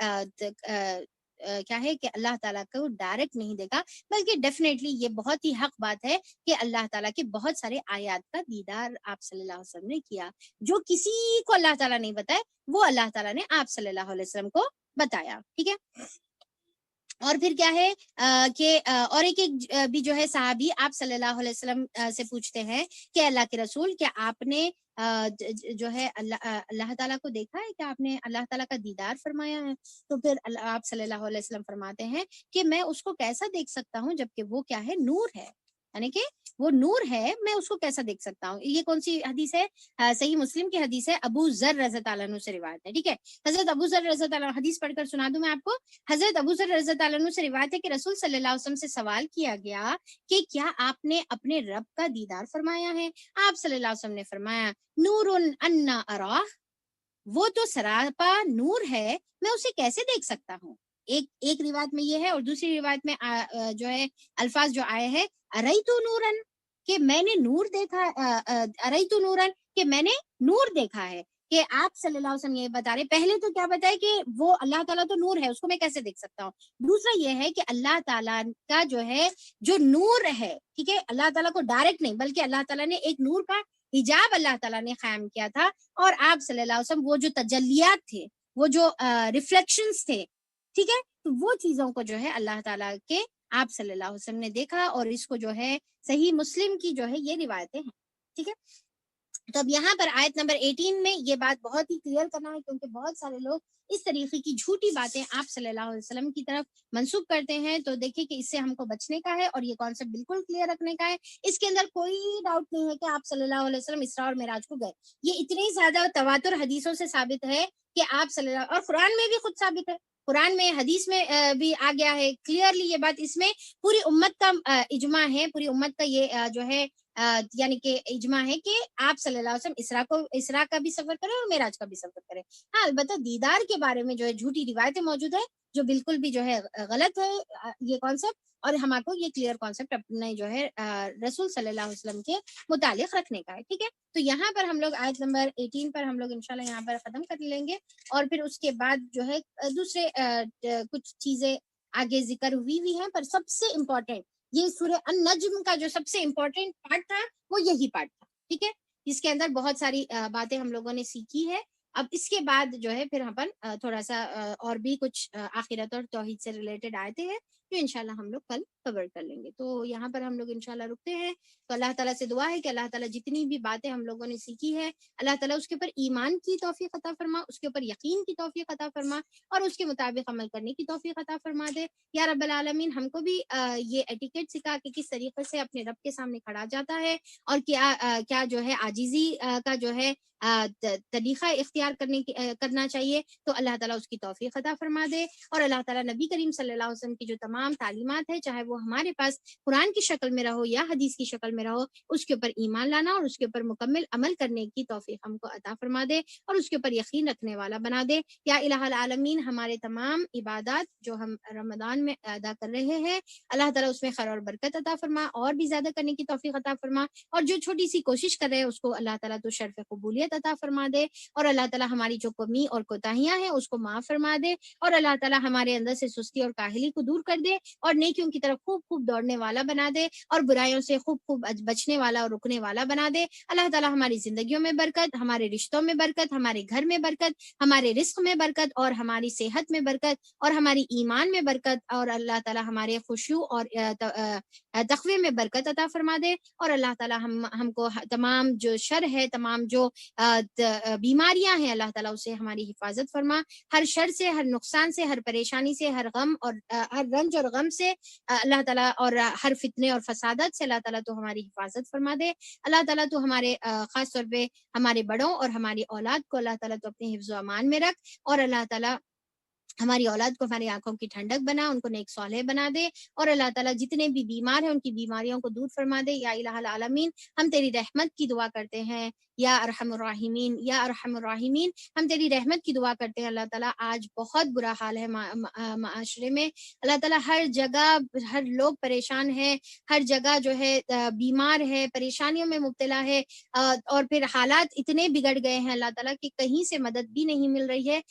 کیا ہے کہ اللہ تعالیٰ کو ڈائریکٹ نہیں دیکھا, بلکہ ڈیفینیٹلی یہ بہت ہی حق بات ہے کہ اللہ تعالیٰ کے بہت سارے آیات کا دیدار آپ صلی اللہ علیہ وسلم نے کیا, جو کسی کو اللہ تعالیٰ نہیں بتائے وہ اللہ تعالیٰ نے آپ صلی اللہ علیہ وسلم کو بتایا, ٹھیک ہے. اور پھر کیا ہے کہ اور ایک بھی جو ہے صحابی آپ صلی اللہ علیہ وسلم سے پوچھتے ہیں کہ اللہ کے رسول, کیا آپ نے جو ہے اللہ تعالیٰ کو دیکھا ہے, کیا آپ نے اللہ تعالیٰ کا دیدار فرمایا ہے؟ تو پھر آپ صلی اللہ علیہ وسلم فرماتے ہیں کہ میں اس کو کیسا دیکھ سکتا ہوں جبکہ وہ کیا ہے, نور ہے, یعنی کہ وہ نور ہے, میں اس کو کیسا دیکھ سکتا ہوں. یہ کون سی حدیث ہے؟ صحیح مسلم کی حدیث ہے, ابو ذر رضی اللہ عنہ سے روایت ہے, ٹھیک ہے. حضرت ابو ذر رضی اللہ عنہ, حدیث پڑھ کر سنا دوں میں آپ کو. حضرت ابو ذر رضی اللہ عنہ سے روایت ہے کہ رسول صلی اللہ علیہ وسلم سے سوال کیا گیا کہ کیا آپ نے اپنے رب کا دیدار فرمایا ہے؟ آپ صلی اللہ علیہ وسلم نے فرمایا, نور انا اراہ, وہ تو سراپا نور ہے, میں اسے کیسے دیکھ سکتا ہوں. ایک روایت میں یہ ہے, اور دوسری روایت میں جو ہے الفاظ جو آئے ہیں, ارئی تو نورن, کہ میں نے نور دیکھا، ارایت نورن، کہ میں نے نور دیکھا ہے، کہ آپ صلی اللہ علیہ وسلم یہ بتا رہے. پہلے تو کیا بتائے کہ وہ اللہ تعالیٰ تو نور ہے، اس کو میں کیسے دیکھ سکتا ہوں. دوسرا یہ ہے کہ اللہ تعالیٰ کا جو ہے جو نور ہے، ٹھیک ہے، اللہ تعالیٰ کو ڈائریکٹ نہیں بلکہ اللہ تعالیٰ نے ایک نور کا حجاب اللہ تعالیٰ نے قائم کیا تھا، اور آپ صلی اللہ علیہ وسلم وہ جو تجلیات تھے، وہ جو ریفلیکشنز تھے، ٹھیک ہے، تو وہ چیزوں کو جو ہے اللہ تعالیٰ کے آپ صلی اللہ علیہ وسلم نے دیکھا، اور اس کو جو ہے صحیح مسلم کی جو ہے یہ روایتیں ہیں. ٹھیک ہے، تو اب یہاں پر آیت نمبر 18 میں یہ بات بہت ہی کلیئر کرنا ہے، کیونکہ بہت سارے لوگ اس طریقے کی جھوٹی باتیں آپ صلی اللہ علیہ وسلم کی طرف منسوب کرتے ہیں. تو دیکھیں کہ اس سے ہم کو بچنے کا ہے، اور یہ کانسیپٹ بالکل کلیئر رکھنے کا ہے. اس کے اندر کوئی ڈاؤٹ نہیں ہے کہ آپ صلی اللہ علیہ وسلم اسراء اور معراج کو گئے. یہ اتنی زیادہ تواتر حدیثوں سے ثابت ہے کہ آپ صلی اللہ، اور قرآن میں بھی خود ثابت ہے، قرآن میں حدیث میں بھی آ گیا ہے کلیئرلی یہ بات. اس میں پوری امت کا اجماع ہے، پوری امت کا یہ جو ہے یعنی کہ اجماع ہے کہ آپ صلی اللہ علیہ وسلم اسراء کا بھی سفر کرے اور معراج کا بھی سفر کرے. ہاں، البتہ دیدار کے بارے میں جو ہے جھوٹی روایتیں موجود ہے، جو بالکل بھی جو ہے غلط ہے یہ کانسیپٹ، اور ہمارے کو یہ کلیئر کانسیپٹ اپنے جو ہے رسول صلی اللہ علیہ وسلم کے متعلق رکھنے کا ہے. ٹھیک ہے، تو یہاں پر ہم لوگ آیت نمبر 18 پر ہم لوگ انشاءاللہ یہاں پر ختم کر لیں گے، اور پھر اس کے بعد جو ہے دوسرے کچھ چیزیں آگے ذکر ہوئی ہیں، پر سب سے امپورٹنٹ یہ سورہ النجم کا جو سب سے امپورٹنٹ پارٹ تھا وہ یہی پارٹ تھا. ٹھیک ہے، اس کے اندر بہت ساری باتیں ہم لوگوں نے سیکھی ہے. اب اس کے بعد جو ہے پھر ہم تھوڑا سا اور بھی کچھ آخرت اور توحید سے ریلیٹڈ آیتیں ہیں جو انشاءاللہ ہم لوگ کل کور کر لیں گے. تو یہاں پر ہم لوگ انشاءاللہ رکتے ہیں. تو اللہ تعالیٰ سے دعا ہے کہ اللہ تعالیٰ جتنی بھی باتیں ہم لوگوں نے سیکھی ہے، اللہ تعالیٰ اس کے اوپر ایمان کی توفیق عطا فرما، اس کے اوپر یقین کی توفیق عطا فرما، اور اس کے مطابق عمل کرنے کی توفیق عطا فرما دے. یا رب العالمین ہم کو بھی یہ ایٹیکیٹ سکھا کہ کس طریقے سے اپنے رب کے سامنے کھڑا جاتا ہے، اور کیا جو ہے عاجزی کا جو ہے طریقہ اختیار کرنا چاہیے. تو اللہ تعالیٰ اس کی توفیق عطا فرما دے، اور اللہ تعالیٰ نبی کریم صلی اللہ علیہ وسلم کی جو تمام تعلیمات ہے، چاہے وہ ہمارے پاس قرآن کی شکل میں رہو یا حدیث کی شکل میں رہو، اس کے اوپر ایمان لانا اور اس کے اوپر مکمل عمل کرنے کی توفیق ہم کو عطا فرما دے، اور اس کے اوپر یقین رکھنے والا بنا دے. یا الہ العالمین ہمارے تمام عبادات جو ہم رمضان میں ادا کر رہے ہیں، اللہ تعالیٰ اس میں خیر اور برکت عطا فرما، اور بھی زیادہ کرنے کی توفیق عطا فرما، اور جو چھوٹی سی کوشش کر رہے ہیں اس کو اللہ تعالیٰ تو شرف قبولیت عطا فرما دے، اور اللہ تعالیٰ ہماری جو کمی اور کوتاہیاں ہیں اس کو معاف فرما دے، اور اللہ تعالیٰ ہمارے اندر سے سستی اور کاہلی کو دور کر دے، اور نیکیوں کی طرف خوب خوب دوڑنے والا بنا دے، اور برائیوں سے خوب خوب بچنے والا اور رکنے والا بنا دے. اللہ تعالیٰ ہماری زندگیوں میں برکت، ہمارے رشتوں میں برکت، ہمارے گھر میں برکت، ہمارے رزق میں برکت، اور ہماری صحت میں برکت، اور ہماری ایمان میں برکت، اور اللہ تعالیٰ ہمارے خشوع اور تقوی میں برکت عطا فرما دے. اور اللہ تعالیٰ ہم کو تمام جو شر ہے، تمام جو بیماریاں ہیں، اللہ تعالیٰ اسے ہماری حفاظت فرما. ہر شر سے، ہر نقصان سے، ہر پریشانی سے، ہر غم اور ہر رنج اور غم سے اللہ تعالیٰ، اور ہر فتنے اور فسادات سے اللہ تعالیٰ تو ہماری حفاظت فرما دے. اللہ تعالیٰ تو ہمارے خاص طور پہ ہمارے بڑوں اور ہماری اولاد کو اللہ تعالیٰ تو اپنے حفظ و امان میں رکھ، اور اللہ تعالیٰ ہماری اولاد کو ہماری آنکھوں کی ٹھنڈک بنا، ان کو نیک صالح بنا دے، اور اللہ تعالیٰ جتنے بھی بیمار ہیں ان کی بیماریوں کو دور فرما دے. یا الہ العالمین ہم تیری رحمت کی دعا کرتے ہیں، یا ارحم الراحمین، یا ارحم الراحمین ہم تیری رحمت کی دعا کرتے ہیں. اللہ تعالیٰ آج بہت برا حال ہے معاشرے میں، اللہ تعالیٰ ہر جگہ ہر لوگ پریشان ہے، ہر جگہ جو ہے بیمار ہے، پریشانیوں میں مبتلا ہے، اور پھر حالات اتنے بگڑ گئے ہیں اللہ تعالیٰ کہ کہیں سے مدد بھی نہیں مل رہی ہے.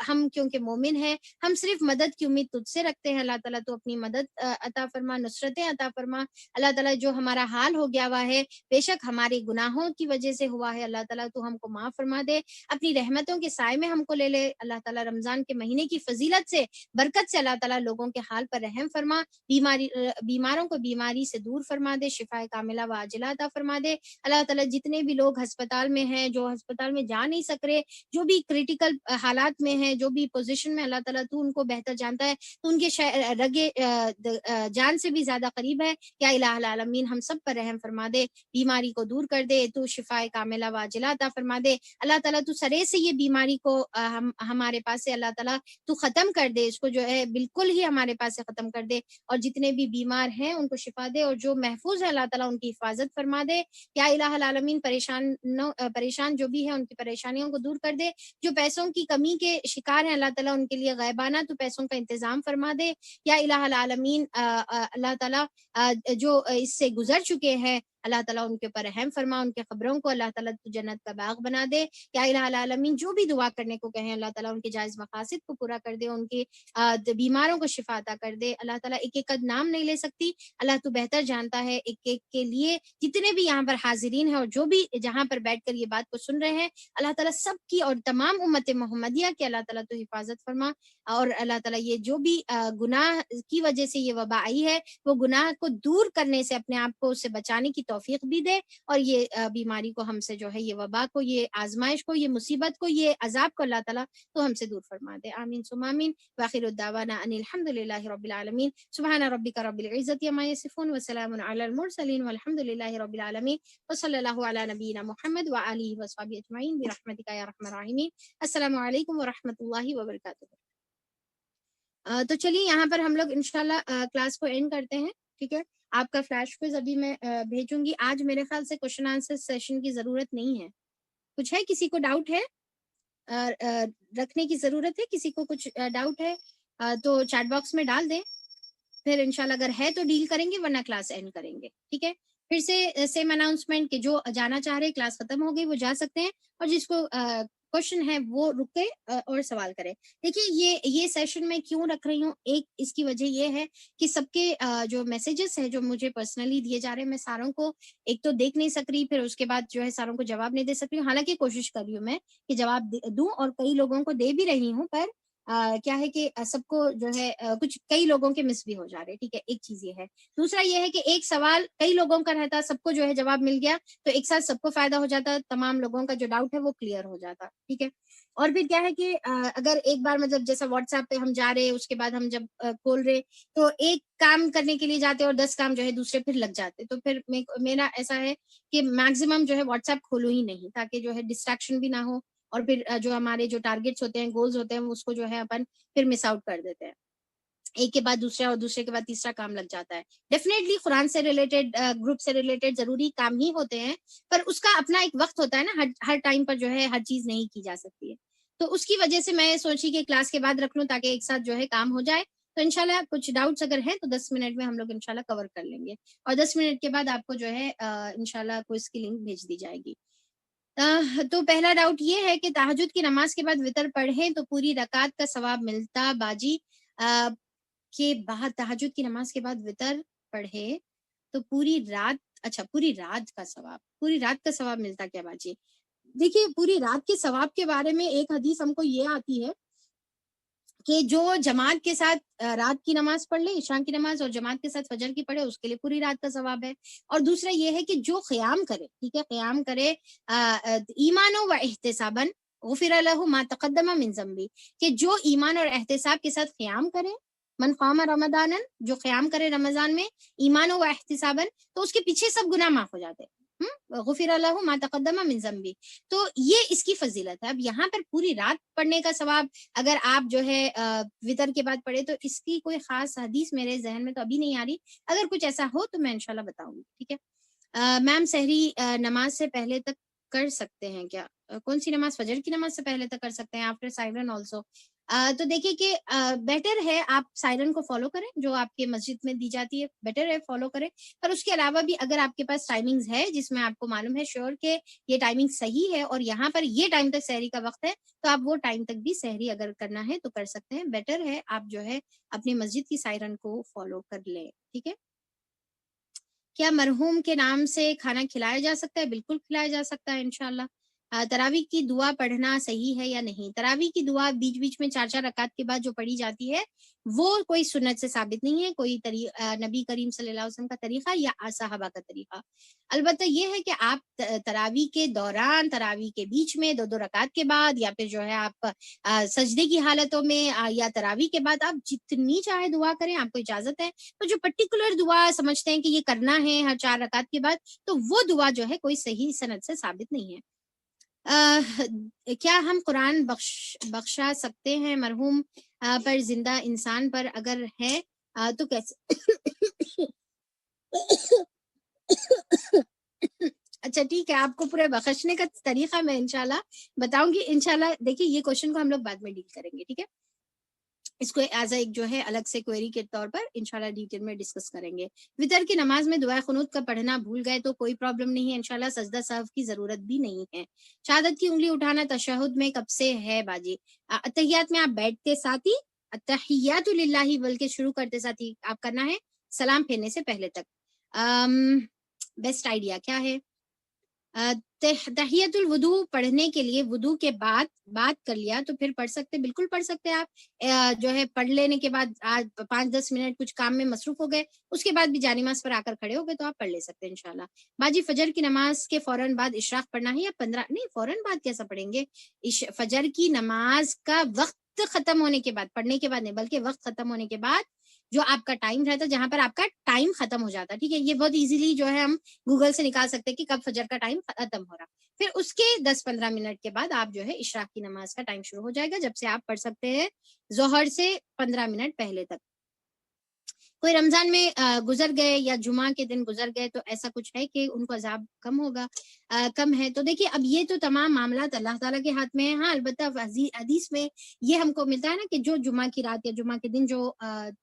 ہم کیونکہ مومن ہیں، ہم صرف مدد کی امید تجھ سے رکھتے ہیں. اللہ تعالیٰ تو اپنی مدد عطا فرما، نصرتیں عطا فرما. اللہ تعالیٰ جو ہمارا حال ہو گیا ہوا ہے بے شک ہمارے گناہوں کی وجہ سے ہوا ہے، اللہ تعالیٰ تو ہم کو معاف فرما دے، اپنی رحمتوں کے سائے میں ہم کو لے لے. اللہ تعالیٰ رمضان کے مہینے کی فضیلت سے، برکت سے اللہ تعالیٰ لوگوں کے حال پر رحم فرما، بیماروں کو بیماری سے دور فرما دے، شفا کاملہ و عاجلہ عطا فرما دے. اللہ تعالیٰ جتنے بھی لوگ ہسپتال میں ہیں، جو ہسپتال میں جا نہیں سک رہے، جو بھی کریٹیکل حالات میں ہیں، جو بھی پوزیشن میں، اللہ تعالیٰ تو ان کو بہتر جانتا ہے، تو ان کے رگے جان سے بھی زیادہ قریب ہے. یا الہ العالمین ہم سب پر رحم فرما دے، بیماری کو دور کر دے، تو شفا شفا کاملہ واجلہ عطا فرما دے. اللہ تعالیٰ تو سرے سے یہ بیماری کو ہمارے پاس سے اللہ تعالیٰ تو ختم کر دے, اس کو جو ہے بالکل ہی ہمارے پاس سے ختم کر دے, اور جتنے بھی بیمار ہیں ان کو شفا دے, اور جو محفوظ ہے اللہ تعالیٰ ان کی حفاظت فرما دے. یا الہ العالمین پریشان جو بھی ہے ان کی پریشانیوں کو دور کر دے. جو پیسوں کی کمی کے شکار ہیں اللہ تعالیٰ ان کے لیے غیبانہ تو پیسوں کا انتظام فرما دے. یا الہ العالمین اللہ تعالیٰ جو اس سے گزر چکے ہیں اللہ تعالیٰ ان کے اوپر رحم فرما, ان کے قبروں کو اللہ تعالیٰ تو جنت کا باغ بنا دے. یا الہ العالمین جو بھی دعا کرنے کو کہیں اللہ تعالیٰ ان کے جائز مقاصد کو پورا کر دے, ان کے بیماروں کو شفا عطا کر دے. اللہ تعالیٰ ایک ایک کا نام نہیں لے سکتی, اللہ تو بہتر جانتا ہے ایک ایک کے لیے جتنے بھی یہاں پر حاضرین ہیں اور جو بھی جہاں پر بیٹھ کر یہ بات کو سن رہے ہیں, اللہ تعالیٰ سب کی اور تمام امت محمدیہ کی اللہ تعالیٰ تو حفاظت فرما. اور اللہ تعالیٰ یہ جو بھی گناہ کی وجہ سے یہ وبا آئی ہے وہ گناہ کو دور کرنے سے اپنے آپ کو اس سے بچانے کی توفیق بھی دے, اور یہ بیماری کو ہم سے جو ہے یہ وبا کو, یہ آزمائش کو, یہ مصیبت کو, یہ عذاب کو اللہ تعالیٰ تو ہم سے دور فرما دے. آمین ثم آمین. وآخر الدعوانا ان الحمد للہ رب العالمین. سبحان ربک رب العزۃ عما یصفون وسلام علی المرسلین والحمد للہ رب العالمین. وصلی اللہ علی نبینا محمد وآلہ وصحبہ اجمعین برحمتک یا ارحم الراحمین. السلام علیکم ورحمۃ اللہ وبرکاتہ. تو چلیے یہاں پر ہم لوگ انشاءاللہ کلاس کو اینڈ کرتے ہیں, ٹھیک ہے. آپ کا فلیش کوئز ابھی میں بھیجوں گی. آج میرے خیال سے کوشچن آنسر سیشن کی ضرورت نہیں ہے. کچھ ہے, کسی کو ڈاؤٹ ہے, رکھنے کی ضرورت ہے, کسی کو کچھ ڈاؤٹ ہے تو چیٹ باکس میں ڈال دیں, پھر انشاءاللہ اگر ہے تو ڈیل کریں گے, ورنہ کلاس اینڈ کریں گے, ٹھیک ہے. پھر سے سیم اناؤنسمنٹ کہ جو جانا چاہ رہے کلاس ختم ہو گئی وہ جا سکتے ہیں, اور جس کو کوشچن ہے وہ رکے اور سوال کرے. دیکھیے یہ سیشن میں کیوں رکھ رہی ہوں, ایک اس کی وجہ یہ ہے کہ سب کے جو میسیجز ہیں جو مجھے پرسنلی دیے جا رہے ہیں, میں ساروں کو ایک تو دیکھ نہیں سک رہی, پھر اس کے بعد جو ہے ساروں کو جواب نہیں دے سک رہی ہوں. حالانکہ کوشش کر رہی ہوں میں کہ جواب دوں, اور کئی لوگوں کو دے بھی رہی ہوں, پر کیا ہے کہ سب کو جو ہے کچھ کئی لوگوں کے مس بھی ہو جا رہے, ٹھیک ہے. ایک چیز یہ ہے. دوسرا یہ ہے کہ ایک سوال کئی لوگوں کا رہتا, سب کو جو ہے جواب مل گیا تو ایک ساتھ سب کو فائدہ ہو جاتا, تمام لوگوں کا جو ڈاؤٹ ہے وہ کلیئر ہو جاتا, ٹھیک ہے. اور پھر کیا ہے کہ اگر ایک بار مطلب جیسا واٹس ایپ پہ ہم جا رہے, اس کے بعد ہم جب کھول رہے تو ایک کام کرنے کے لیے جاتے اور 10 کام جو ہے دوسرے پھر لگ جاتے, تو پھر میرا ایسا ہے کہ میکسیمم جو ہے واٹس ایپ کھولو ہی نہیں, تاکہ جو ہے ڈسٹریکشن بھی نہ ہو, اور پھر جو ہمارے جو ٹارگیٹس ہوتے ہیں, گولز ہوتے ہیں, اس کو جو ہے اپن پھر مس آؤٹ کر دیتے ہیں. ایک کے بعد دوسرا اور دوسرے کے بعد تیسرا کام لگ جاتا ہے. ڈیفینیٹلی قرآن سے ریلیٹڈ, گروپ سے ریلیٹڈ ضروری کام ہی ہوتے ہیں, پر اس کا اپنا ایک وقت ہوتا ہے نا, ہر ٹائم پر جو ہے ہر چیز نہیں کی جا سکتی ہے. تو اس کی وجہ سے میں سوچی کہ کلاس کے بعد رکھ لوں تاکہ ایک ساتھ جو ہے کام ہو جائے. تو انشاءاللہ کچھ ڈاؤٹس اگر ہیں تو 10 منٹ میں ہم لوگ انشاءاللہ کور کر لیں گے, اور 10 منٹ کے بعد آپ کو جو ہے انشاءاللہ کوئز کی لنک بھیج دی جائے گی. تو پہلا ڈاؤٹ یہ ہے کہ تہجد کی نماز کے بعد وتر پڑھیں تو پوری رکعت کا ثواب ملتا باجی؟ کے بعد تہجد کی نماز کے بعد وتر پڑھے تو پوری رات کا ثواب ملتا کیا باجی؟ دیکھیے پوری رات کے ثواب کے بارے میں ایک حدیث ہم کو یہ آتی ہے کہ جو جماعت کے ساتھ رات کی نماز پڑھ لے, عشاء کی نماز, اور جماعت کے ساتھ فجر کی پڑھے, اس کے لیے پوری رات کا ثواب ہے. اور دوسرا یہ ہے کہ جو قیام کرے, ٹھیک ہے, قیام کرے ایمان و احتساباً غفر له ما تقدم من ذنبی, کہ جو ایمان اور احتساب کے ساتھ قیام کرے, من قام رمضان, جو قیام کرے رمضان میں ایمان و احتساباً, تو اس کے پیچھے سب گناہ معاف ہو جاتے, غفر له ما تقدم من ذنبی. تو یہ اس کی فضیلت ہے. اب یہاں پر پوری رات پڑھنے کا ثواب اگر آپ جو ہے وتر کے بعد پڑھے, تو اس کی کوئی خاص حدیث میرے ذہن میں تو ابھی نہیں آ رہی, اگر کچھ ایسا ہو تو میں انشاءاللہ بتاؤں گی, ٹھیک ہے. میم سحری نماز سے پہلے تک کر سکتے ہیں کیا؟ کون سی نماز؟ فجر کی نماز سے پہلے تک کر سکتے ہیں, آفٹر سائرن آلسو. تو دیکھیے کہ بیٹر ہے آپ سائرن کو فالو کریں, جو آپ کے مسجد میں دی جاتی ہے, بیٹر ہے فالو کریں. پر اس کے علاوہ بھی اگر آپ کے پاس ٹائمنگز ہے جس میں آپ کو معلوم ہے شیور کہ یہ ٹائمنگ صحیح ہے اور یہاں پر یہ ٹائم تک سحری کا وقت ہے, تو آپ وہ ٹائم تک بھی سحری اگر کرنا ہے تو کر سکتے ہیں. بیٹر ہے آپ جو ہے اپنی مسجد کی سائرن کو فالو کر لیں, ٹھیک ہے. کیا مرحوم کے نام سے کھانا کھلایا جا سکتا ہے؟ بالکل کھلایا جا سکتا ہے انشاءاللہ. تراویح کی دعا پڑھنا صحیح ہے یا نہیں؟ تراویح کی دعا بیچ بیچ میں 4 رکعت کے بعد جو پڑھی جاتی ہے وہ کوئی سنت سے ثابت نہیں ہے، کوئی نبی کریم صلی اللہ علیہ وسلم کا طریقہ یا صحابہ کا طریقہ۔ البتہ یہ ہے کہ آپ تراویح کے دوران، تراویح کے بیچ میں 2 رکعت کے بعد، یا پھر جو ہے آپ سجدے کی حالتوں میں یا تراویح کے بعد آپ جتنی چاہے دعا کریں، آپ کو اجازت ہے۔ تو جو پرٹیکولر دعا سمجھتے ہیں کہ یہ کرنا ہے ہر 4 رکعت کے بعد، تو وہ دعا جو ہے کوئی صحیح سند سے ثابت نہیں ہے۔ کیا ہم قرآن بخشا سکتے ہیں مرحوم پر زندہ انسان پر؟ اگر ہے تو کیسے؟ اچھا ٹھیک ہے، آپ کو پورے بخشنے کا طریقہ میں انشاءاللہ بتاؤں گی۔ انشاءاللہ دیکھیے یہ کوشچن کو ہم لوگ بعد میں ڈیل کریں گے، ٹھیک ہے؟ اس کو ایز ایک جو ہے الگ سے کوئری کے طور پر انشاءاللہ ڈیٹیل میں ڈسکس کریں گے۔ وطر کی نماز میں دعائے قنوت کا پڑھنا بھول گئے تو کوئی پرابلم نہیں ہے انشاءاللہ، سجدہ سہو کی ضرورت بھی نہیں ہے۔ شہادت کی انگلی اٹھانا تشہد میں کب سے ہے باجی؟ اتحیات میں آپ بیٹھتے ساتھ ہی اتحیات للہ بلکہ شروع کرتے ساتھ ہی آپ کرنا ہے، سلام پھیرنے سے پہلے تک۔ بیسٹ آئیڈیا کیا ہے؟ تحیت الوضو پڑھنے کے لیے وضو کے بعد بات کر لیا تو پھر پڑھ سکتے، بالکل پڑھ سکتے آپ۔ جو ہے پڑھ لینے کے بعد 5-10 منٹ کچھ کام میں مصروف ہو گئے، اس کے بعد بھی جانماز پر آ کر کھڑے ہو گئے تو آپ پڑھ لے سکتے ہیں انشاءاللہ۔ باجی فجر کی نماز کے فوراً بعد اشراق پڑھنا ہے یا 15 نہیں فوراً بعد کیسا پڑھیں گے؟ فجر کی نماز کا وقت ختم ہونے کے بعد، پڑھنے کے بعد نہیں بلکہ وقت ختم ہونے کے بعد جو آپ کا ٹائم رہتا ہے، جہاں پر آپ کا ٹائم ختم ہو جاتا ہے، ٹھیک ہے؟ یہ بہت ایزیلی جو ہے ہم گوگل سے نکال سکتے ہیں کہ کب فجر کا ٹائم ختم ہو رہا۔ پھر اس کے 10-15 منٹ کے بعد آپ جو ہے اشراق کی نماز کا ٹائم شروع ہو جائے گا، جب سے آپ پڑھ سکتے ہیں ظہر سے 15 منٹ پہلے تک۔ کوئی رمضان میں گزر گئے یا جمعہ کے دن گزر گئے تو ایسا کچھ ہے کہ ان کو عذاب کم ہوگا؟ کم ہے تو دیکھیے اب یہ تو تمام معاملات اللہ تعالیٰ کے ہاتھ میں ہے۔ ہاں البتہ حدیث میں یہ ہم کو ملتا ہے نا کہ جو جمعہ کی رات یا جمعہ کے دن جو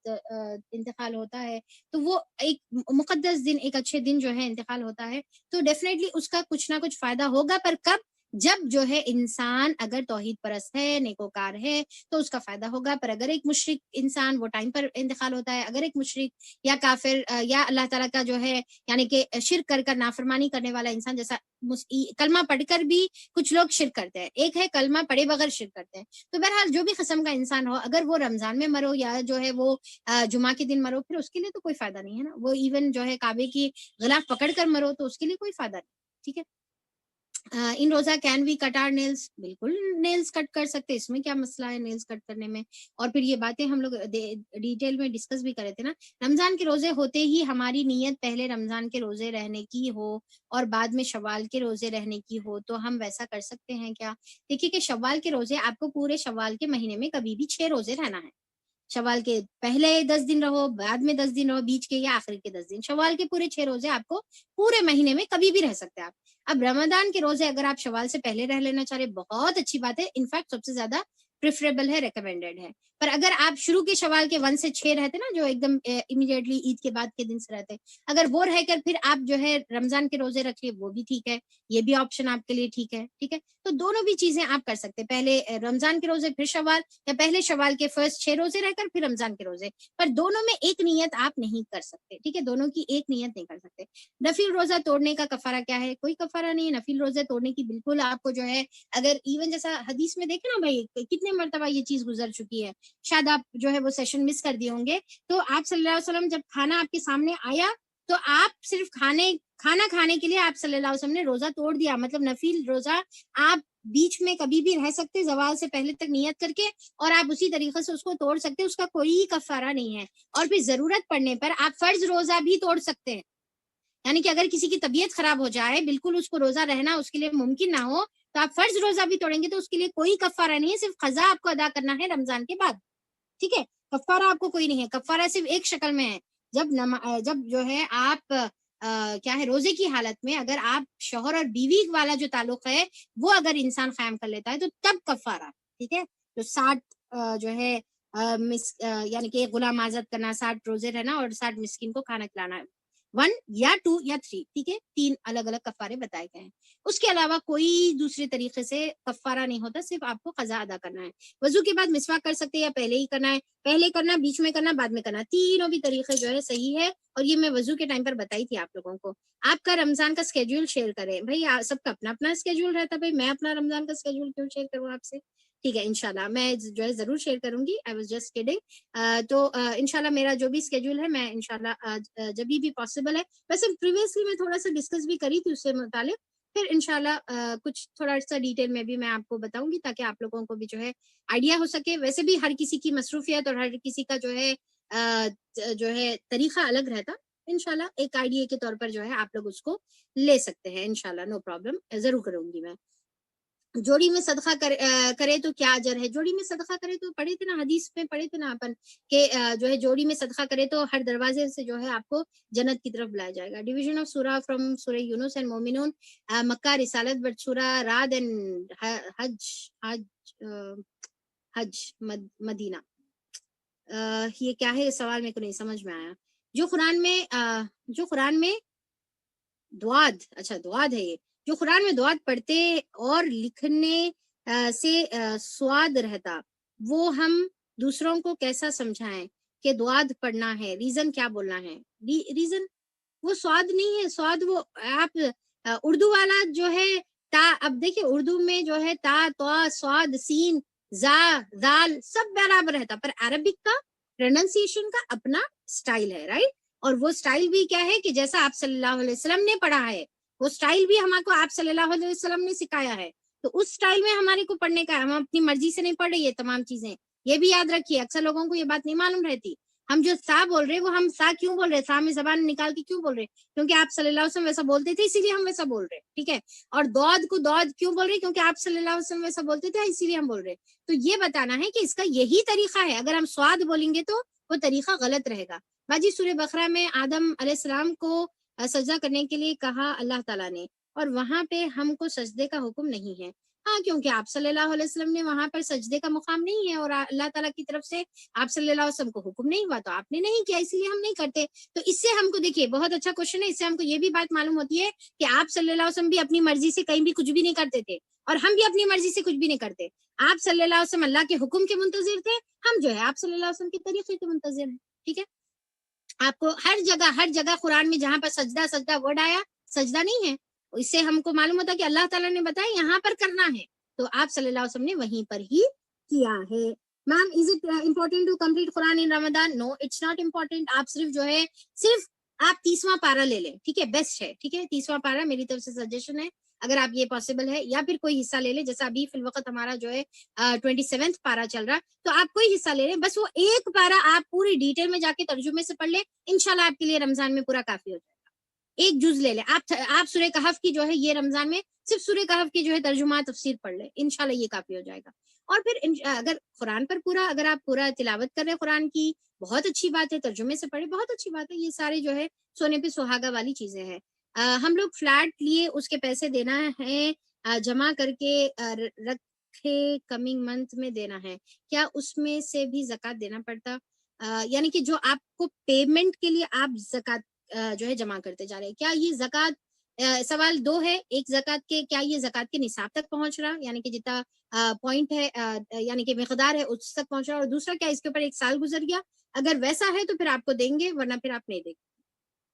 انتقال ہوتا ہے تو وہ ایک مقدس دن، ایک اچھے دن جو ہے انتقال ہوتا ہے، تو ڈیفینیٹلی اس کا کچھ نہ کچھ فائدہ ہوگا، پر کب؟ جب جو ہے انسان اگر توحید پرست ہے، نیکوکار ہے تو اس کا فائدہ ہوگا، پر اگر ایک مشرک انسان وہ ٹائم پر انتقال ہوتا ہے، اگر ایک مشرک یا کافر یا اللہ تعالیٰ کا جو ہے یعنی کہ شرک کر نافرمانی کرنے والا انسان، جیسا کلمہ پڑھ کر بھی کچھ لوگ شرک کرتے ہیں، ایک ہے کلمہ پڑھے بغیر شرک کرتے ہیں، تو بہرحال جو بھی قسم کا انسان ہو، اگر وہ رمضان میں مرو یا جو ہے وہ جمعہ کے دن مرو، پھر اس کے لیے تو کوئی فائدہ نہیں ہے نا، وہ ایون جو ہے کعبے کی غلاف پکڑ کر مرو تو اس کے لیے کوئی فائدہ نہیں، ٹھیک ہے؟ ان روزہ can we cut our nails? بالکل نیلز کٹ کر سکتے، اس میں کیا مسئلہ ہے نیلز کٹ کرنے میں؟ اور پھر یہ باتیں ہم لوگ ڈیٹیل میں ڈسکس بھی کرے تھے نا۔ رمضان کے روزے ہوتے ہی ہماری نیت پہلے رمضان کے روزے رہنے کی ہو اور بعد میں شوال کے روزے رہنے کی ہو تو ہم ویسا کر سکتے ہیں کیا؟ دیکھیے کہ شوال کے روزے آپ کو پورے شوال کے مہینے میں کبھی بھی 6 روزے رہنا ہے۔ شوال کے پہلے 10 دن رہو، بعد میں 10 دن رہو، بیچ کے یا آخری کے 10 دن، شوال کے پورے 6 روزے آپ کو پورے مہینے میں کبھی بھی رہ سکتے ہیں آپ۔ اب رمضان کے روزے اگر آپ شوال سے پہلے رہ لینا چاہ رہے، بہت اچھی بات ہے، انفیکٹ سب سے زیادہ پریفریبل ہے، ریکمینڈیڈ ہے۔ پر اگر آپ شروع کے شوال کے 1 سے 6 رہتے نا، جو ایک دم امیڈیٹلی عید کے بعد کے دن سے رہتے، اگر وہ رہ کر پھر آپ جو ہے رمضان کے روزے رکھیے وہ بھی ٹھیک ہے، یہ بھی آپشن آپ کے لیے ٹھیک ہے، ٹھیک ہے؟ تو دونوں بھی چیزیں آپ کر سکتے، پہلے رمضان کے روزے پھر شوال، یا پہلے شوال کے فرسٹ 6 روزے رہ کر پھر رمضان کے روزے، پر دونوں میں ایک نیت آپ نہیں کر سکتے، ٹھیک ہے؟ دونوں کی ایک نیت نہیں کر سکتے۔ نفل روزہ توڑنے کا کفارہ کیا ہے؟ کوئی کفارہ نہیں ہے نفل روزے توڑنے کی، بالکل آپ کو جو ہے اگر ایون جیسا حدیث میں دیکھیں نا بھائی کتنے مرتبہ یہ چیز گزر چکی ہے، شاید آپ جو ہے وہ سیشن مس کر دیے ہوں گے، تو آپ صلی اللہ علیہ وسلم جب کھانا آپ کے سامنے آیا تو آپ صرف کھانا کھانے کے لیے آپ صلی اللہ علیہ وسلم نے روزہ توڑ دیا، مطلب نفل روزہ آپ بیچ میں کبھی بھی رہ سکتے زوال سے پہلے تک نیت کر کے، اور آپ اسی طریقے سے اس کو توڑ سکتے، اس کا کوئی کفارہ نہیں ہے۔ اور پھر ضرورت پڑنے پر آپ فرض روزہ بھی توڑ سکتے ہیں، یعنی کہ اگر کسی کی طبیعت خراب ہو جائے، بالکل اس کو روزہ رہنا اس کے لیے ممکن نہ ہو، تو آپ فرض روزہ بھی توڑیں گے تو اس کے لیے کوئی کفارہ نہیں ہے، صرف قضا آپ کو ادا کرنا ہے رمضان کے بعد، ٹھیک ہے؟ کفارہ آپ کو کوئی نہیں ہے، کفارہ صرف ایک شکل میں ہے، جب جو ہے آپ کیا ہے روزے کی حالت میں اگر آپ شوہر اور بیوی والا جو تعلق ہے وہ اگر انسان قائم کر لیتا ہے تو تب کفارہ، ٹھیک ہے؟ تو 60 جو ہے یعنی کہ غلام آزاد کرنا، 60 روزے رہنا اور 60 مسکین کو کھانا کھلانا، 1 یا 2 یا 3, ٹھیک ہے, 3 الگ الگ کفارے بتائے گئے ہیں. اس کے علاوہ کوئی دوسرے طریقے سے کفارہ نہیں ہوتا, صرف آپ کو قضا ادا کرنا ہے. وضو کے بعد مسواک کر سکتے ہیں یا پہلے ہی کرنا ہے, پہلے کرنا, بیچ میں کرنا, بعد میں کرنا, تینوں بھی طریقے جو ہے صحیح ہے. اور یہ میں وضو کے ٹائم پر بتائی تھی آپ لوگوں کو. آپ کا رمضان کا اسکیڈول شیئر کریں بھائی, سب کا اپنا اپنا اسکیڈول رہتا ہے, بھائی میں اپنا رمضان کا اسکیڈول کیوں شیئر کروں آپ سے, ٹھیک ہے, انشاءاللہ میں جو ہے ضرور شیئر کروں گی. I was just kidding. تو انشاءاللہ میرا جو بھی اسکیڈول ہے میں انشاءاللہ جب بھی پاسبل ہے, ویسے پریویسلی میں تھوڑا سا ڈسکس بھی کری تھی اس سے متعلق, پھر انشاءاللہ کچھ تھوڑا سا ڈیٹیل میں بھی میں آپ کو بتاؤں گی تاکہ آپ لوگوں کو بھی جو ہے آئیڈیا ہو سکے. ویسے بھی ہر کسی کی مصروفیت اور ہر کسی کا جو ہے طریقہ الگ رہتا. انشاءاللہ ایک آئیڈیا کے طور پر جو ہے آپ لوگ اس کو لے سکتے ہیں انشاءاللہ, نو پرابلم, ضرور کروں گی میں. جوڑی میں صدقہ کرے تو کیا اجر ہے؟ جوڑی میں صدقہ کرے تو پڑھے تھے نا, حدیث میں پڑھے تھے نا اپن کہ جو ہے جوڑی میں صدقہ کرے تو ہر دروازے سے جو ہے آپ کو جنت کی طرف بلایا جائے گا. ڈیویژن آف سورہ فرام سورہ یونس اینڈ مومنون, مکہ رسالت بٹ سورہ رعد اینڈ حج مدینہ. یہ کیا ہے, سوال میرے کو نہیں سمجھ میں آیا. جو قرآن میں دعاد, اچھا دعاد ہے یہ, جو قرآن میں دعاد پڑھتے اور لکھنے سے سواد رہتا, وہ ہم دوسروں کو کیسا سمجھائیں کہ دعاد پڑھنا ہے, ریزن کیا بولنا ہے. ریزن وہ سواد نہیں ہے, سواد وہ آپ اردو والا جو ہے تا, اب دیکھیں اردو میں جو ہے تا, تو, سواد, سین, زا, دال سب برابر رہتا, پر عربک کا پروننسیشن کا اپنا سٹائل ہے, رائٹ. اور وہ سٹائل بھی کیا ہے کہ جیسا آپ صلی اللہ علیہ وسلم نے پڑھا ہے, وہ سٹائل بھی ہمارے کو آپ صلی اللہ علیہ وسلم نے سکھایا ہے. تو اس سٹائل میں ہمارے کو پڑھنے کا ہے, ہم اپنی مرضی سے نہیں پڑھ رہے یہ تمام چیزیں. یہ بھی یاد رکھیے, اکثر لوگوں کو یہ بات نہیں معلوم رہتی. ہم جو سا بول رہے وہ ہم سا کیوں بول رہے, سا میں زبان نکال کے کیوں بول رہے, کیونکہ آپ صلی اللہ علیہ وسلم ویسا بولتے تھے اسی لیے ہم ویسا بول رہے, ٹھیک ہے. اور دود کو دود کیوں بول رہے, کیونکہ آپ صلی اللہ علیہ وسلم ویسا بولتے تھے اسی لیے ہم بول رہے. تو یہ بتانا ہے کہ اس کا یہی طریقہ ہے, اگر ہم سواد بولیں گے تو وہ طریقہ غلط رہے گا. باجی سورہ بقرہ میں آدم علیہ السلام کو سجدہ کرنے کے لیے کہا اللہ تعالیٰ نے, اور وہاں پہ ہم کو سجدے کا حکم نہیں ہے. ہاں, کیونکہ آپ صلی اللہ علیہ وسلم نے وہاں پر سجدے کا مقام نہیں ہے, اور اللہ تعالیٰ کی طرف سے آپ صلی اللہ علیہ وسلم کو حکم نہیں ہوا, تو آپ نے نہیں کیا, اس لیے ہم نہیں کرتے. تو اس سے ہم کو دیکھیے بہت اچھا کوشچن ہے, اس سے ہم کو یہ بھی بات معلوم ہوتی ہے کہ آپ صلی اللہ علیہ وسلم بھی اپنی مرضی سے کہیں بھی کچھ بھی نہیں کرتے تھے, اور ہم بھی اپنی مرضی سے کچھ بھی نہیں کرتے. آپ صلی اللہ علیہ وسلم اللہ کے حکم کے منتظر تھے, ہم جو ہے آپ صلی اللہ علیہ وسلم کے طریقے کے منتظر ہیں, ٹھیک ہے. آپ کو ہر جگہ قرآن میں جہاں پر سجدہ ورڈ آیا, سجدہ نہیں ہے, اس سے ہم کو معلوم ہوتا کہ اللہ تعالیٰ نے بتایا یہاں پر کرنا ہے, تو آپ صلی اللہ علیہ وسلم نے وہیں پر ہی کیا ہے. Ma'am is it important to complete Quran in Ramzan? No, it's not important. آپ صرف آپ 30واں پارا لے لیں, ٹھیک ہے, بیسٹ ہے, ٹھیک ہے. 30واں پارا میری طرف سے سجیشن ہے, اگر آپ یہ پاسبل ہے, یا پھر کوئی حصہ لے لیں, جیسا ابھی فی الوقت ہمارا جو ہے 27 پارا چل رہا, تو آپ کوئی حصہ لے لیں, بس وہ ایک پارا آپ پوری ڈیٹیل میں جا کے ترجمے سے پڑھ لیں, انشاءاللہ آپ کے لیے رمضان میں پورا کافی ہو جائے گا. ایک جز لے لیں آپ سورہ کہف کی جو ہے یہ رمضان میں صرف سورہ کہف کی جو ہے ترجمہ تفسیر پڑھ لیں, انشاءاللہ یہ کافی ہو جائے گا. اور پھر اگر قرآن پر اگر آپ پورا تلاوت کر رہے قرآن کی, بہت اچھی بات ہے, ترجمے سے پڑھے, بہت اچھی بات ہے. یہ سارے جو ہے سونے پہ سہاگا والی چیزیں ہیں. ہم لوگ فلیٹ لیے, اس کے پیسے دینا ہے, جمع کر کے رکھے, کمنگ منتھ میں دینا ہے, کیا اس میں سے بھی زکوٰۃ دینا پڑتا؟ یعنی کہ جو آپ کو پیمنٹ کے لیے آپ زکوٰۃ جو ہے جمع کرتے جا رہے ہیں, کیا یہ زکوٰۃ, سوال 2 ہے. ایک زکوٰۃ کے, کیا یہ زکوٰۃ کے نصاب تک پہنچ رہا, یعنی کہ جتنا پوائنٹ ہے, یعنی کہ مقدار ہے اس تک پہنچ رہا, اور دوسرا کیا اس کے اوپر 1 سال گزر گیا, اگر ویسا ہے تو پھر آپ کو دیں گے, ورنہ پھر آپ نہیں دیں گے.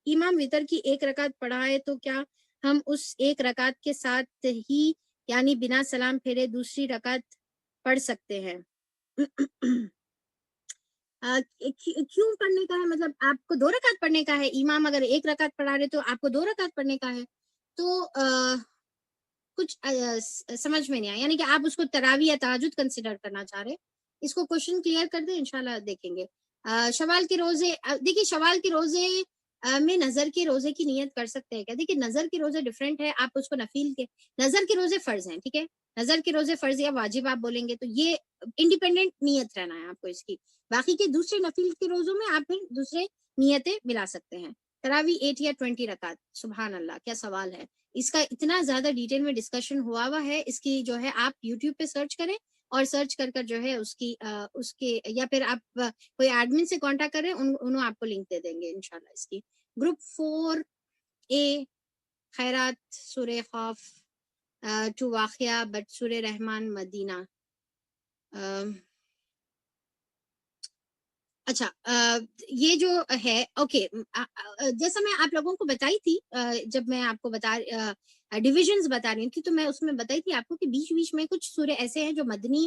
امام وتر کی 1 رکعت پڑھائے تو کیا ہم اس 1 رکعت کے ساتھ ہی یعنی بنا سلام پھیرے دوسری رکعت پڑھ سکتے ہیں؟ کیوں پڑھنے کا ہے, مطلب آپ کو 2 رکعت پڑھنے کا ہے, امام اگر 1 رکعت پڑھا رہے تو آپ کو 2 رکعت پڑھنے کا ہے, تو کچھ سمجھ میں نہیں آیا, یعنی کہ آپ اس کو تراویح یا تہجد کنسیڈر کرنا چاہ رہے. اس کو کوشچن کلیئر کر دیں, انشاءاللہ دیکھیں گے. شوال کے روزے, دیکھیے شوال کے روزے میں نظر کے روزے کی نیت کر سکتے ہیں کیا؟ دیکھیے نظر کے روزے ڈیفرنٹ ہے, آپ اس کو نفیل کے, نظر کے روزے فرض ہیں, ٹھیک ہے, نظر کے روزے فرض یا واجب آپ بولیں گے تو یہ انڈیپینڈنٹ نیت رہنا ہے آپ کو اس کی. باقی کے دوسرے نفیل کے روزوں میں آپ پھر دوسرے نیتیں ملا سکتے ہیں. تراویح 8 یا 20 رکعت, سبحان اللہ, کیا سوال ہے. اس کا اتنا زیادہ ڈیٹیل میں ڈسکشن ہوا ہے, اس کی جو ہے آپ یوٹیوب پہ سرچ کریں, اور سرچ کر جو ہے اس کے, یا پھر آپ کوئی ایڈمن سے کانٹیکٹ کریں, انہوں آپ کو لنک دے دیں گے انشاءاللہ اس کی. گروپ 4A خیرات سورہ خوف ٹو واقعہ بٹ سورہ رحمان مدینہ. اچھا یہ جو ہے اوکے جیسا میں آپ لوگوں کو بتائی تھی جب میں آپ کو ڈویژنز بتا رہی تھی تو میں اس میں بتائی تھی آپ کو کہ بیچ بیچ میں کچھ سورے ایسے ہیں جو مدنی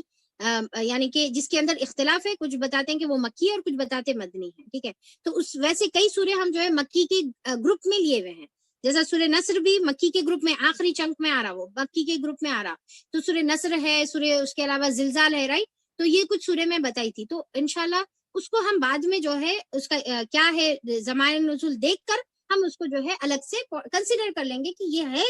یعنی کہ جس کے اندر اختلاف ہے, کچھ بتاتے ہیں کہ وہ مکی ہے اور کچھ بتاتے ہیں مدنی ہے, ٹھیک ہے. تو اس ویسے کئی سورے ہم جو ہے مکی کے گروپ میں لیے ہوئے ہیں, جیسا سورہ نصر بھی مکی کے گروپ میں آخری چنک میں آ رہا, وہ مکی کے گروپ میں آ رہا. تو سورہ نصر ہے, سورہ اس کے علاوہ زلزال ہے, رائٹ. تو یہ کچھ سورے میں بتائی تھی, تو انشاءاللہ اس کو ہم بعد میں جو ہے اس کا کیا ہے زمان نزول دیکھ کر ہم اس کو جو ہے الگ سے کنسیڈر کر لیں گے کہ یہ ہے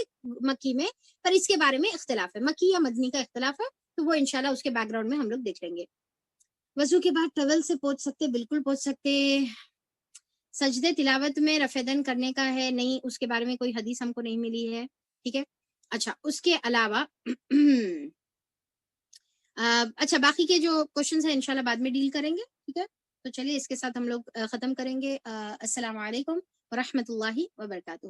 مکی میں, پر اس کے بارے میں اختلاف ہے, مکی یا مدنی کا اختلاف ہے, تو وہ انشاءاللہ اس کے بیک گراؤنڈ میں ہم لوگ دیکھ لیں گے. وضو کے بعد ٹاول سے پوچھ سکتے, بالکل پوچھ سکتے. سجدے تلاوت میں رفیدن کرنے کا ہے, نہیں اس کے بارے میں کوئی حدیث ہم کو نہیں ملی ہے, ٹھیک ہے. اچھا اس کے علاوہ اچھا باقی کے جو کوشچنز ہیں انشاءاللہ بعد میں ڈیل کریں گے, ٹھیک ہے. تو چلیے اس کے ساتھ ہم لوگ ختم کریں گے. السلام علیکم ورحمۃ اللہ وبرکاتہ.